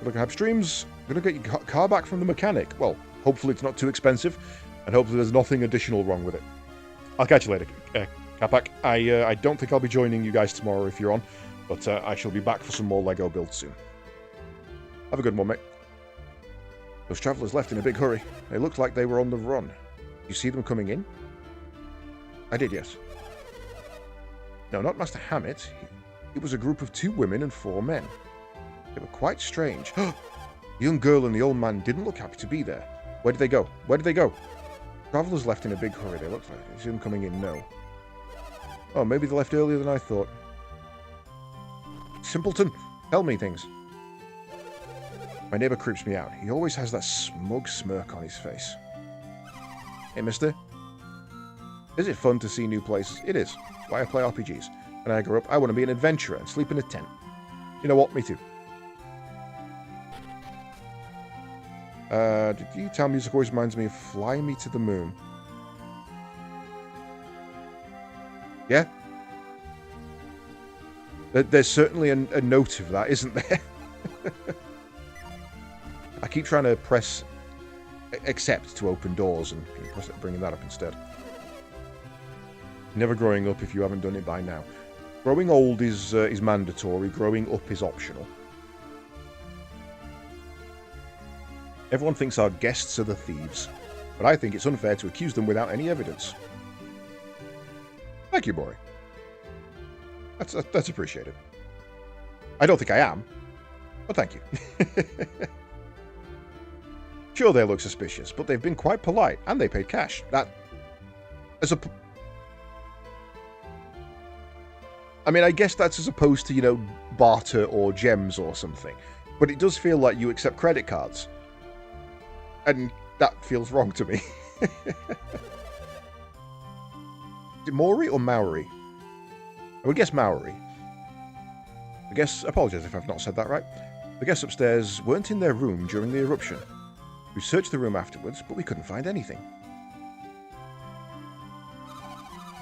S1: Look, Hapstreams, I'm going to get your car back from the mechanic. Well, hopefully it's not too expensive, and hopefully there's nothing additional wrong with it. I'll catch you later, Capac. I don't think I'll be joining you guys tomorrow if you're on, but I shall be back for some more LEGO builds soon. Have a good one, mate. Those travellers left in a big hurry. They looked like they were on the run. You see them coming in? I did, yes. No, not Master Hammett. It was a group of 2 women and 4 men. They were quite strange. The young girl and the old man didn't look happy to be there. Where did they go? Where did they go? Travellers left in a big hurry. They looked like you see them coming in. No. Oh, maybe they left earlier than I thought. Simpleton, tell me things. My neighbour creeps me out. He always has that smug smirk on his face. Hey, mister. Is it fun to see new places? It is. Why I play RPGs. When I grow up, I want to be an adventurer and sleep in a tent. You know what? Me too. Town music always reminds me of Fly Me to the Moon. Yeah? There's certainly a note of that, isn't there? I keep trying to press accept to open doors and bringing that up instead. Never growing up if you haven't done it by now. Growing old is mandatory. Growing up is optional. Everyone thinks our guests are the thieves, but I think it's unfair to accuse them without any evidence. Thank you, Bory. That's appreciated. I don't think I am, but thank you. Sure, they look suspicious, but they've been quite polite, and they paid cash. I mean, I guess that's as opposed to, you know, barter or gems or something. But it does feel like you accept credit cards. And that feels wrong to me. Is it Maori or Maori? I would guess Maori. Apologize if I've not said that right. The guests upstairs weren't in their room during the eruption. We searched the room afterwards, but we couldn't find anything.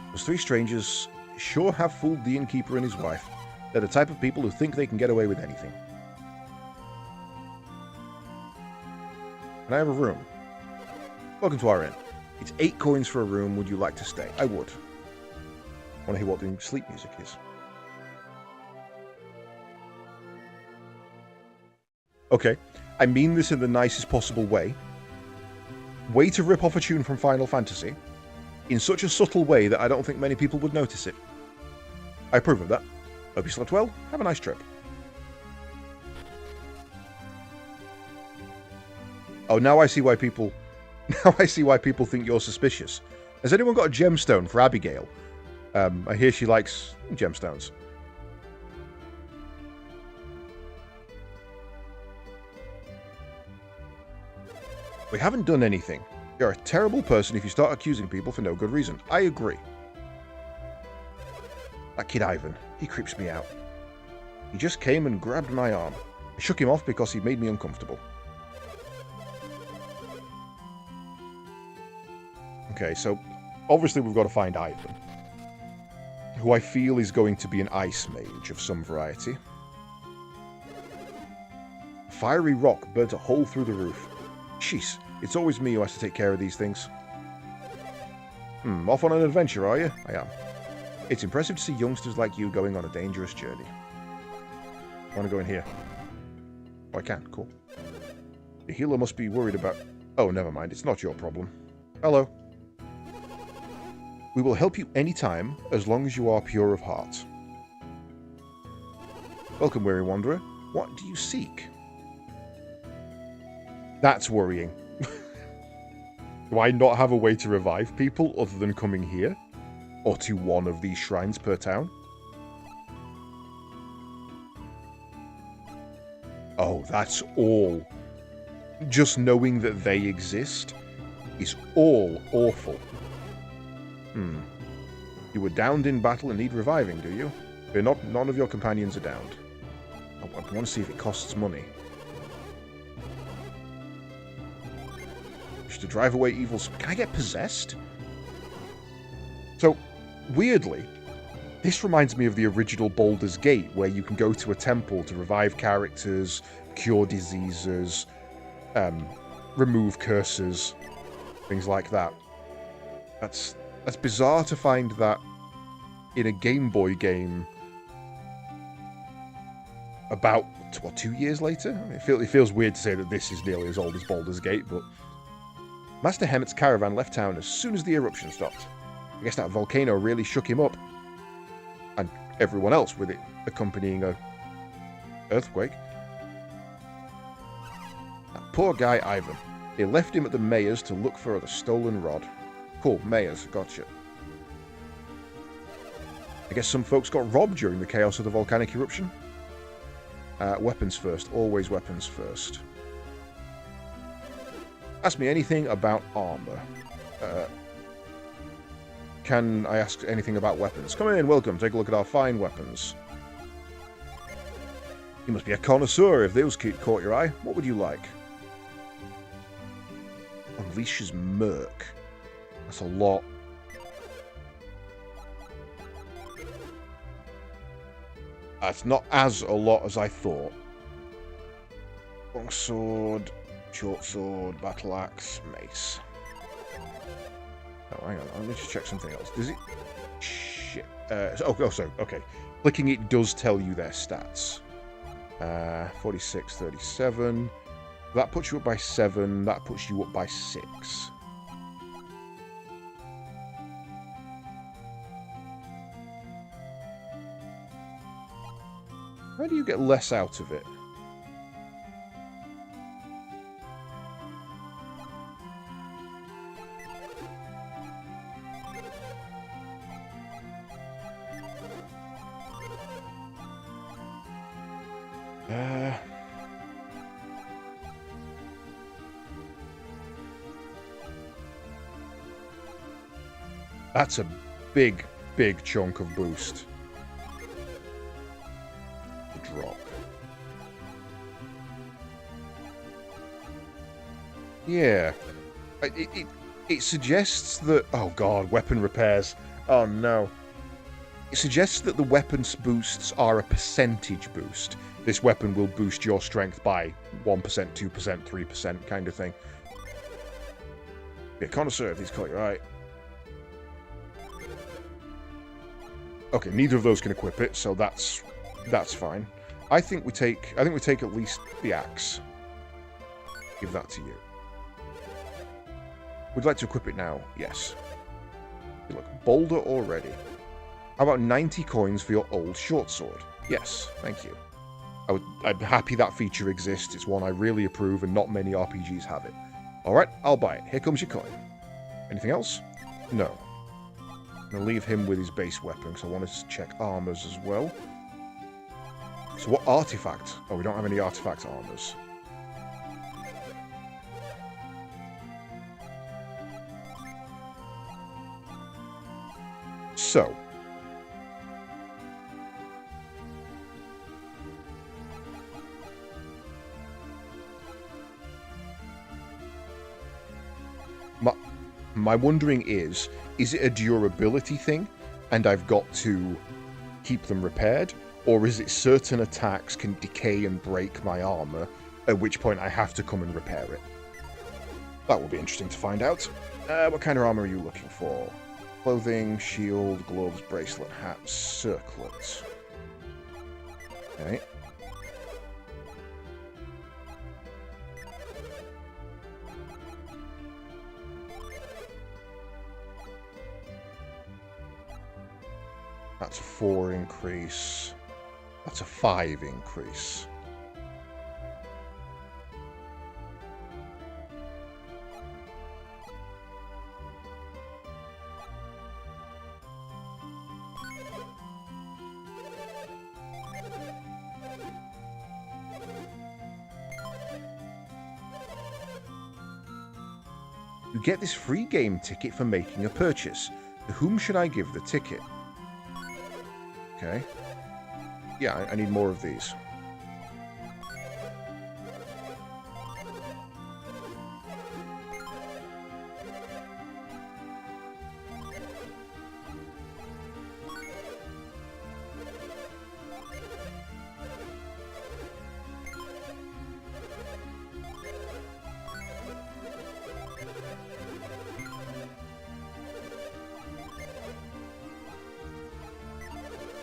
S1: Those 3 strangers sure have fooled the innkeeper and his wife. They're the type of people who think they can get away with anything. Can I have a room? Welcome to our inn. It's 8 coins for a room. Would you like to stay? I would. Want to hear what the sleep music is? Okay. I mean this in the nicest possible way. Way to rip off a tune from Final Fantasy in such a subtle way that I don't think many people would notice it. I approve of that. Hope you slept well. Have a nice trip. Oh, now I see why people think you're suspicious. Has anyone got a gemstone for Abigail? I hear she likes gemstones. We haven't done anything. You're a terrible person if you start accusing people for no good reason. I agree. That kid Ivan, he creeps me out. He just came and grabbed my arm. I shook him off because he made me uncomfortable. Okay, so obviously we've got to find Ivan, who I feel is going to be an ice mage of some variety. A fiery rock burnt a hole through the roof. Jeez, it's always me who has to take care of these things. Off on an adventure, are you? I am. It's impressive to see youngsters like you going on a dangerous journey. I want to go in here. Oh, I can. Cool. The healer must be worried about... Oh, never mind. It's not your problem. Hello. We will help you anytime, as long as you are pure of heart. Welcome, weary wanderer. What do you seek? That's worrying. Do I not have a way to revive people other than coming here? Or to one of these shrines per town? Oh, that's all. Just knowing that they exist is all awful. You were downed in battle and need reviving, do you? None of your companions are downed. I want to see if it costs money. To drive away evil... Can I get possessed? So, weirdly, this reminds me of the original Baldur's Gate, where you can go to a temple to revive characters, cure diseases, remove curses, things like that. That's bizarre to find that in a Game Boy game about, what, 2 years later? I mean, it feels weird to say that this is nearly as old as Baldur's Gate, but... Master Hemmett's caravan left town as soon as the eruption stopped. I guess that volcano really shook him up. And everyone else with it accompanying a earthquake. That poor guy Ivan. They left him at the mayor's to look for the stolen rod. Cool, mayor's, gotcha. I guess some folks got robbed during the chaos of the volcanic eruption. Weapons first, always weapons first. Ask me anything about armor. Can I ask anything about weapons? Come in, welcome, take a look at our fine weapons. You must be a connoisseur if those caught your eye. What would you like? Unleashes Merc. That's a lot. That's not as a lot as I thought. Long sword... Short sword, battle axe, mace. Oh, hang on. Let me just check something else. Does it... Shit. Sorry. Okay. Clicking it does tell you their stats. 46, 37. That puts you up by 7. That puts you up by 6. How do you get less out of it? That's a big, big chunk of boost. The drop. Yeah. It suggests that... Oh god, weapon repairs. Oh no. It suggests that the weapons boosts are a percentage boost. This weapon will boost your strength by 1%, 2%, 3% kind of thing. Be a connoisseur if these caught your eye. Okay, neither of those can equip it, so that's fine. I think we take at least the axe. Give that to you. Would you like to equip it now? Yes. You look bolder already. How about 90 coins for your old short sword? Yes, thank you. I'm happy that feature exists. It's one I really approve, and not many RPGs have it. Alright, I'll buy it. Here comes your coin. Anything else? No. I'm going to leave him with his base weapon, because I want to check armors as well. So what artifact? Oh, we don't have any artifact armors. So. My wondering is it a durability thing, and I've got to keep them repaired? Or is it certain attacks can decay and break my armor, at which point I have to come and repair it? That will be interesting to find out. What kind of armor are you looking for? Clothing, shield, gloves, bracelet, hat, circlet. Okay. That's a 4 increase. That's a 5 increase. You get this free game ticket for making a purchase. To whom should I give the ticket? Okay. Yeah, I need more of these.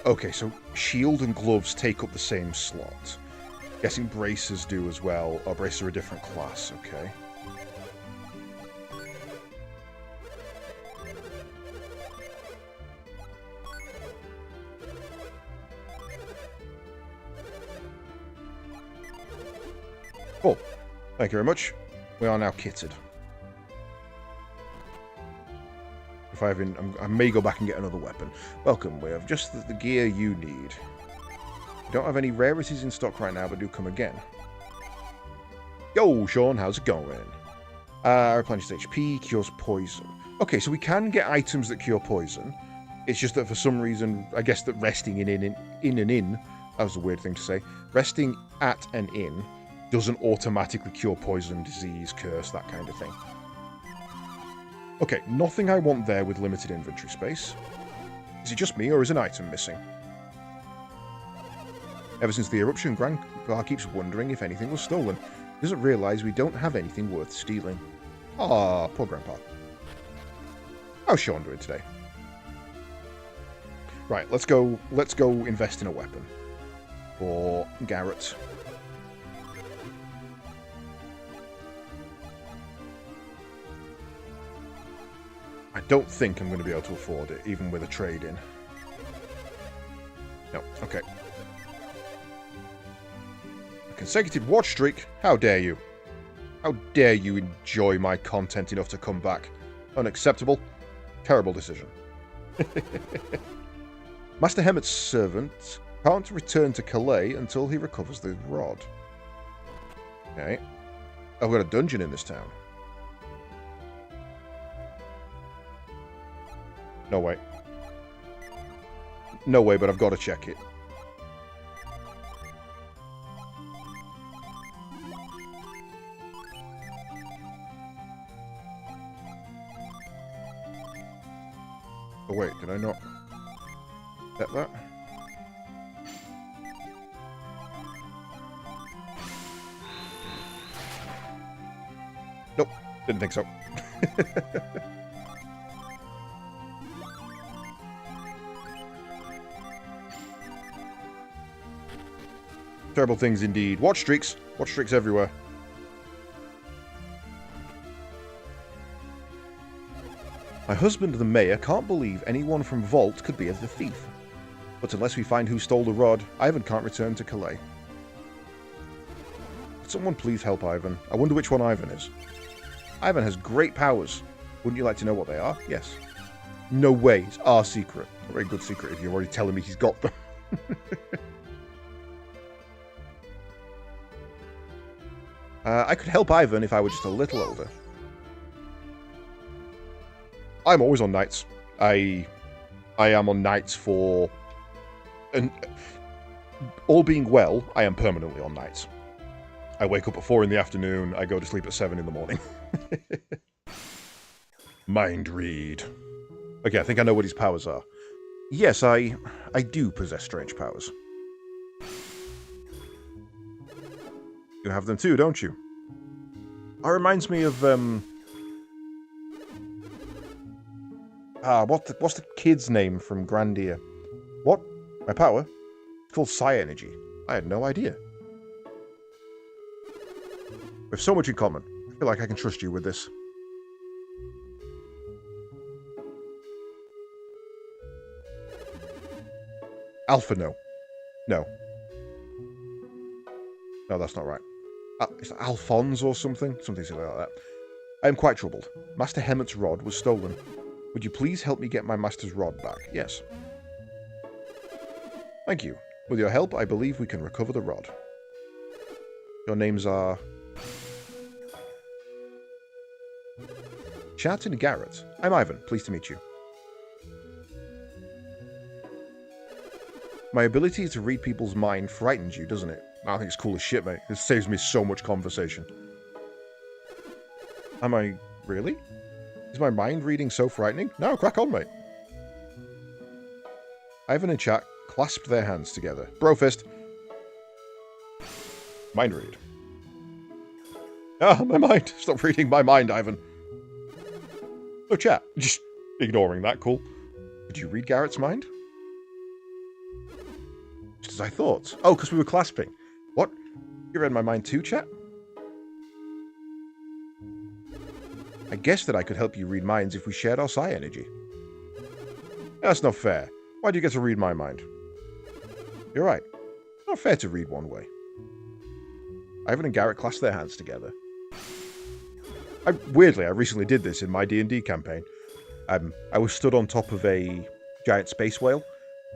S1: Okay, so shield and gloves take up the same slot. Guessing braces do as well. Oh, braces are a different class, okay. Cool. Thank you very much. We are now kitted. If I may go back and get another weapon. Welcome, we have just the gear you need. We don't have any rarities in stock right now, but do come again. Yo, Sean, how's it going? Replenishes HP, cures poison. Okay, so we can get items that cure poison. It's just that for some reason, I guess that resting in an inn, that was a weird thing to say, resting at an inn doesn't automatically cure poison, disease, curse, that kind of thing. Okay, nothing I want there with limited inventory space. Is it just me, or is an item missing? Ever since the eruption, Grandpa keeps wondering if anything was stolen. He doesn't realise we don't have anything worth stealing. Ah, poor Grandpa. How's Sean doing today? Right, let's go invest in a weapon. For Garrett. I don't think I'm going to be able to afford it, even with a trade-in. No, okay. A consecutive watch streak? How dare you? How dare you enjoy my content enough to come back? Unacceptable. Terrible decision. Master Hemmet's servant can't return to Calais until he recovers the rod. Okay. I've got a dungeon in this town. No way. No way, but I've got to check it. Oh wait, did I not set that? Nope, didn't think so. Terrible things indeed. Watch streaks. Watch streaks everywhere. My husband, the mayor, can't believe anyone from Vault could be a thief. But unless we find who stole the rod, Ivan can't return to Calais. Could someone please help Ivan? I wonder which one Ivan is. Ivan has great powers. Wouldn't you like to know what they are? Yes. No way. It's our secret. A very good secret if you're already telling me he's got them. I could help Ivan if I were just a little older. I'm always on nights. I am on nights for... And all being well, I am permanently on nights. I wake up at 4 in the afternoon, I go to sleep at 7 in the morning. Mind read. Okay, I think I know what his powers are. Yes, I do possess strange powers. You have them too, don't you? That reminds me of, what's the kid's name from Grandia? What? My power? It's called Psi Energy. I had no idea. We have so much in common. I feel like I can trust you with this. Alpha, no. No. No, that's not right. Is that Alphonse or something? Something silly like that. I am quite troubled. Master Hemmet's rod was stolen. Would you please help me get my master's rod back? Yes. Thank you. With your help, I believe we can recover the rod. Your names are... Chat and Garrett. I'm Ivan. Pleased to meet you. My ability to read people's mind frightens you, doesn't it? I think it's cool as shit, mate. It saves me so much conversation. Am I... really? Is my mind reading so frightening? No, crack on, mate. Ivan and chat clasped their hands together. Brofist. Mind read. Ah, my mind. Stop reading my mind, Ivan. Oh, chat. Just ignoring that, cool. Did you read Garrett's mind? Just as I thought. Oh, because we were clasping. What? You read my mind too, chat? I guess that I could help you read minds if we shared our psi energy. That's not fair. Why do you get to read my mind? You're right. Not fair to read one way. Ivan and Garrett clasped their hands together. Weirdly, I recently did this in my D&D campaign. I was stood on top of a giant space whale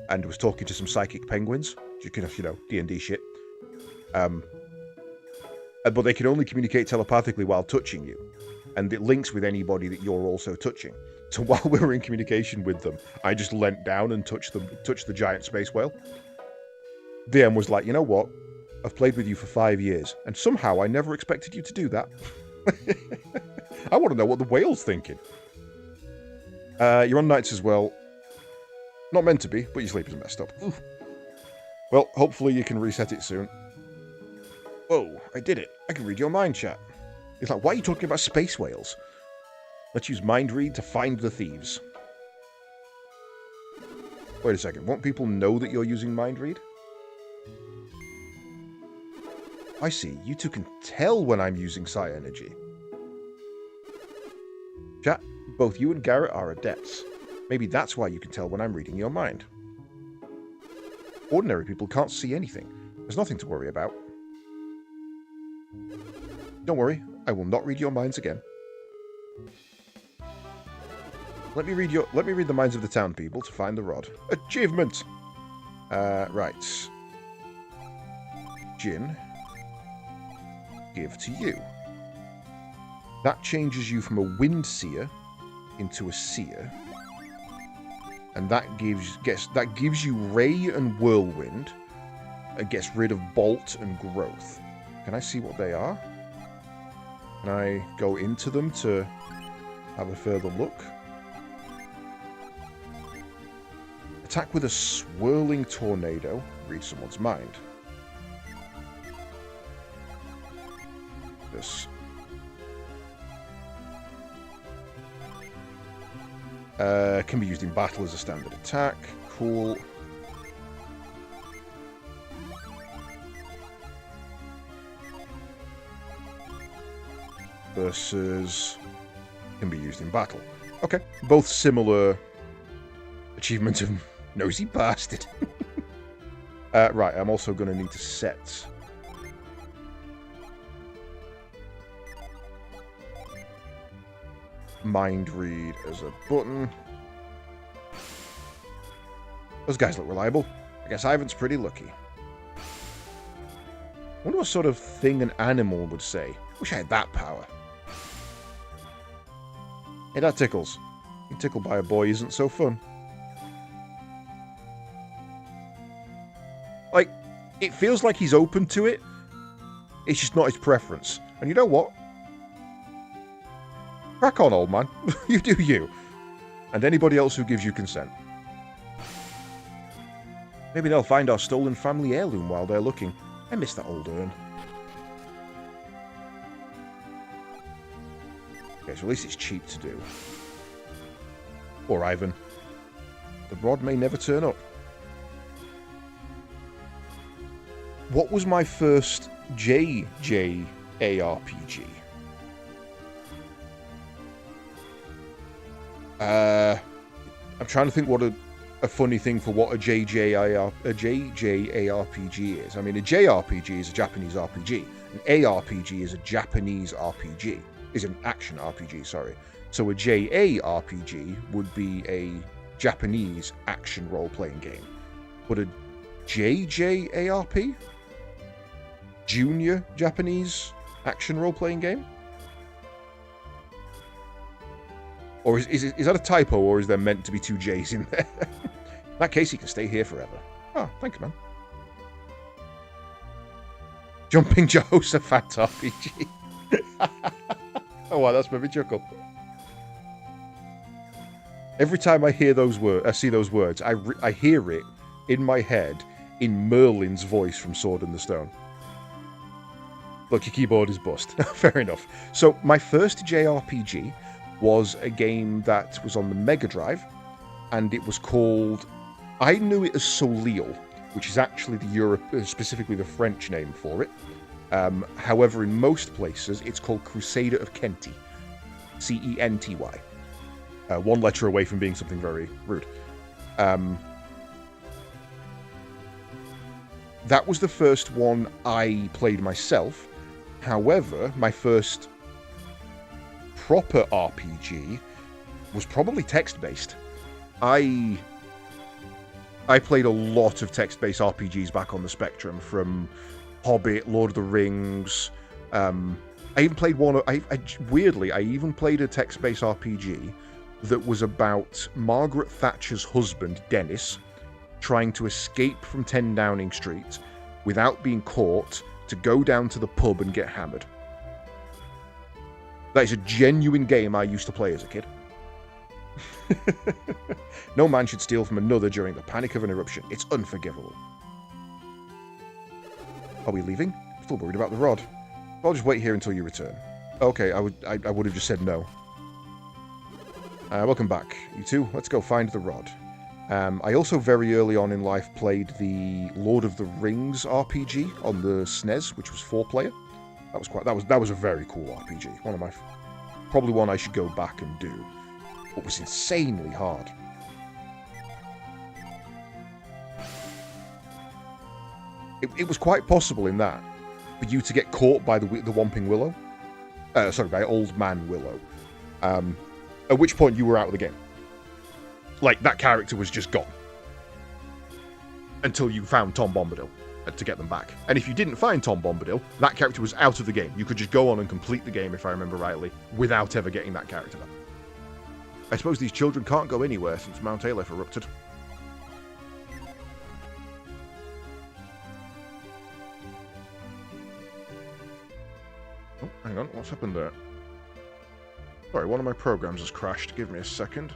S1: and was talking to some psychic penguins. You know, D&D shit. But they can only communicate telepathically while touching you. And it links with anybody that you're also touching. So while we were in communication with them, I just leant down and touched the giant space whale. DM was like, you know what? I've played with you for 5 years, and somehow I never expected you to do that. I want to know what the whale's thinking. You're on nights as well. Not meant to be, but your sleep is messed up. Oof. Well, hopefully you can reset it soon. Whoa, I did it. I can read your mind, chat. It's like, why are you talking about space whales? Let's use mind read to find the thieves. Wait a second, won't people know that you're using mind read? I see, you two can tell when I'm using psi energy. Chat, both you and Garrett are adepts. Maybe that's why you can tell when I'm reading your mind. Ordinary people can't see anything. There's nothing to worry about. Don't worry, I will not read your minds again. Let me read the minds of the town people to find the rod. Achievement! Right. Jin. Give to you. That changes you from a wind seer into a seer. And that gives you ray and whirlwind. And gets rid of bolt and growth. Can I see what they are? Can I go into them to have a further look? Attack with a swirling tornado. Read someone's mind. This. Can be used in battle as a standard attack. Cool. Versus can be used in battle. Okay, both similar achievements of nosy bastard. Right, I'm also going to need to set mind read as a button. Those guys look reliable. I guess Ivan's pretty lucky. Wonder what sort of thing an animal would say. Wish I had that power. Hey, that tickles. Being tickled by a boy isn't so fun. Like, it feels like he's open to it. It's just not his preference. And you know what? Crack on, old man. You do you. And anybody else who gives you consent. Maybe they'll find our stolen family heirloom while they're looking. I miss that old urn. Okay, so at least it's cheap to do. Or Ivan. The rod may never turn up. What was my first JJ ARPG? I'm trying to think what a funny thing for what a JJ ARPG is. I mean, a JRPG is a Japanese RPG. An ARPG is a Japanese RPG. Is an action RPG, sorry. So a JARPG would be a Japanese action role-playing game. But a JJARP? Junior Japanese action role-playing game? Or is that a typo, or is there meant to be 2 J's in there? In that case, you can stay here forever. Oh, thanks, man. Jumping Jehoshaphat RPG. Oh, wow, that's made me chuckle. Every time I hear those words, I see those words, I hear it in my head in Merlin's voice from Sword in the Stone. Look, your keyboard is bust. Fair enough. So, my first JRPG was a game that was on the Mega Drive, and it was called... I knew it as Soleil, which is actually specifically the French name for it. However, in most places, it's called Crusader of Kenty. Centy. One letter away from being something very rude. That was the first one I played myself. However, my first proper RPG was probably text-based. I played a lot of text-based RPGs back on the Spectrum, from Hobbit, Lord of the Rings. I even played one. Weirdly, I even played a text-based RPG that was about Margaret Thatcher's husband, Dennis, trying to escape from 10 Downing Street without being caught to go down to the pub and get hammered. That is a genuine game I used to play as a kid. No man should steal from another during the panic of an eruption. It's unforgivable. Are we leaving? Still worried about the rod. I'll just wait here until you return. Okay, I would have just said no. Welcome back, you two. Let's go find the rod. I also very early on in life played the Lord of the Rings RPG on the SNES, which was 4-player. That was a very cool RPG. Probably one I should go back and do. But was insanely hard. It was quite possible in that for you to get caught by the Whomping Willow. By Old Man Willow. At which point you were out of the game. Like, that character was just gone. Until you found Tom Bombadil to get them back. And if you didn't find Tom Bombadil, that character was out of the game. You could just go on and complete the game, if I remember rightly, without ever getting that character back. I suppose these children can't go anywhere since Mount Aleph erupted. Oh, hang on, what's happened there? Sorry, one of my programs has crashed. Give me a second.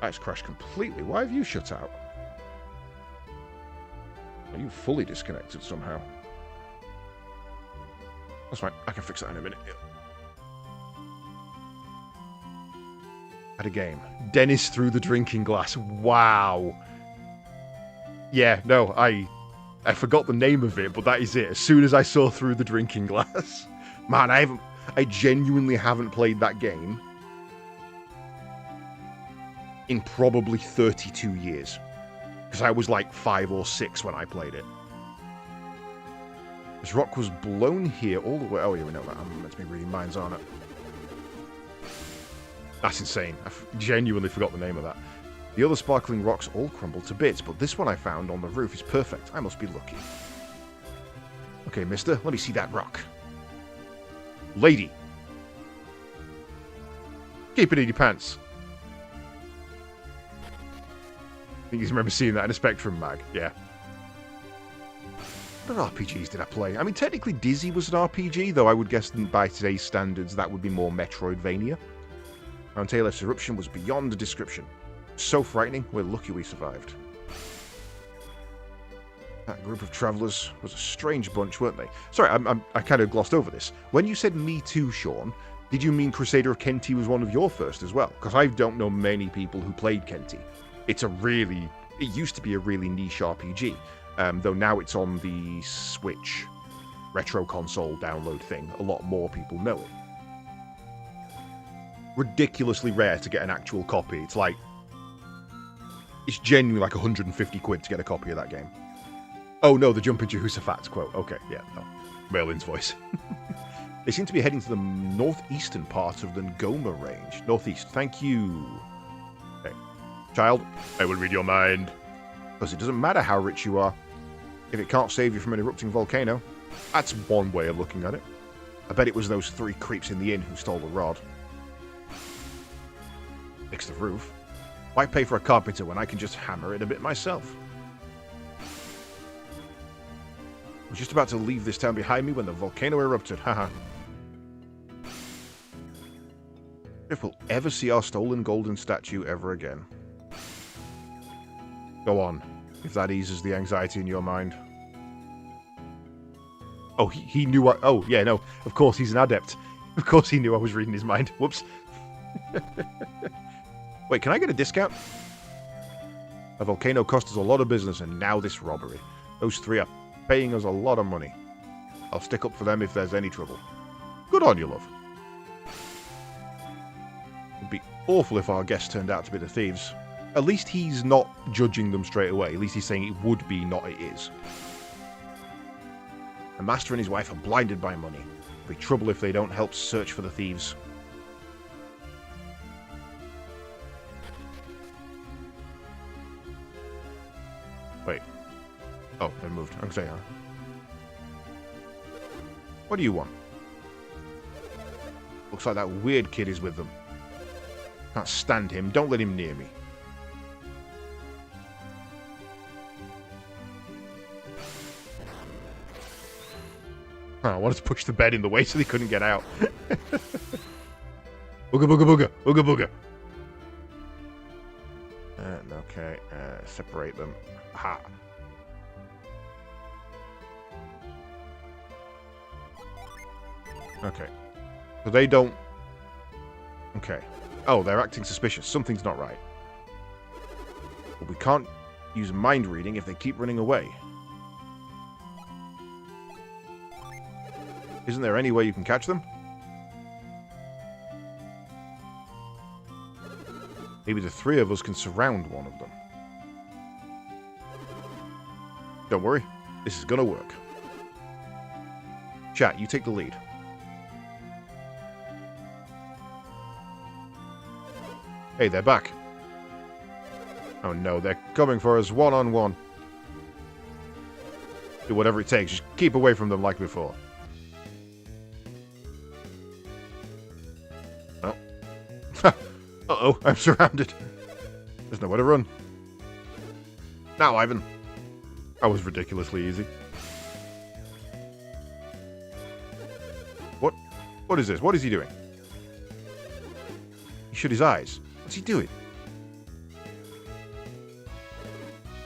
S1: It's crashed completely. Why have you shut out? Are you fully disconnected somehow? That's fine. I can fix that in a minute. At a game. Dennis threw the drinking glass. Wow. Yeah, no, I forgot the name of it, but that is it. As soon as I saw Through the Drinking Glass. Man, I genuinely haven't played that game in probably 32 years. Because I was like 5 or 6 when I played it. This rock was blown here all the way... Oh, yeah, we know that. I'm meant to be reading minds, aren't it? That's insane. I genuinely forgot the name of that. The other sparkling rocks all crumbled to bits, but this one I found on the roof is perfect. I must be lucky. Okay, mister, let me see that rock. Lady. Keep it in your pants. I think you remember seeing that in a Spectrum mag. Yeah. What other RPGs did I play? I mean, technically Dizzy was an RPG, though I would guess by today's standards that would be more Metroidvania. Mount Aleph's eruption was beyond a description. So frightening, we're lucky we survived. That group of travellers was a strange bunch, weren't they? Sorry, I kind of glossed over this. When you said Me Too, Sean, did you mean Crusader of Kenty was one of your first as well? Because I don't know many people who played Kenty. It used to be a really niche RPG, though now it's on the Switch retro console download thing. A lot more people know it. Ridiculously rare to get an actual copy. It's genuinely like 150 quid to get a copy of that game. Oh no, the Jumping Jehoshaphat quote. Okay, yeah, no. Merlin's voice. They seem to be heading to the northeastern part of the Ngoma range. Northeast, thank you. Okay. Child, I will read your mind. Because it doesn't matter how rich you are, if it can't save you from an erupting volcano. That's one way of looking at it. I bet it was those 3 creeps in the inn who stole the rod. Fix the roof. Why pay for a carpenter when I can just hammer it a bit myself? I was just about to leave this town behind me when the volcano erupted, haha. If we'll ever see our stolen golden statue ever again. Go on, if that eases the anxiety in your mind. Oh, he knew I... Oh, yeah, no. Of course, he's an adept. Of course he knew I was reading his mind. Whoops. Wait, can I get a discount? A volcano cost us a lot of business, and now this robbery. Those 3 are paying us a lot of money. I'll stick up for them if there's any trouble. Good on you, love. It'd be awful if our guests turned out to be the thieves. At least he's not judging them straight away. At least he's saying it would be, not it is. The master and his wife are blinded by money. It'll be trouble if they don't help search for the thieves. Wait. Oh, they moved. I'm saying, huh? What do you want? Looks like that weird kid is with them. Can't stand him. Don't let him near me. I wanted to push the bed in the way so they couldn't get out. Booga booga booga. Booga booga. Okay. Separate them. Ha. Okay. So they don't... Okay. Oh, they're acting suspicious. Something's not right. But we can't use mind reading if they keep running away. Isn't there any way you can catch them? Maybe the 3 of us can surround one of them. Don't worry. This is gonna work. Chat, you take the lead. Hey, they're back. Oh no, they're coming for us one-on-one. Do whatever it takes. Just keep away from them like before. Oh. Uh-oh, I'm surrounded. There's nowhere to run. Now, Ivan. That was ridiculously easy. What? What is this? What is he doing? He shut his eyes. What's he doing?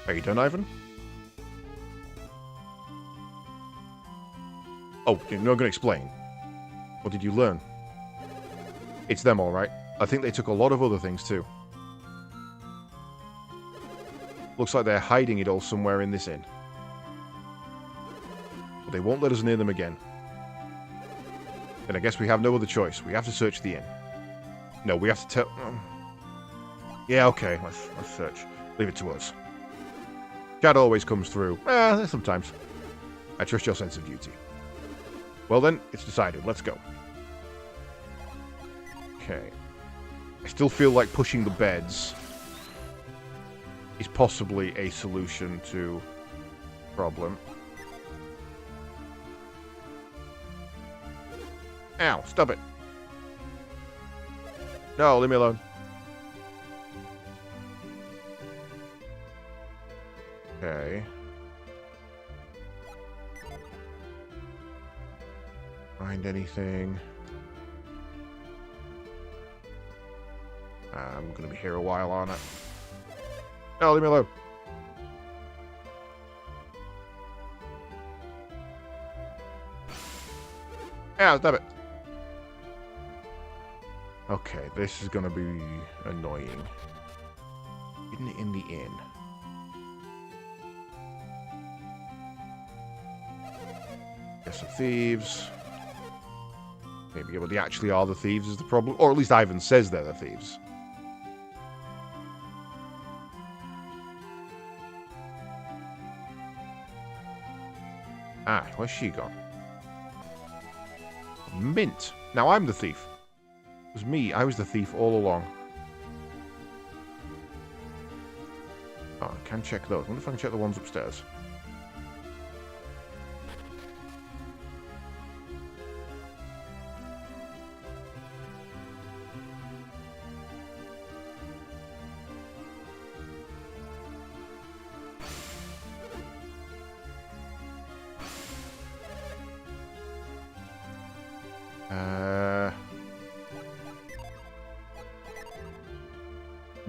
S1: Are you done, Ivan? Oh, you're not going to explain. What did you learn? It's them, all right. I think they took a lot of other things, too. Looks like they're hiding it all somewhere in this inn. But they won't let us near them again. Then I guess we have no other choice. We have to search the inn. No, we have to tell... Yeah, okay. Let's search. Leave it to us. Chad always comes through. Sometimes. I trust your sense of duty. Well then, it's decided. Let's go. Okay. I still feel like pushing the beds is possibly a solution to the problem. Ow, stop it. No, leave me alone. Okay. Find anything. I'm gonna be here a while on it. No, leave me alone. Yeah, stop it. Okay, this is gonna be annoying. Hidden in the inn. Guess some thieves. Maybe well, they actually are the thieves is the problem. Or at least Ivan says they're the thieves. Ah, where's she gone? Mint. Now I'm the thief. It was me. I was the thief all along. Oh, I can check those. I wonder if I can check the ones upstairs.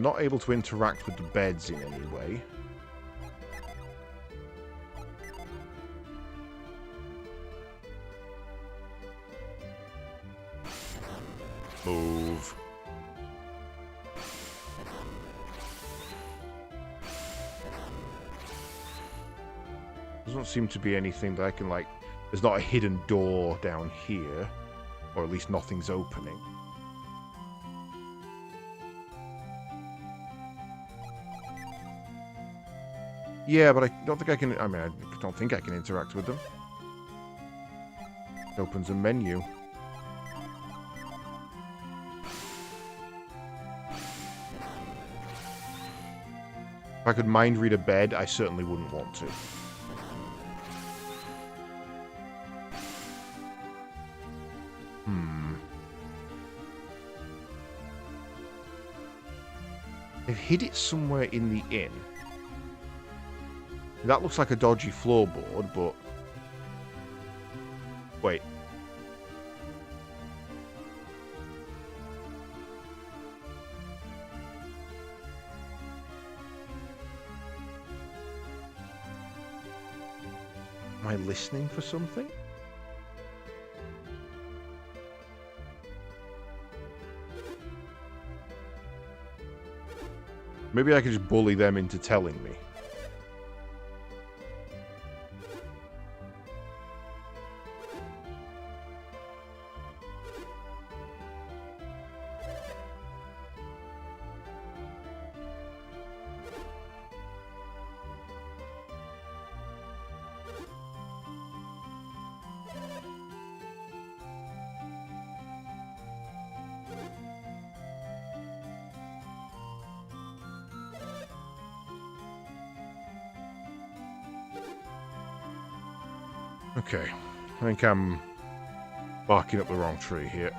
S1: Not able to interact with the beds in any way. Move. Doesn't seem to be anything that I can, like... There's not a hidden door down here. Or at least nothing's opening. Yeah, but I don't think I can... I mean, I don't think I can interact with them. It opens a menu. If I could mind read a bed, I certainly wouldn't want to. They've hid it somewhere in the inn. That looks like a dodgy floorboard, but... Wait. Am I listening for something? Maybe I could just bully them into telling me. Okay, I think I'm barking up the wrong tree here.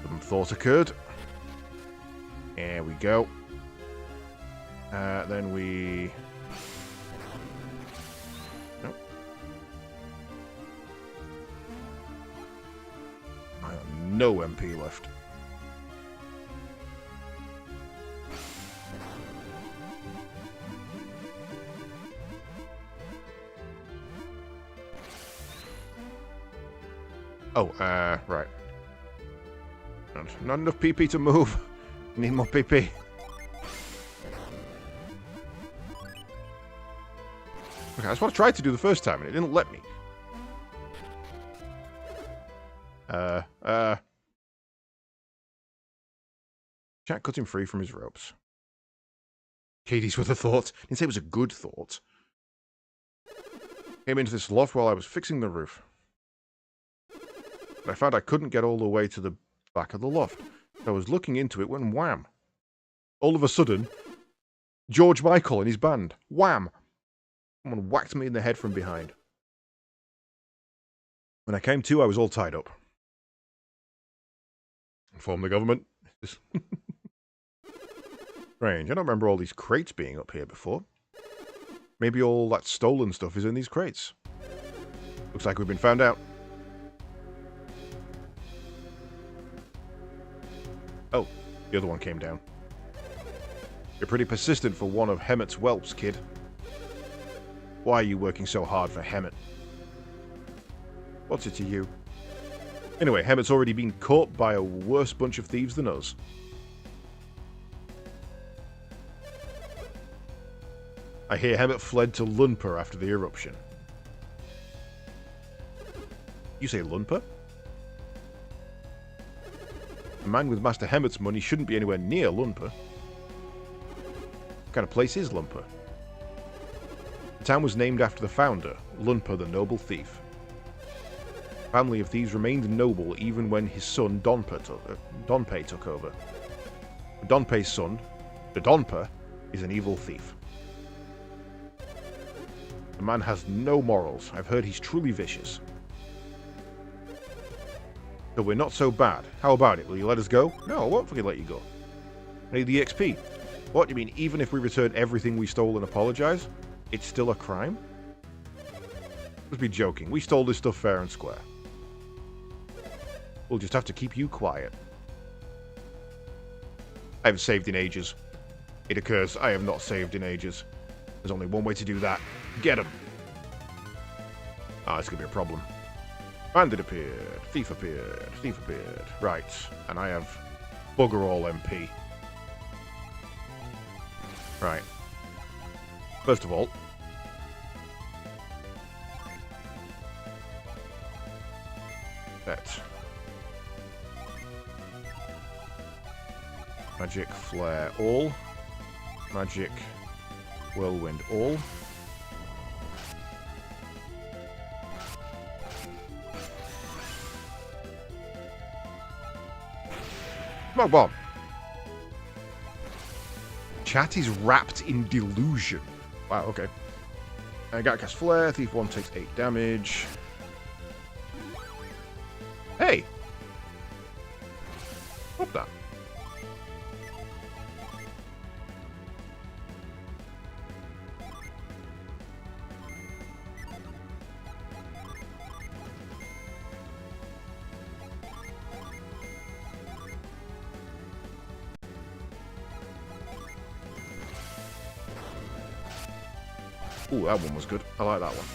S1: Some thought occurred. There we go. Then we... Nope. I have no MP left. Oh, right. Not enough PP to move. Need more PP. Okay, that's what I tried to do the first time, and it didn't let me. Jack cut him free from his ropes. Katie's with a thought. Didn't say it was a good thought. Came into this loft while I was fixing the roof. But I found I couldn't get all the way to the back of the loft. I was looking into it when wham! All of a sudden, George Michael and his band. Wham! Someone whacked me in the head from behind. When I came to, I was all tied up. Inform the government. Strange, I don't remember all these crates being up here before. Maybe all that stolen stuff is in these crates. Looks like we've been found out. Oh, the other one came down. You're pretty persistent for one of Hemmet's whelps, kid. Why are you working so hard for Hemmet? What's it to you? Anyway, Hemmet's already been caught by a worse bunch of thieves than us. I hear Hemmet fled to Lunper after the eruption. You say Lunper? A man with Master Hemmet's money shouldn't be anywhere near Lunper. What kind of place is Lunper? town was named after the founder, Lunpa the Noble Thief. The family of thieves remained noble even when his son Donpei took over. Donpei's son, the Donpa, is an evil thief. The man has no morals. I've heard he's truly vicious. So we're not so bad. How about it? Will you let us go? No, I won't fucking let you go. I need the XP. What, you mean even if we return everything we stole and apologize, it's still a crime? Must be joking. We stole this stuff fair and square. We'll just have to keep you quiet. I haven't saved in ages. It occurs I have not saved in ages. There's only one way to do that. Get him! Ah, it's gonna be a problem. Bandit appeared. Thief appeared. Thief appeared. Right. And I have bugger all MP. Right. First of all, that magic flare all, magic whirlwind all. Smoke bomb. Chat is wrapped in delusion. Wow, okay. I got cast flare. Thief 1 takes 8 damage. Hey! Stop that. Ooh, that one was good. I like that one.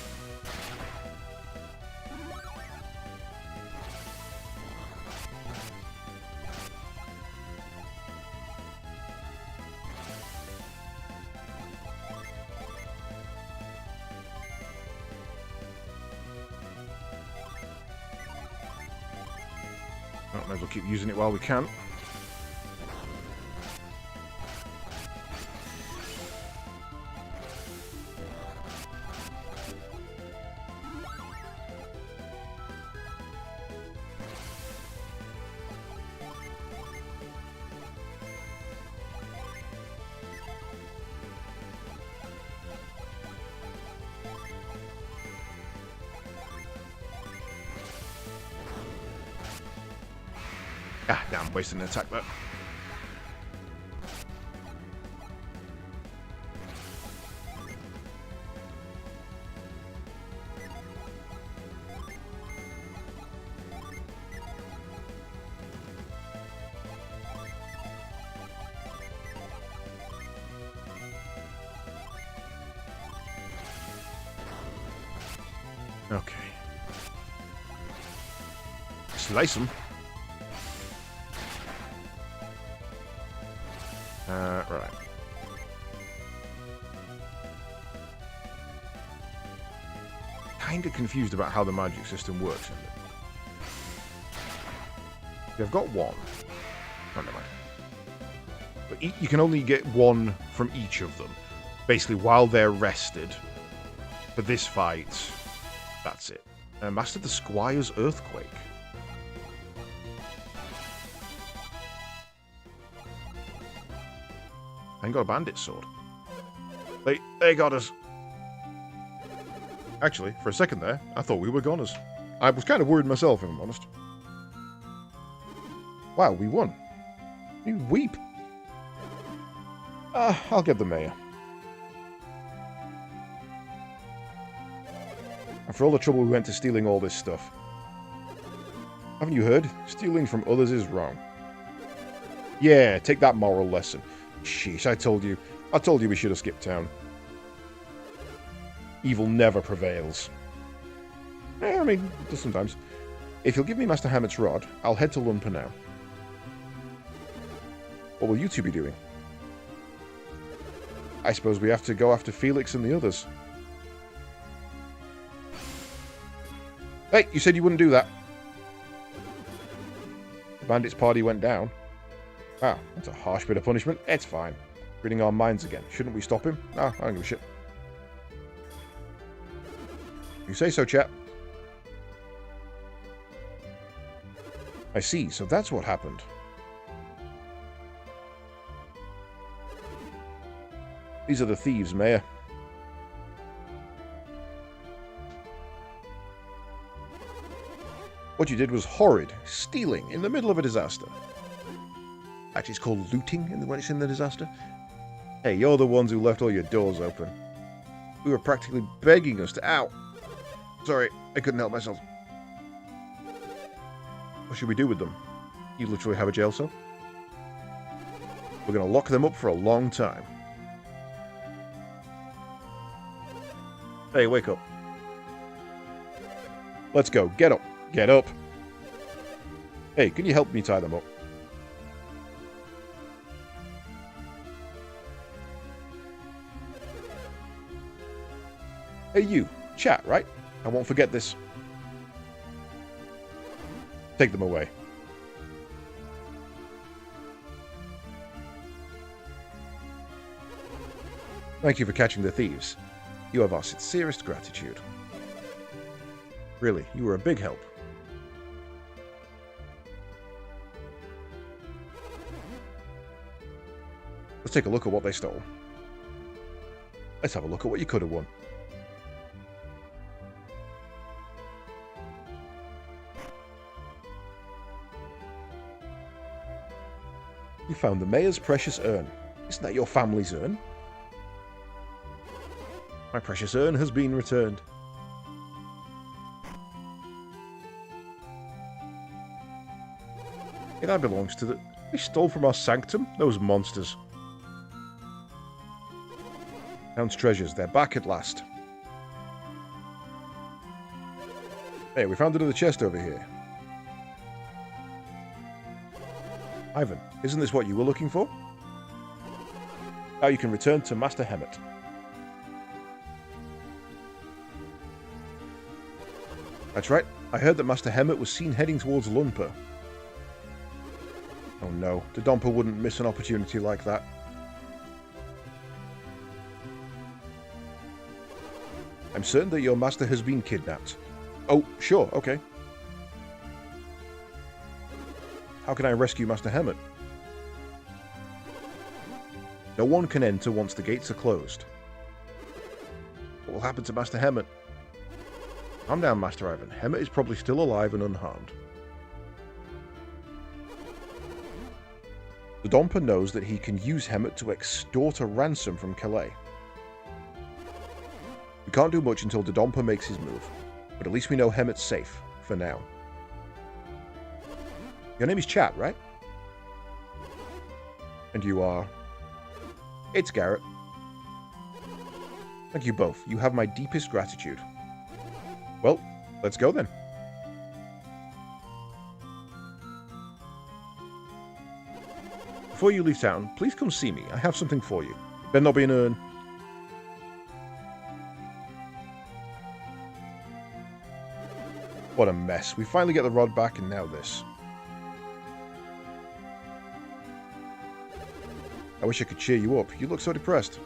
S1: Oh, might as well keep using it while we can. Ah, damn, wasting an attack there. Okay. Slice him. Right. Kinda confused about how the magic system works in it. You've got one. Oh, never mind. But you can only get one from each of them. Basically, while they're rested. For this fight, that's it. Master the Squire's Earthquake. I ain't got a bandit sword. They got us. Actually, for a second there, I thought we were goners. I was kind of worried myself, if I'm honest. Wow, we won. You weep. I'll get the mayor. After all the trouble we went to stealing all this stuff. Haven't you heard? Stealing from others is wrong. Yeah, take that moral lesson. Sheesh, I told you we should have skipped town. Evil never prevails. I mean, it does sometimes. If you'll give me Master Hammet's rod, I'll head to Lunpa now. What will you two be doing? I suppose we have to go after Felix and the others. Hey, you said you wouldn't do that. The bandits' party went down. Wow, that's a harsh bit of punishment. It's fine. Reading our minds again. Shouldn't we stop him? Ah, I don't give a shit. You say so, chap. I see, so that's what happened. These are the thieves, Mayor. What you did was horrid. Stealing in the middle of a disaster. Actually, it's called looting when it's in the disaster. Hey, you're the ones who left all your doors open. We were practically begging us to... Ow! Sorry, I couldn't help myself. What should we do with them? You literally have a jail cell? We're going to lock them up for a long time. Hey, wake up. Let's go. Get up. Get up. Hey, can you help me tie them up? Hey, you. Chat, right? I won't forget this. Take them away. Thank you for catching the thieves. You have our sincerest gratitude. Really, you were a big help. Let's take a look at what they stole. Let's have a look at what you could have won. You found the mayor's precious urn. Isn't that your family's urn? My precious urn has been returned. Yeah, that belongs to the... They stole from our sanctum? Those monsters. Town's treasures. They're back at last. Hey, we found another chest over here. Ivan, isn't this what you were looking for? Now you can return to Master Hemet. That's right. I heard that Master Hemet was seen heading towards Lunpa. Oh no, Dodonpa wouldn't miss an opportunity like that. I'm certain that your master has been kidnapped. Oh, sure, okay. How can I rescue Master Hemet? No one can enter once the gates are closed. What will happen to Master Hemet? Calm down, Master Ivan. Hemet is probably still alive and unharmed. Dodonpa knows that he can use Hemet to extort a ransom from Calais. We can't do much until Dodonpa makes his move, but at least we know Hemet's safe, for now. Your name is Chat, right? And you are... It's Garrett. Thank you both. You have my deepest gratitude. Well, let's go then. Before you leave town, please come see me. I have something for you. It better not be an urn. What a mess. We finally get the rod back and now this. I wish I could cheer you up. You look so depressed.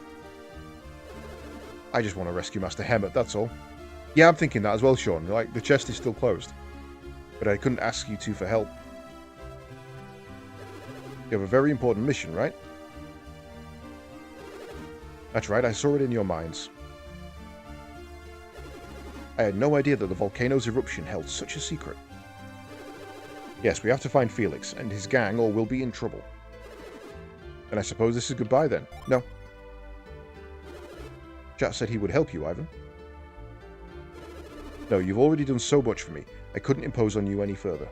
S1: I just want to rescue Master Hemet, that's all. Yeah, I'm thinking that as well, Sean. Like, the chest is still closed. But I couldn't ask you two for help. You have a very important mission, right? That's right, I saw it in your minds. I had no idea that the volcano's eruption held such a secret. Yes, we have to find Felix and his gang or we'll be in trouble. And I suppose this is goodbye then? No. Chat said he would help you, Ivan. No, you've already done so much for me. I couldn't impose on you any further.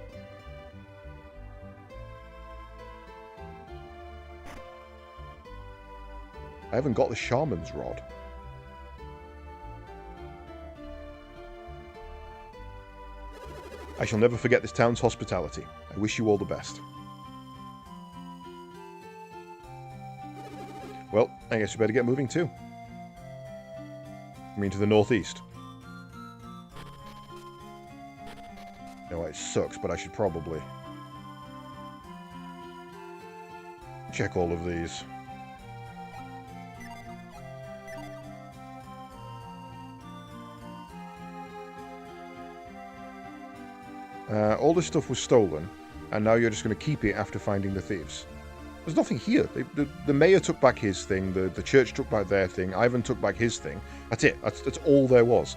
S1: I haven't got the Shaman's Rod. I shall never forget this town's hospitality. I wish you all the best. Well, I guess we better get moving too. I mean to the northeast. No, it sucks, but I should probably check all of these. All this stuff was stolen, and now you're just going to keep it after finding the thieves. There's nothing here. The mayor took back his thing, the church took back their thing, Ivan took back his thing. That's it. That's all there was.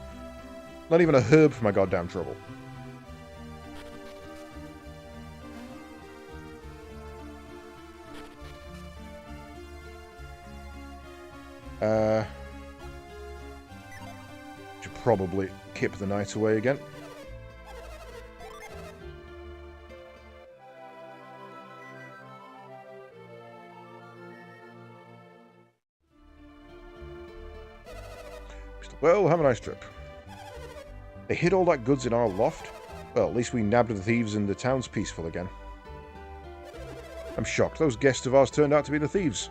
S1: Not even a herb for my goddamn trouble. Should probably kip the night away again. Well, have a nice trip. They hid all that goods in our loft? Well, at least we nabbed the thieves and the town's peaceful again. I'm shocked. Those guests of ours turned out to be the thieves.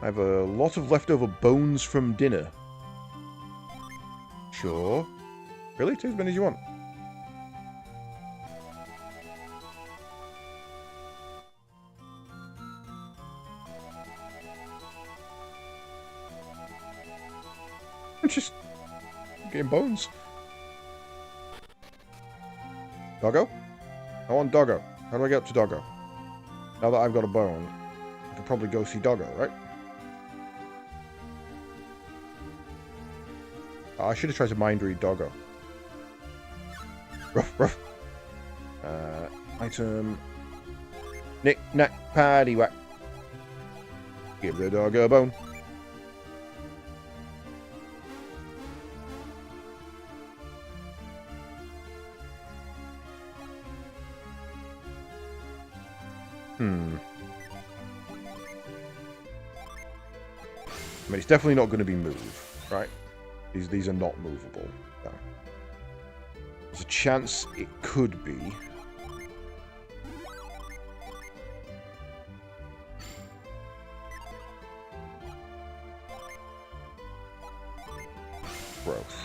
S1: I have a lot of leftover bones from dinner. Sure. Really? Take as many as you want. I'm just getting bones. Doggo? I want Doggo. How do I get up to Doggo? Now that I've got a bone, I can probably go see Doggo, right? Oh, I should have tried to mind read Doggo. Ruff, ruff. Item. Knick, knack, paddywhack. Give the dog a bone. I mean, it's definitely not going to be moved, right? These are not movable. No. There's a chance it could be. Growth.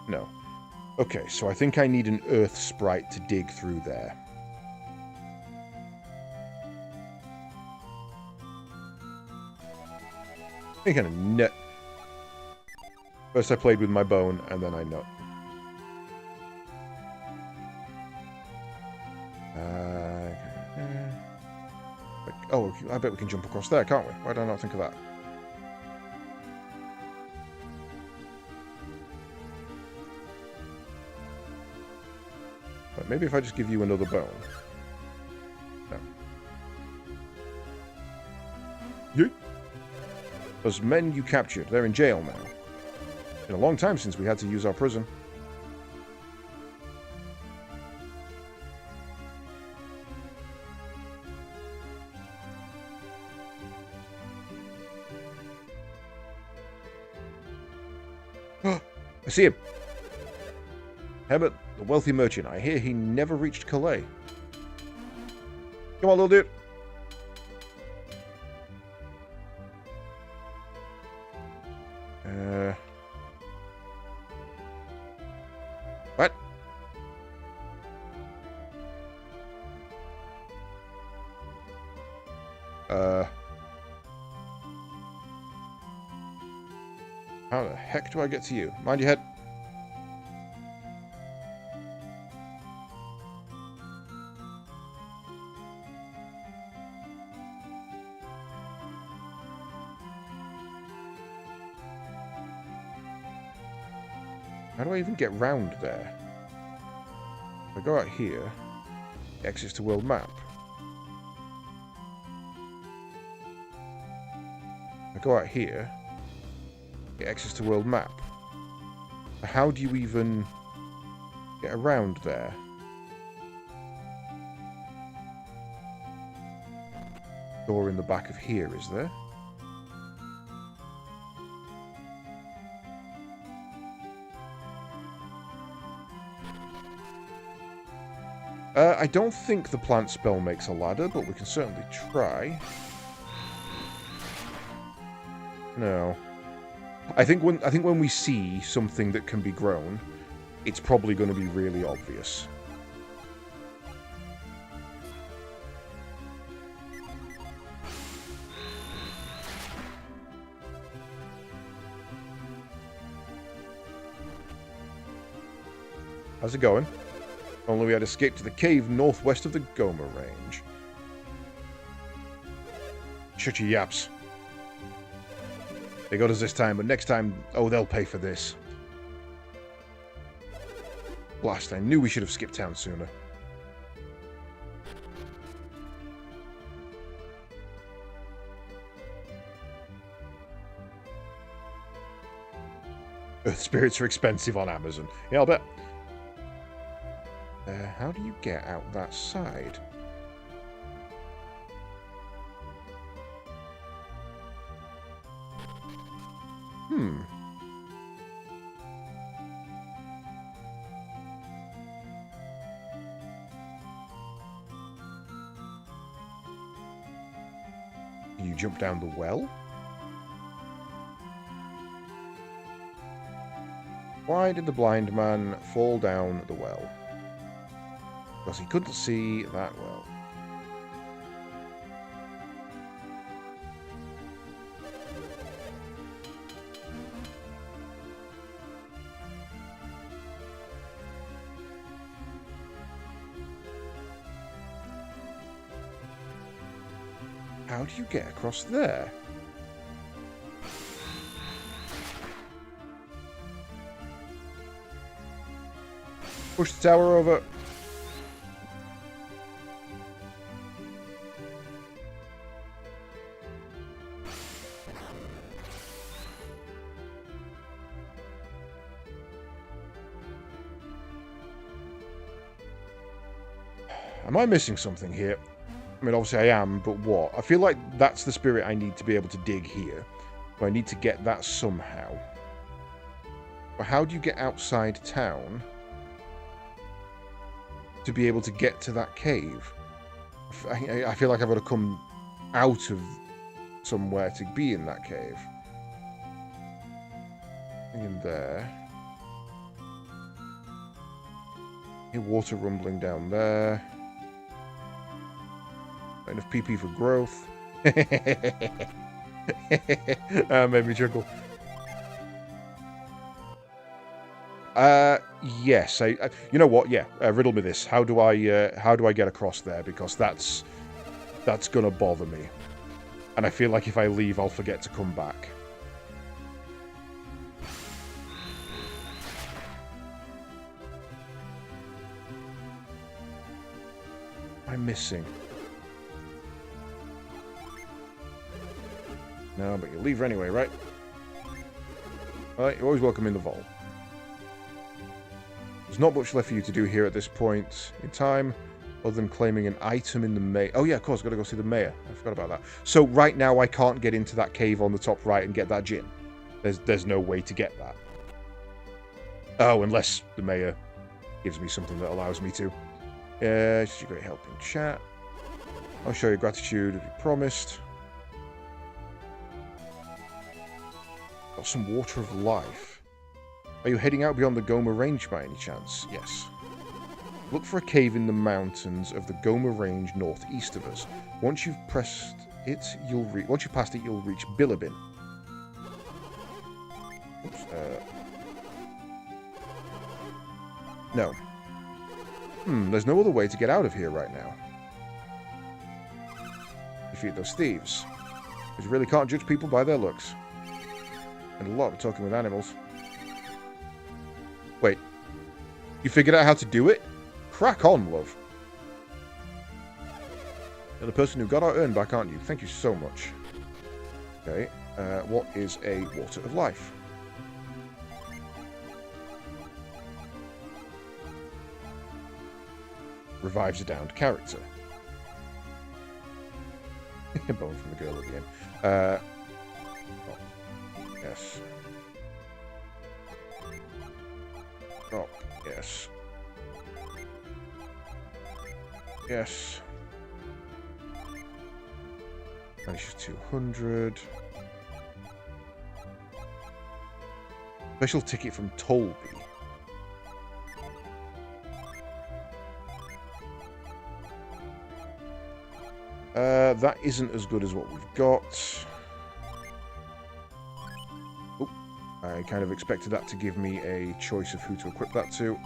S1: No. Okay, so I think I need an earth sprite to dig through there. I think I nut. First I played with my bone, and then I nut. Oh, I bet we can jump across there, can't we? Why did I not think of that? But maybe if I just give you another bone. No. Yeah. Those men you captured, they're in jail now. It's been a long time since we had to use our prison. I see him. Herbert, the wealthy merchant. I hear he never reached Calais. Come on, little dude. What? How the heck do I get to you? Mind your head. How do I even get round there? If I go out here, exits to world map. If I go out here, get access to world map. How do you even get around there? Door in the back of here, is there? I don't think the plant spell makes a ladder, but we can certainly try. No. I think when we see something that can be grown, it's probably going to be really obvious. How's it going? Only we had escaped to the cave northwest of the Goma Range. Shut your yaps. They got us this time, but next time, oh, they'll pay for this. Blast, I knew we should have skipped town sooner. Earth spirits are expensive on Amazon. Yeah, I'll bet. How do you get out that side? You jump down the well? Why did the blind man fall down the well? Because he couldn't see that well. How do you get across there? Push the tower over. Am I missing something here? I mean, obviously I am, but what? I feel like that's the spirit I need to be able to dig here. But I need to get that somehow. But how do you get outside town to be able to get to that cave? I feel like I've got to come out of somewhere to be in that cave. In there. Hear water rumbling down there. Not enough PP for growth. Made me chuckle. Yes. You know what? Yeah. Riddle me this. How do I get across there? Because that's gonna bother me. And I feel like if I leave, I'll forget to come back. I'm missing. No, but you leave her anyway, right? Alright, you're always welcome in the vault. There's not much left for you to do here at this point in time, other than claiming an item in the mayor. Oh yeah, of course, got to go see the mayor. I forgot about that. So right now I can't get into that cave on the top right and get that gin. There's no way to get that. Oh, unless the mayor gives me something that allows me to. She's a great help in chat. I'll show you gratitude as you promised. Got some water of life. Are you heading out beyond the Goma Range by any chance? Yes. Look for a cave in the mountains of the Goma Range northeast of us. Once you've passed it, you'll reach Bilibin. Oops, no. There's no other way to get out of here right now. Defeat those thieves. Because you really can't judge people by their looks. And a lot of talking with animals. Wait. You figured out how to do it? Crack on, love. You're the person who got our urn back, aren't you? Thank you so much. Okay. What is a water of life? Revives a downed character. Bone from the girl at the end. Oh, yes. Oh, yes. Yes. Finishes 200. Special ticket from Tolby. That isn't as good as what we've got. Oh, I kind of expected that to give me a choice of who to equip that to.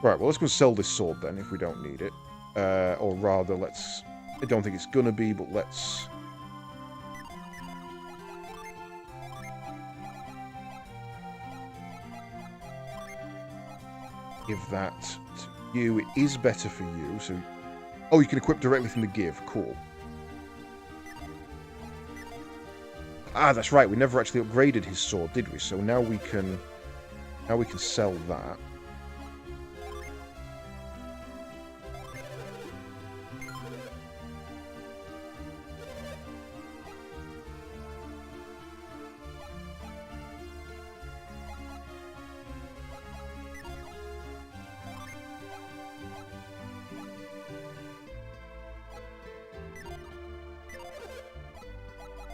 S1: Right, well, let's go sell this sword then, if we don't need it. Or rather, let's... I don't think it's gonna be, but let's... give that to you. It is better for you, so... Oh, you can equip directly from the give. Cool. Ah, that's right. We never actually upgraded his sword, did we? So now we can... now we can sell that.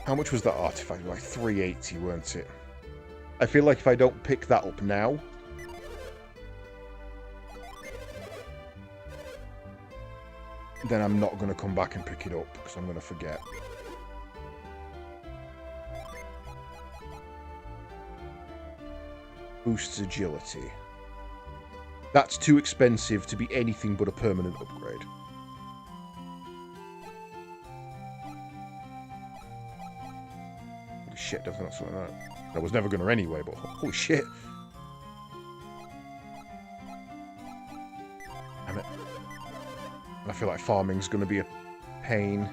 S1: How much was that artifact? Like 380, weren't it? I feel like if I don't pick that up now... then I'm not going to come back and pick it up, because I'm going to forget. Boosts agility. That's too expensive to be anything but a permanent upgrade. Holy shit, definitely not something like that. I was never going to anyway, but holy shit. Damn it. I feel like farming's going to be a pain.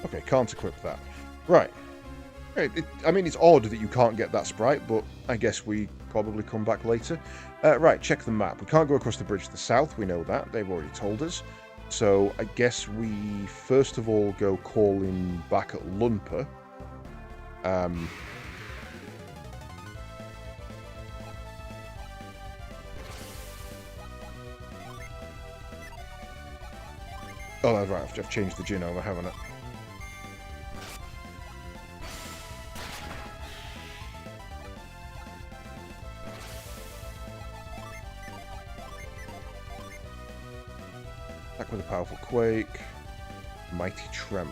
S1: Okay, can't equip that. Right. I mean, it's odd that you can't get that sprite, but I guess we probably come back later. Right, check the map. We can't go across the bridge to the south, we know that. They've already told us. So I guess we first of all go calling back at Lunpa. Oh, that's right. I've changed the gin over, haven't I? Attack with a powerful quake. Mighty tremor.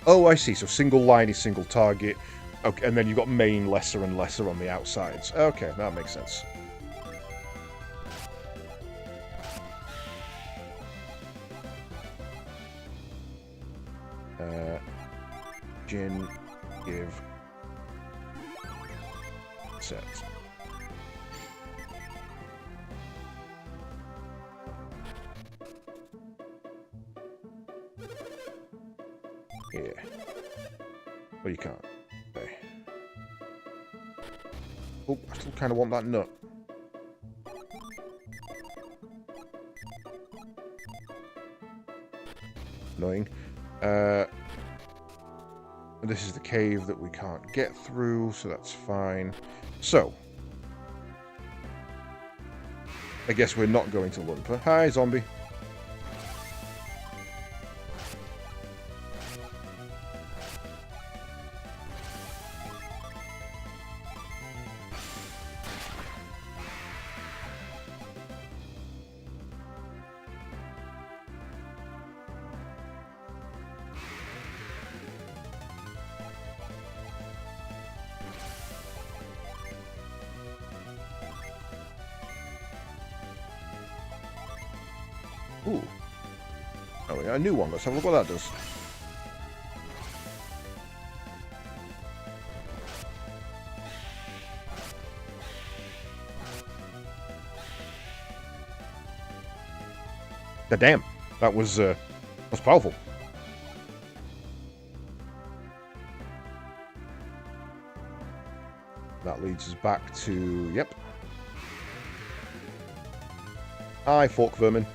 S1: Oh, I see. So single line is single target. Okay, and then you've got main, lesser, and lesser on the outsides. Okay, that makes sense. Gin, give, set. Here. Well, you can't. Okay. Oh, I still kind of want that nut. Annoying. This is the cave that we can't get through, so that's fine. So, I guess we're not going to Lunpa. Hi, zombie. Ooh. Oh, we got a new one. Let's have a look what that does. Damn. That was powerful. That leads us back to... Yep. Hi, fork vermin.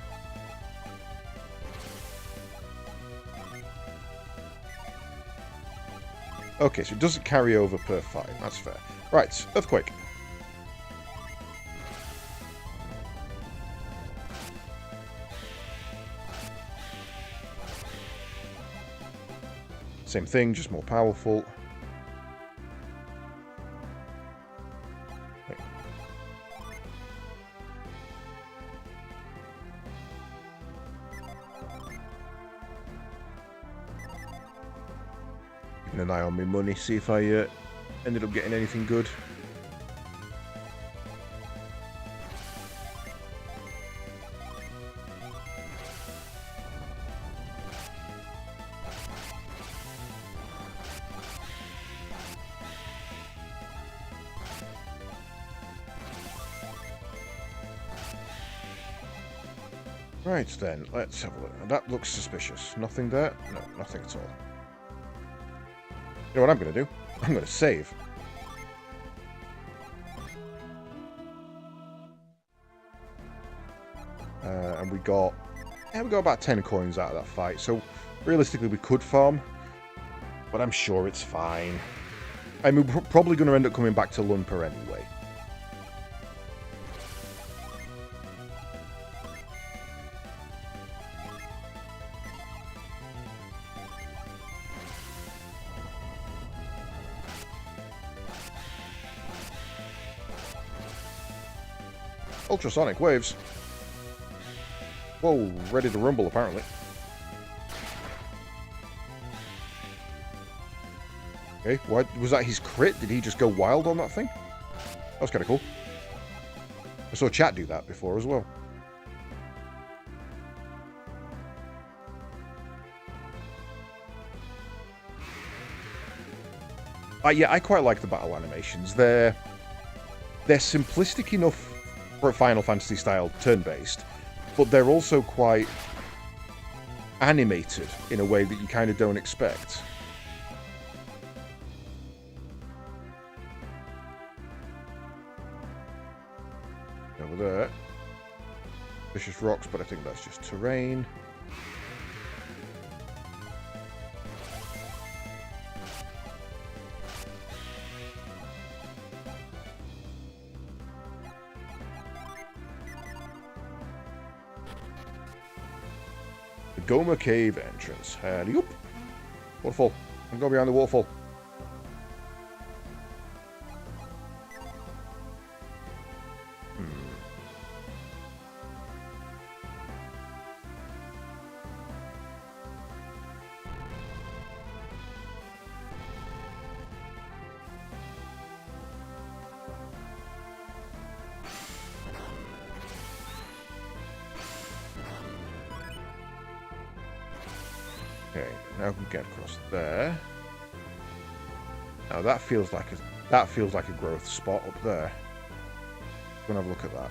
S1: Okay, so it doesn't carry over per fight. That's fair. Right, Earthquake. Same thing, just more powerful. Wait. Keeping an eye on my money, see if I ended up getting anything good. Right then, let's have a look. That looks suspicious. Nothing there? No, nothing at all. You know what I'm going to do? I'm going to save. And we got about 10 coins out of that fight. So realistically, we could farm, but I'm sure it's fine. I mean, we're probably going to end up coming back to Lunper anyway. Ultrasonic waves. Whoa, ready to rumble apparently. Okay, what was that? His crit? Did he just go wild on that thing? That was kind of cool. I saw chat do that before as well. Yeah, I quite like the battle animations. They're simplistic enough for a Final Fantasy style turn-based, but they're also quite animated in a way that you kind of don't expect. Over there. Vicious rocks, but I think that's just terrain. Goma Cave entrance. Alley-oop. Waterfall. I'm going behind the waterfall. Okay, now we can get across there. Now that feels like a growth spot up there. I'm gonna have a look at that.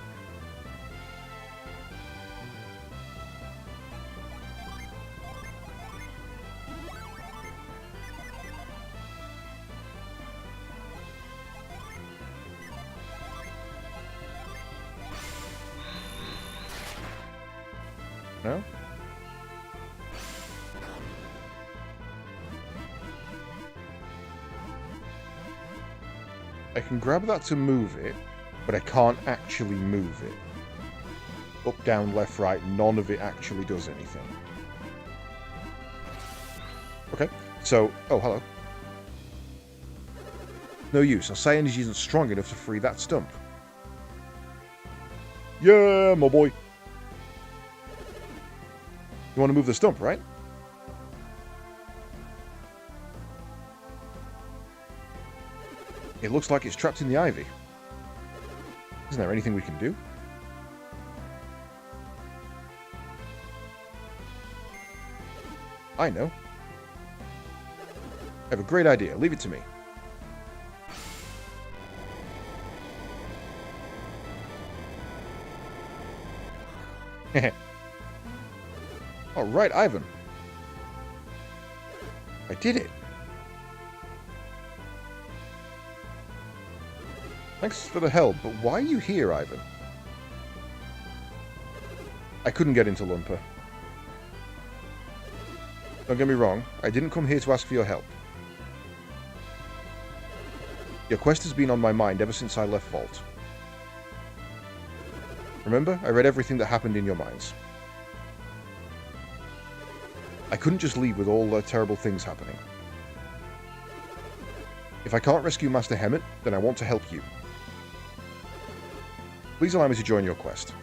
S1: No? I can grab that to move it, but I can't actually move it. Up, down, left, right, none of it actually does anything. Okay, so... Oh, hello. No use. Our psi energy isn't strong enough to free that stump. Yeah, my boy. You want to move the stump, right? It looks like it's trapped in the ivy. Isn't there anything we can do? I know. I have a great idea. Leave it to me. All right, Ivan. I did it. Thanks for the help, but why are you here, Ivan? I couldn't get into Lunper. Don't get me wrong, I didn't come here to ask for your help. Your quest has been on my mind ever since I left Vault. Remember, I read everything that happened in your minds. I couldn't just leave with all the terrible things happening. If I can't rescue Master Hemmet, then I want to help you. Please allow me to join your quest.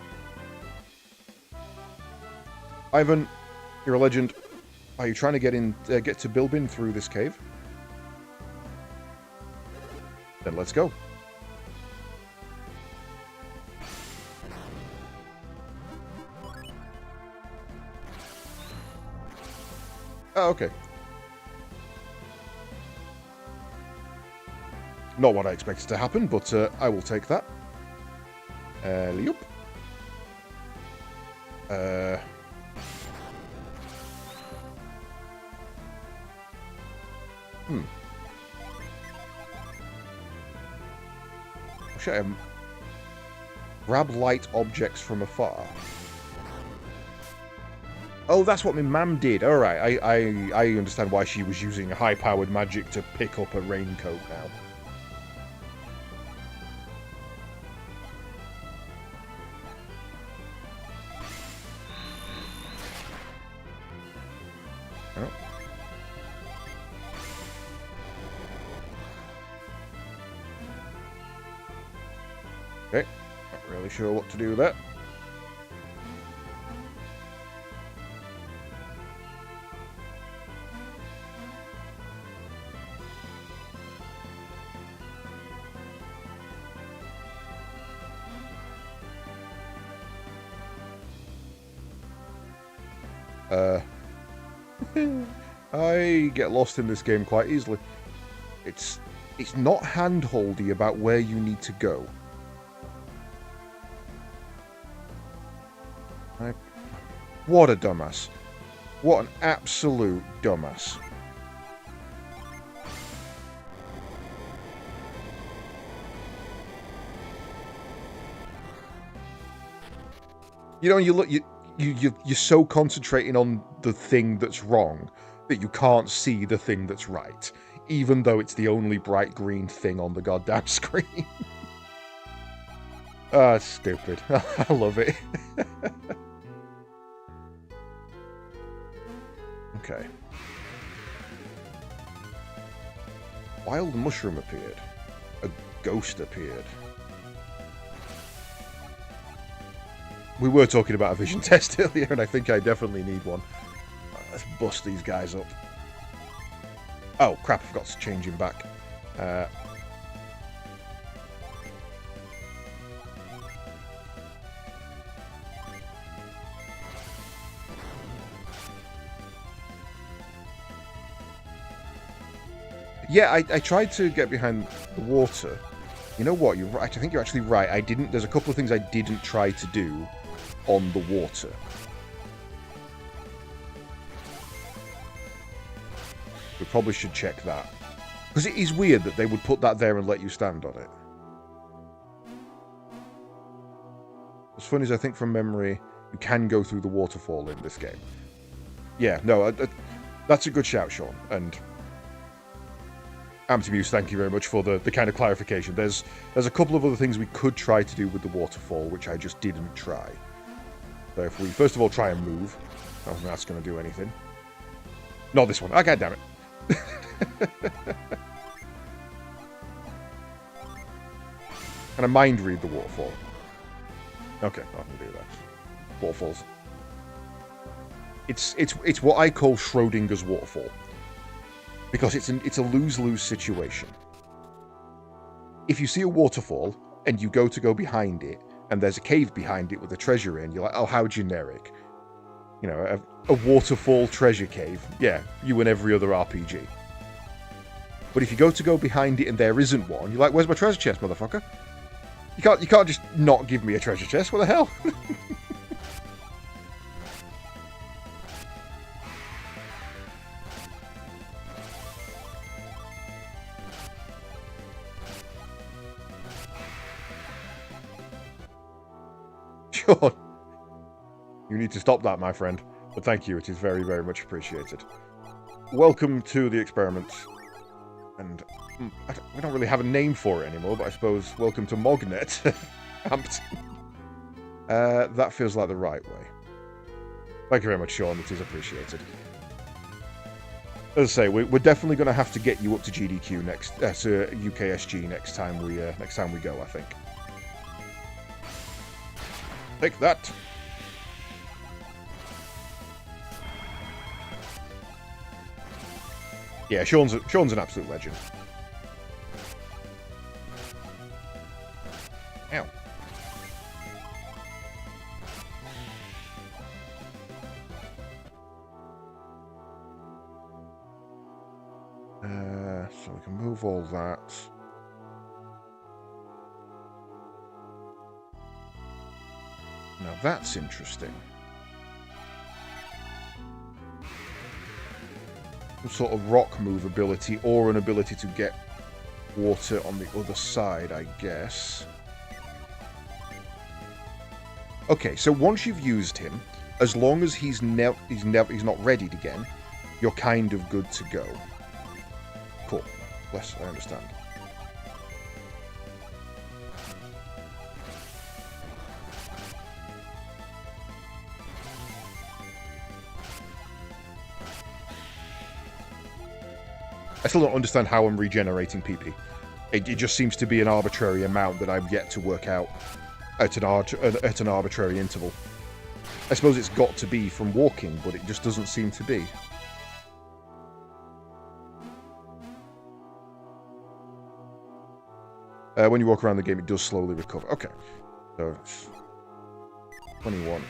S1: Ivan, you're a legend. Are you trying to get to Bilbin through this cave? Then let's go. Oh, okay. Not what I expected to happen, but I will take that. Yup. Shit, grab light objects from afar. Oh, that's what my mam did. Alright, I understand why she was using high-powered magic to pick up a raincoat now. Oh. Okay, not really sure what to do there. I get lost in this game quite easily. It's not hand-holdy about where you need to go. What a dumbass. What an absolute dumbass. You know, you're so concentrating on the thing that's wrong that you can't see the thing that's right, even though it's the only bright green thing on the goddamn screen. Ah, it's stupid. I love it. Okay. Wild mushroom appeared. A ghost appeared. We were talking about a vision test earlier, and I think I definitely need one. Let's bust these guys up. Oh, crap, I forgot to change him back. Yeah, I tried to get behind the water. You know what? You're right. I think you're actually right. I didn't. There's a couple of things I didn't try to do on the water. We probably should check that. Because it is weird that they would put that there and let you stand on it. As funny as I think from memory, you can go through the waterfall in this game. Yeah, no, that's a good shout, Sean. And Amtimuse, thank you very much for the kind of clarification. There's a couple of other things we could try to do with the waterfall, which I just didn't try. So if we first of all try and move, I don't think that's going to do anything. Not this one. Oh, God damn it. Can I mind read the waterfall? Okay, I can do that. Waterfalls. It's what I call Schrodinger's waterfall. Because it's a lose-lose situation. If you see a waterfall, and you go behind it, and there's a cave behind it with a treasure in, you're like, oh, how generic. You know, a waterfall treasure cave. Yeah, you and every other RPG. But if you go behind it and there isn't one, you're like, where's my treasure chest, motherfucker? You can't just not give me a treasure chest, what the hell? Sean, you need to stop that, my friend. But thank you, it is very, very much appreciated. Welcome to the experiment. And we don't really have a name for it anymore, but I suppose welcome to Mognet. That feels like the right way. Thank you very much, Sean, it is appreciated. As I say, we're definitely going to have to get you up to GDQ next, to UKSG next time we go. I think. Take that. Yeah, Sean's an absolute legend. Ow. So we can move all that. Now that's interesting. Some sort of rock move ability or an ability to get water on the other side, I guess. Okay, so once you've used him, as long as he's not readied again, you're kind of good to go. Cool. Yes, I understand. I still don't understand how I'm regenerating PP. It just seems to be an arbitrary amount that I've yet to work out at an arbitrary interval. I suppose it's got to be from walking, but it just doesn't seem to be. When you walk around the game, it does slowly recover. Okay. So, 21.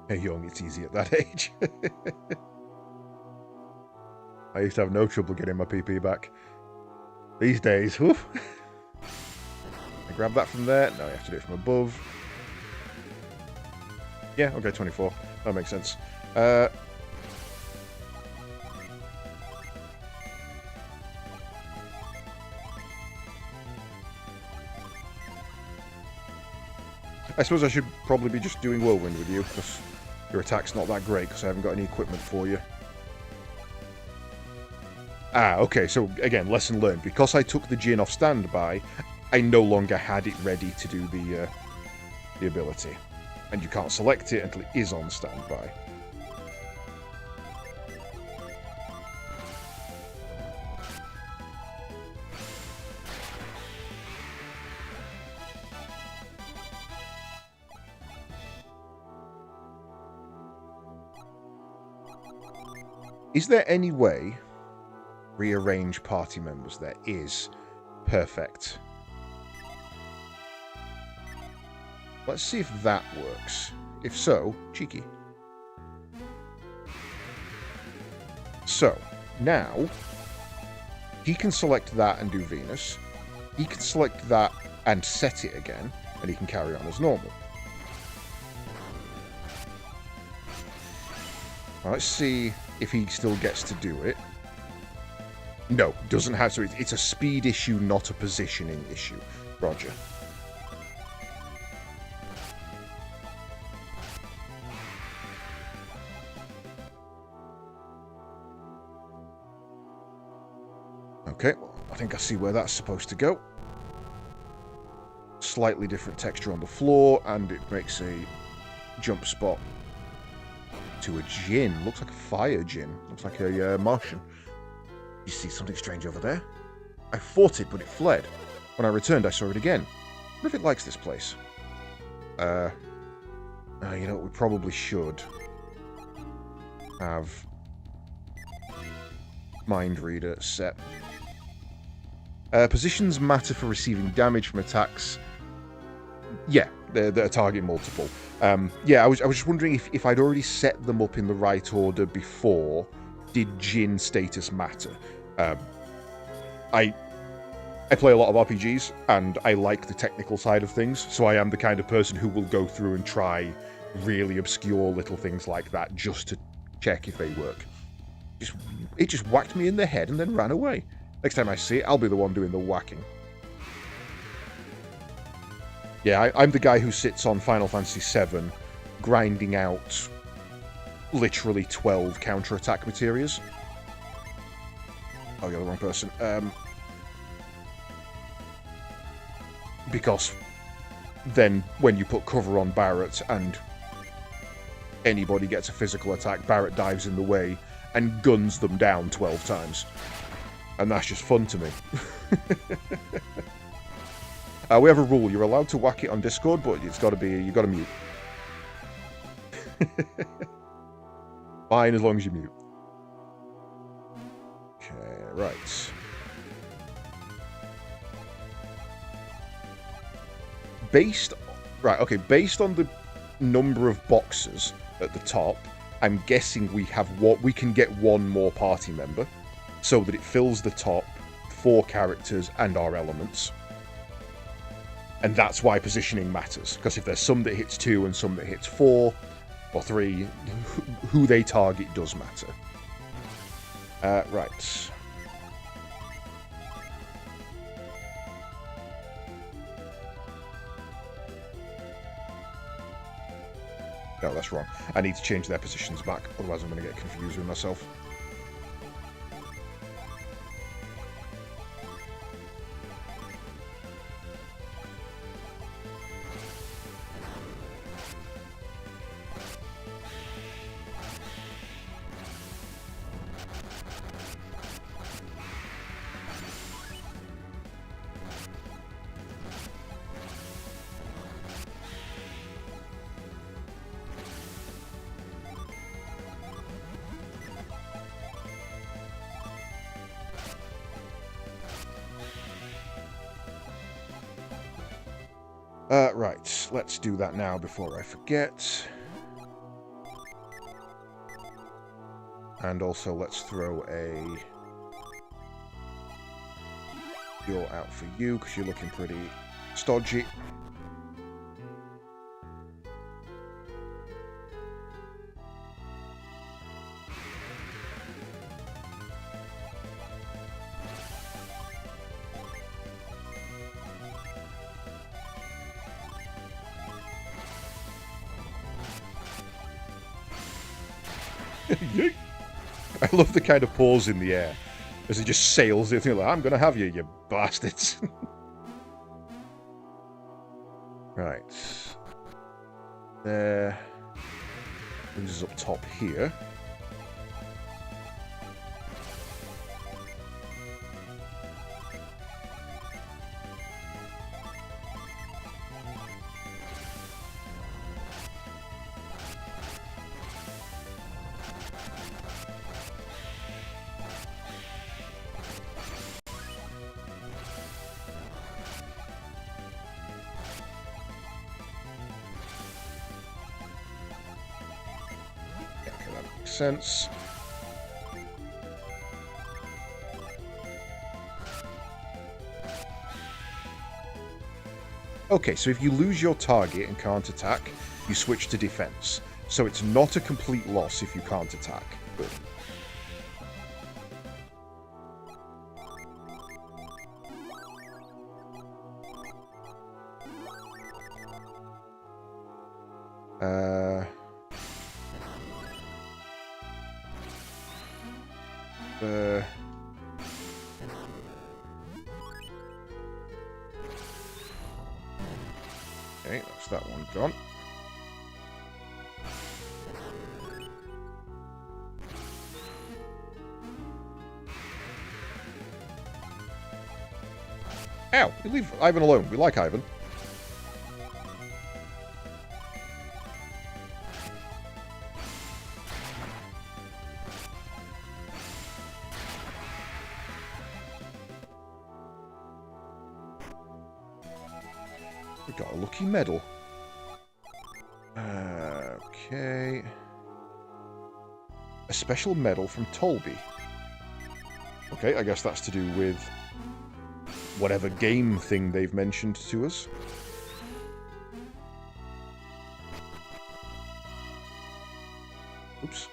S1: Hey, young, it's easy at that age. I used to have no trouble getting my PP back. These days, whew. I grab that from there. Now I have to do it from above. Yeah, okay, 24. That makes sense. I suppose I should probably be just doing Whirlwind with you, because your attack's not that great, because I haven't got any equipment for you. Ah, okay, so again, lesson learned. Because I took the Jin off standby, I no longer had it ready to do the ability. And you can't select it until it is on standby. Is there any way... rearrange party members? There is. Perfect. Let's see if that works. If so, cheeky. So, now, he can select that and do Venus. He can select that and set it again, and he can carry on as normal. Now, let's see if he still gets to do it. No, doesn't have to. It's a speed issue, not a positioning issue. Roger. Okay, well, I think I see where that's supposed to go. Slightly different texture on the floor, and it makes a jump spot to a Jin. Looks like a fire Jin. Looks like a Martian. You see something strange over there? I fought it, but it fled. When I returned, I saw it again. I wonder if it likes this place. You know what? We probably should have Mind Reader set. Positions matter for receiving damage from attacks. Yeah, they're a target multiple. Yeah, I was just wondering if I'd already set them up in the right order before. Did Jin status matter? I play a lot of RPGs, and I like the technical side of things, so I am the kind of person who will go through and try really obscure little things like that just to check if they work. It just whacked me in the head and then ran away. Next time I see it, I'll be the one doing the whacking. Yeah, I'm the guy who sits on Final Fantasy VII grinding out literally 12 counter-attack materials. Oh, you're the wrong person. Because then when you put cover on Barret and anybody gets a physical attack, Barret dives in the way and guns them down 12 times. And that's just fun to me. We have a rule. You're allowed to whack it on Discord, but it's got to be... You've got to mute. Fine, as long as you mute. Okay, right. Based on the number of boxes at the top, I'm guessing we can get one more party member, so that it fills the top 4 characters and our elements. And that's why positioning matters, because if there's some that hits 2 and some that hits 4 or 3, who they target does matter. Right. No, that's wrong. I need to change their positions back, otherwise I'm going to get confused with myself. Right, let's do that now before I forget. And also let's throw a heal out for you, because you're looking pretty stodgy. I love the kind of pause in the air as he just sails it. Like, I'm going to have you, you bastards. Right. There. Brings us up top here. Sense. Okay, so if you lose your target and can't attack, you switch to defense. So it's not a complete loss if you can't attack. Good. Okay, that's that one gone. Ow! Leave Ivan alone. We like Ivan. We got a lucky medal. Okay. A special medal from Tolby. Okay, I guess that's to do with whatever game thing they've mentioned to us. Oops.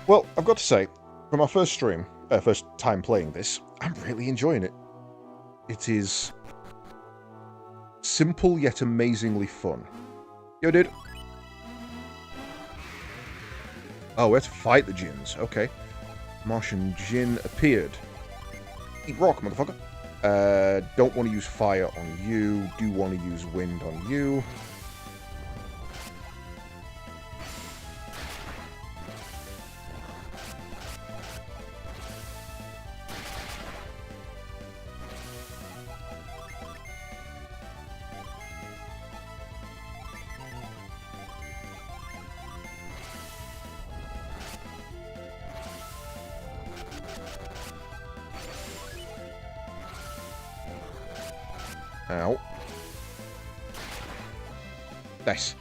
S1: Well, I've got to say, from our first stream, first time playing this, I'm really enjoying it. It is simple yet amazingly fun. Yo, dude. Oh, we have to fight the Djinns. Okay. Martian Djinn appeared. Eat rock, motherfucker. Don't want to use fire on you. Do want to use wind on you. Ow. Nice.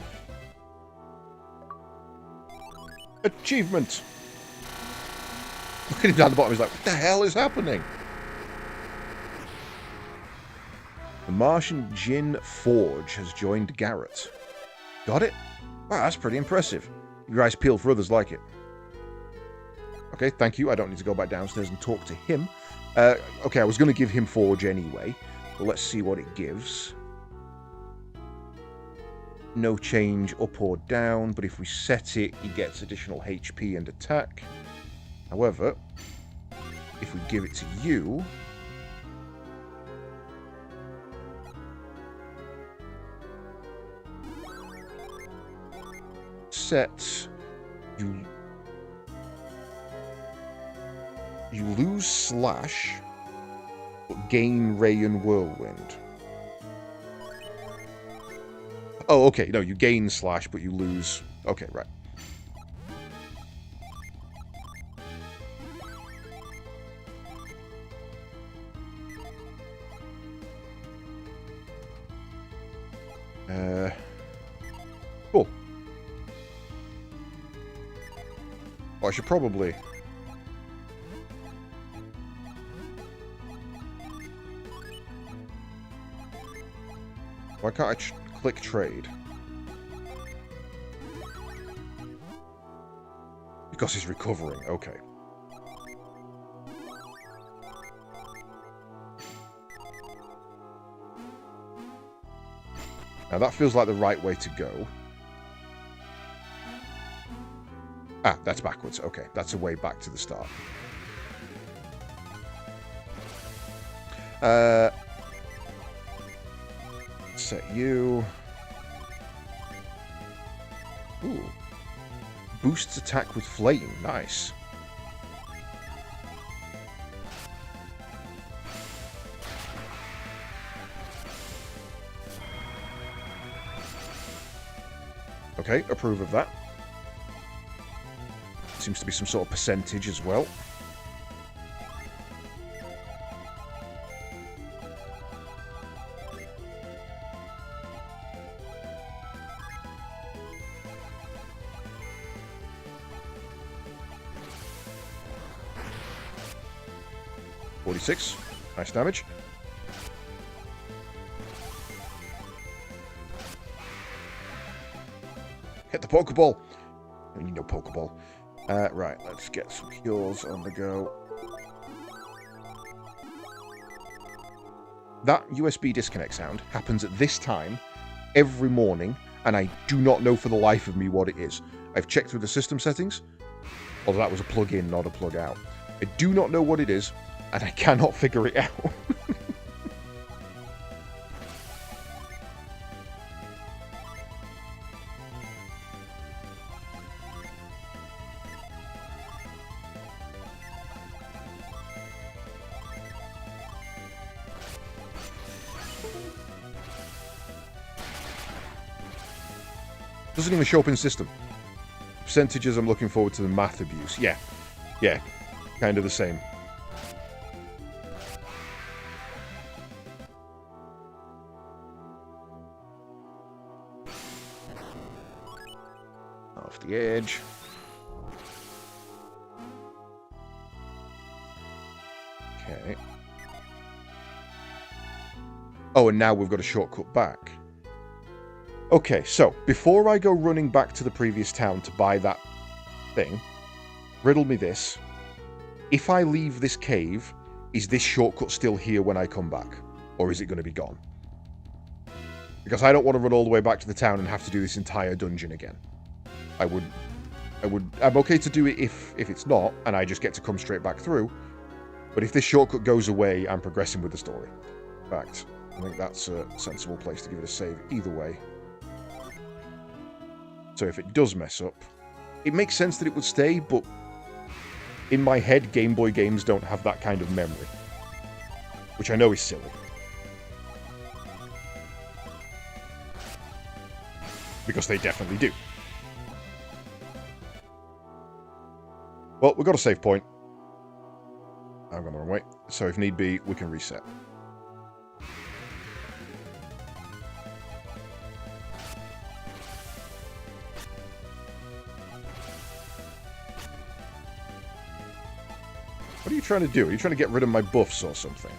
S1: Achievement! Look at him down the bottom, he's like, what the hell is happening? The Martian Djinn Forge has joined Garrett. Got it? Wow, that's pretty impressive. Your eyes peeled for others like it. Okay, thank you. I don't need to go back downstairs and talk to him. Okay, I was going to give him Forge anyway. But let's see what it gives. No change up or down, but if we set it, he gets additional HP and attack. However, if we give it to you... set... You lose Slash... but gain Ray and Whirlwind. Oh, okay. No, you gain Slash, but you lose... Okay, right. Cool. Well, I should probably... Why can't I click trade? Because he's recovering. Okay. Now that feels like the right way to go. Ah, that's backwards. Okay, that's a way back to the start. Set you. Ooh. Boosts attack with flame. Nice. Okay, approve of that. Seems to be some sort of percentage as well. Nice damage. Hit the Pokeball. I need no Pokeball. Right, let's get some cures on the go. That USB disconnect sound happens at this time every morning, and I do not know for the life of me what it is. I've checked through the system settings, although that was a plug-in, not a plug-out. I do not know what it is, and I cannot figure it out. Doesn't even show up in system. Percentages, I'm looking forward to the math abuse. Yeah. Yeah. Kind of the same. Off the edge. Okay. Oh, and now we've got a shortcut back. Okay, so before I go running back to the previous town to buy that thing, Riddle me this. If I leave this cave, is this shortcut still here when I come back? Or is it going to be gone? Because I don't want to run all the way back to the town and have to do this entire dungeon again. I'm okay to do it if it's not, and I just get to come straight back through. But if this shortcut goes away, I'm progressing with the story. In fact, I think that's a sensible place to give it a save either way. So if it does mess up, it makes sense that it would stay, but in my head, Game Boy games don't have that kind of memory. Which I know is silly. Because they definitely do. Well, we've got a save point. I'm going the wrong way. So if need be, we can reset. What are you trying to do? Are you trying to get rid of my buffs or something?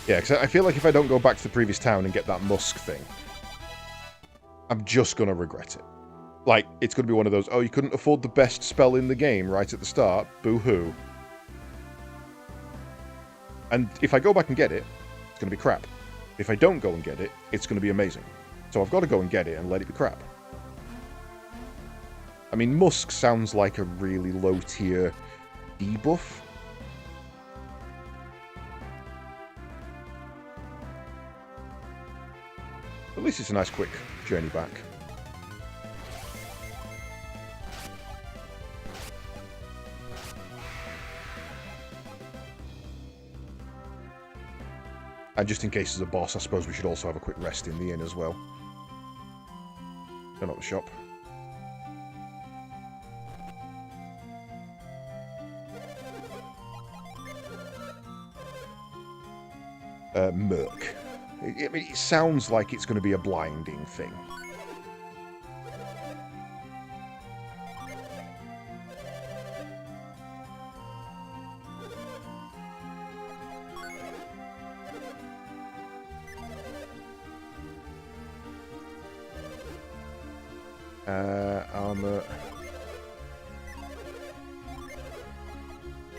S1: Yeah, because I feel like if I don't go back to the previous town and get that musk thing, I'm just going to regret it. Like, it's going to be one of those, oh, you couldn't afford the best spell in the game right at the start? Boo-hoo. And if I go back and get it, it's going to be crap. If I don't go and get it, it's going to be amazing. So I've got to go and get it and let it be crap. I mean, musk sounds like a really low-tier debuff. At least it's a nice quick journey back. And just in case there's a boss, I suppose we should also have a quick rest in the inn as well. No, not the shop. Merc. I mean, it sounds like it's going to be a blinding thing. Armor.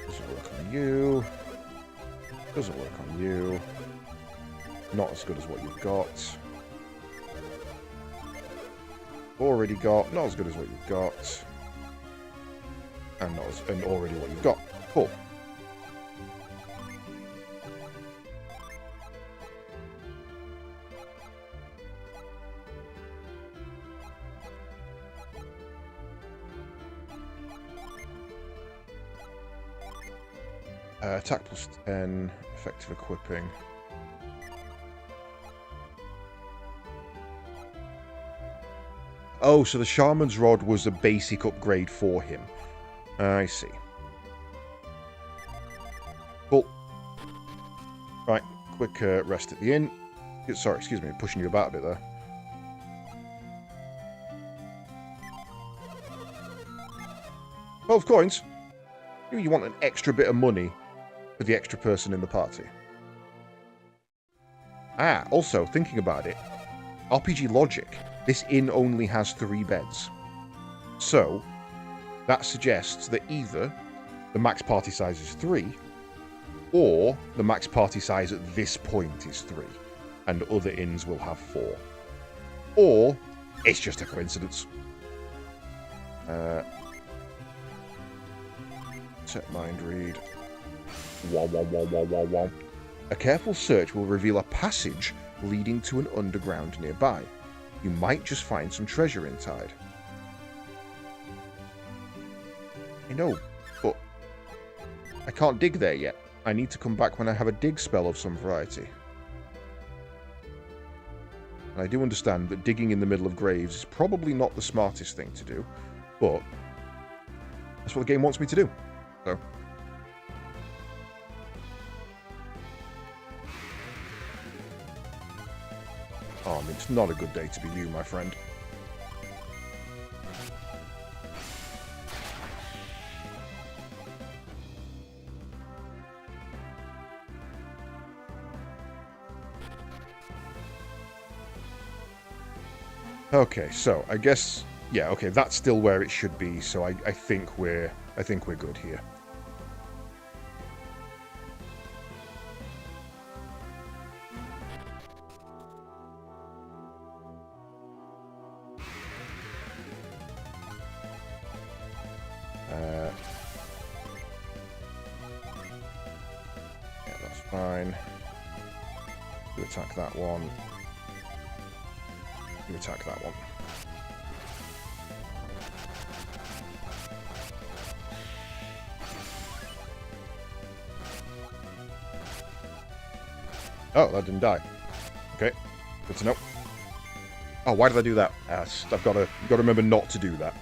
S1: Doesn't work on you. Doesn't work on you. Not as good as what you've got. Already got. Not as good as what you've got. And already what you've got. Cool. Attack plus 10. Effective equipping. Oh, so the Shaman's Rod was a basic upgrade for him. I see. Cool. Right, quick rest at the inn. Sorry, excuse me, pushing you about a bit there. 12 coins? You want an extra bit of money for the extra person in the party. Ah, also, thinking about it, RPG logic. This inn only has 3 beds. So, that suggests that either the max party size is 3, or the max party size at this point is 3, and other inns will have 4. Or, it's just a coincidence. Set mind read. Wah, wah, wah, wah, wah, wah. A careful search will reveal a passage leading to an underground nearby. You might just find some treasure inside. I know, but I can't dig there yet. I need to come back when I have a dig spell of some variety. And I do understand that digging in the middle of graves is probably not the smartest thing to do, but that's what the game wants me to do. So. Oh, I mean, it's not a good day to be you, my friend. Okay, so I guess, yeah, okay, that's still where it should be, so I think we're good here. Yeah, that's fine. You attack that one. You attack that one. Oh, that didn't die. Okay, good to know. Oh, why did I do that? I've got to remember not to do that.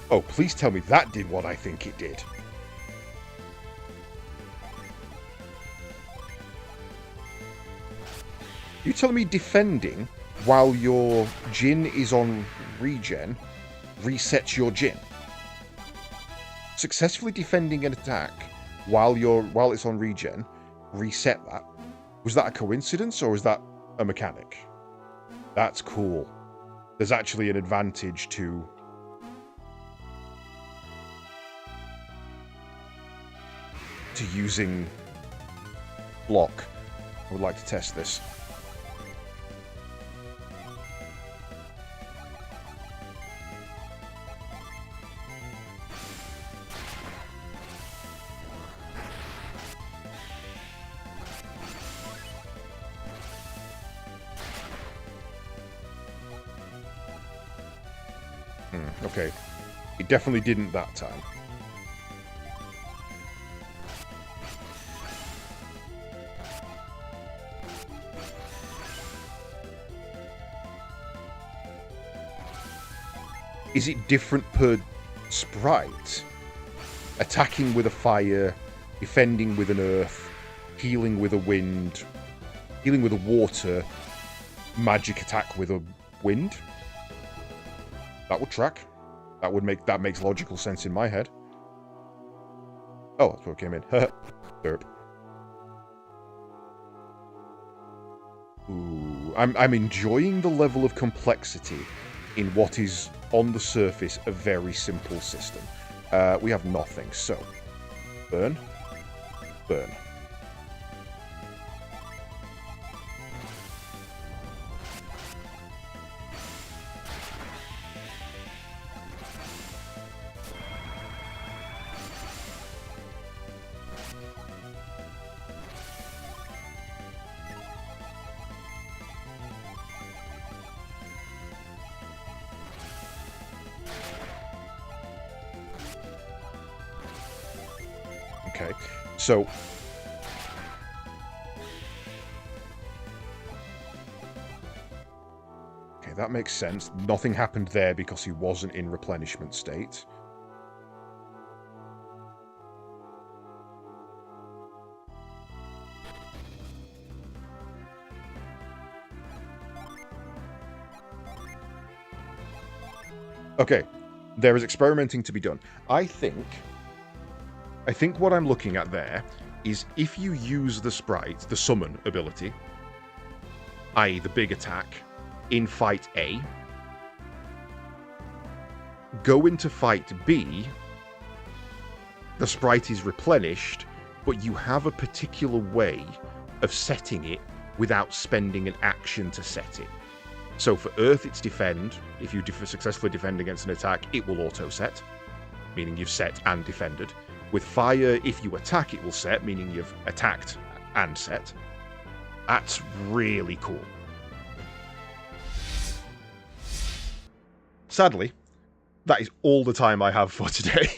S1: Oh, please tell me that did what I think it did. You telling me defending while your Jin is on regen resets your Jin? Successfully defending an attack while it's on regen, reset that. Was that a coincidence or was that a mechanic? That's cool. There's actually an advantage to using block. I would like to test this. Okay. It definitely didn't that time. Is it different per sprite? Attacking with a fire, defending with an earth, healing with a wind, healing with a water, magic attack with a wind? That would track. That makes logical sense in my head. Oh, that's where it came in. Derp. Ooh, I'm enjoying the level of complexity in what is, on the surface, a very simple system. We have nothing, so... Burn. Burn. Okay, so... Okay, that makes sense. Nothing happened there because he wasn't in replenishment state. Okay, there is experimenting to be done. I think what I'm looking at there is if you use the sprite, the summon ability, i.e. the big attack, in fight A, go into fight B, the sprite is replenished, but you have a particular way of setting it without spending an action to set it. So for Earth, it's defend. If you successfully defend against an attack, it will auto-set, meaning you've set and defended. With Fire, if you attack, it will set, meaning you've attacked and set. That's really cool. Sadly, that is all the time I have for today.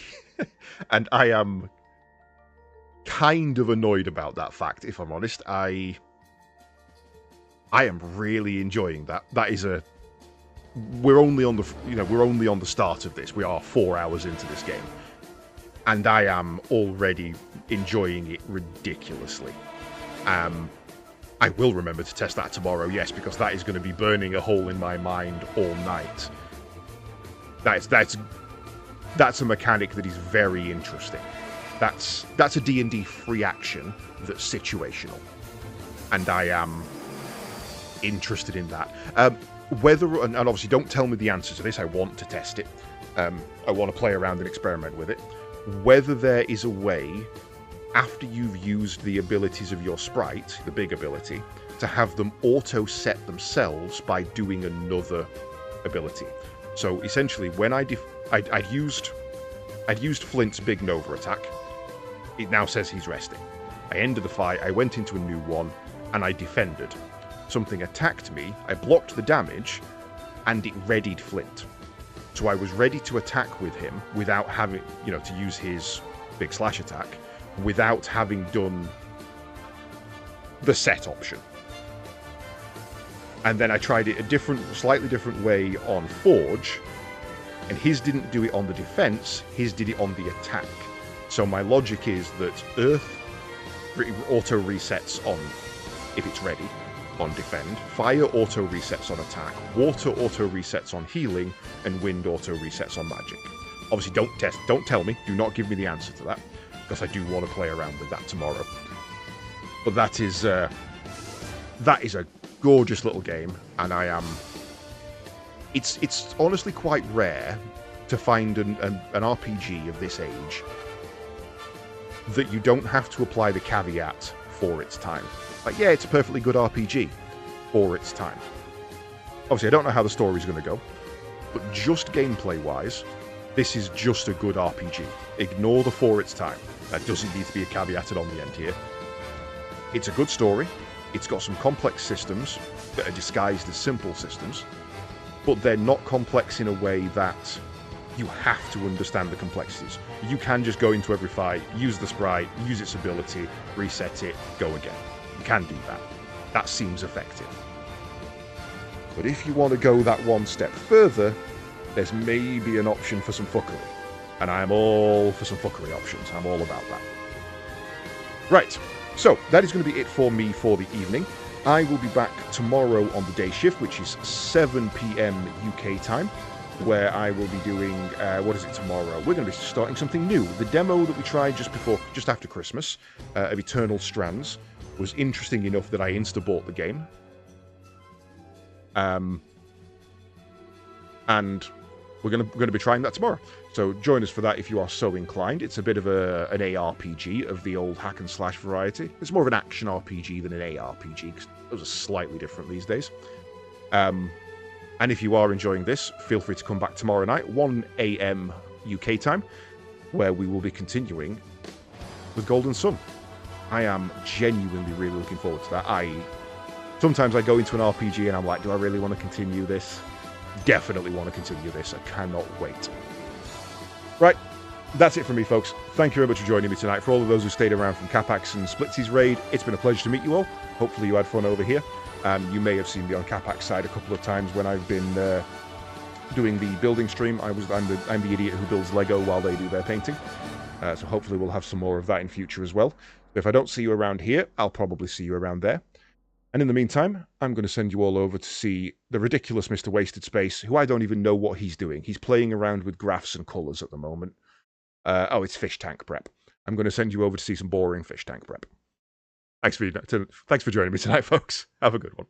S1: And I am kind of annoyed about that fact, if I'm honest. I am really enjoying that. That is a... We're only on the start of this. We are 4 hours into this game. And I am already enjoying it ridiculously. I will remember to test that tomorrow, yes, because that is going to be burning a hole in my mind all night. That's a mechanic that is very interesting. That's a D&D free action that's situational. And I am interested in that. Whether, and obviously don't tell me the answer to this, I want to test it. I want to play around and experiment with it. Whether there is a way, after you've used the abilities of your sprite, the big ability, to have them auto-set themselves by doing another ability. So essentially, when I'd used Flint's big Nova attack, it now says he's resting. I ended the fight, I went into a new one, and I defended. Something attacked me, I blocked the damage, and it readied Flint. So I was ready to attack with him without having, to use his big slash attack, without having done the set option. And then I tried it a slightly different way on Forge, and his didn't do it on the defense, his did it on the attack. So my logic is that Earth auto resets on, if it's ready, on defend, fire auto resets on attack, water auto resets on healing, and wind auto resets on magic. Obviously don't tell me, do not give me the answer to that, because I do want to play around with that tomorrow. But that is a gorgeous little game, and it's honestly quite rare to find an RPG of this age that you don't have to apply the caveat for its time. Like, yeah, it's a perfectly good RPG for its time. Obviously, I don't know how the story's going to go, but just gameplay-wise, this is just a good RPG. Ignore the for its time. That doesn't need to be a caveated on the end here. It's a good story. It's got some complex systems that are disguised as simple systems, but they're not complex in a way that you have to understand the complexities. You can just go into every fight, use the sprite, use its ability, reset it, go again. You can do that. That seems effective. But if you want to go that one step further, there's maybe an option for some fuckery. And I am all for some fuckery options. I'm all about that. Right. So, that is going to be it for me for the evening. I will be back tomorrow on the day shift, which is 7 PM UK time, where I will be doing, what is it tomorrow? We're going to be starting something new. The demo that we tried just after Christmas, of Eternal Strands, was interesting enough that I insta-bought the game. And we're going to be trying that tomorrow. So join us for that if you are so inclined. It's a bit of an ARPG of the old hack and slash variety. It's more of an action RPG than an ARPG, because those are slightly different these days. And if you are enjoying this, feel free to come back tomorrow night, 1 AM UK time, where we will be continuing with Golden Sun. I am genuinely really looking forward to that. Sometimes I go into an RPG and I'm like, do I really want to continue this? Definitely want to continue this. I cannot wait. Right, that's it from me, folks. Thank you very much for joining me tonight. For all of those who stayed around from Capax and Splitsy's raid, it's been a pleasure to meet you all. Hopefully you had fun over here. You may have seen me on Capax side a couple of times when I've been doing the building stream. I'm the idiot who builds Lego while they do their painting. So hopefully we'll have some more of that in future as well. If I don't see you around here, I'll probably see you around there. And in the meantime, I'm going to send you all over to see the ridiculous Mr. Wasted Space, who I don't even know what he's doing. He's playing around with graphs and colours at the moment. It's fish tank prep. I'm going to send you over to see some boring fish tank prep. Thanks for joining me tonight, folks. Have a good one.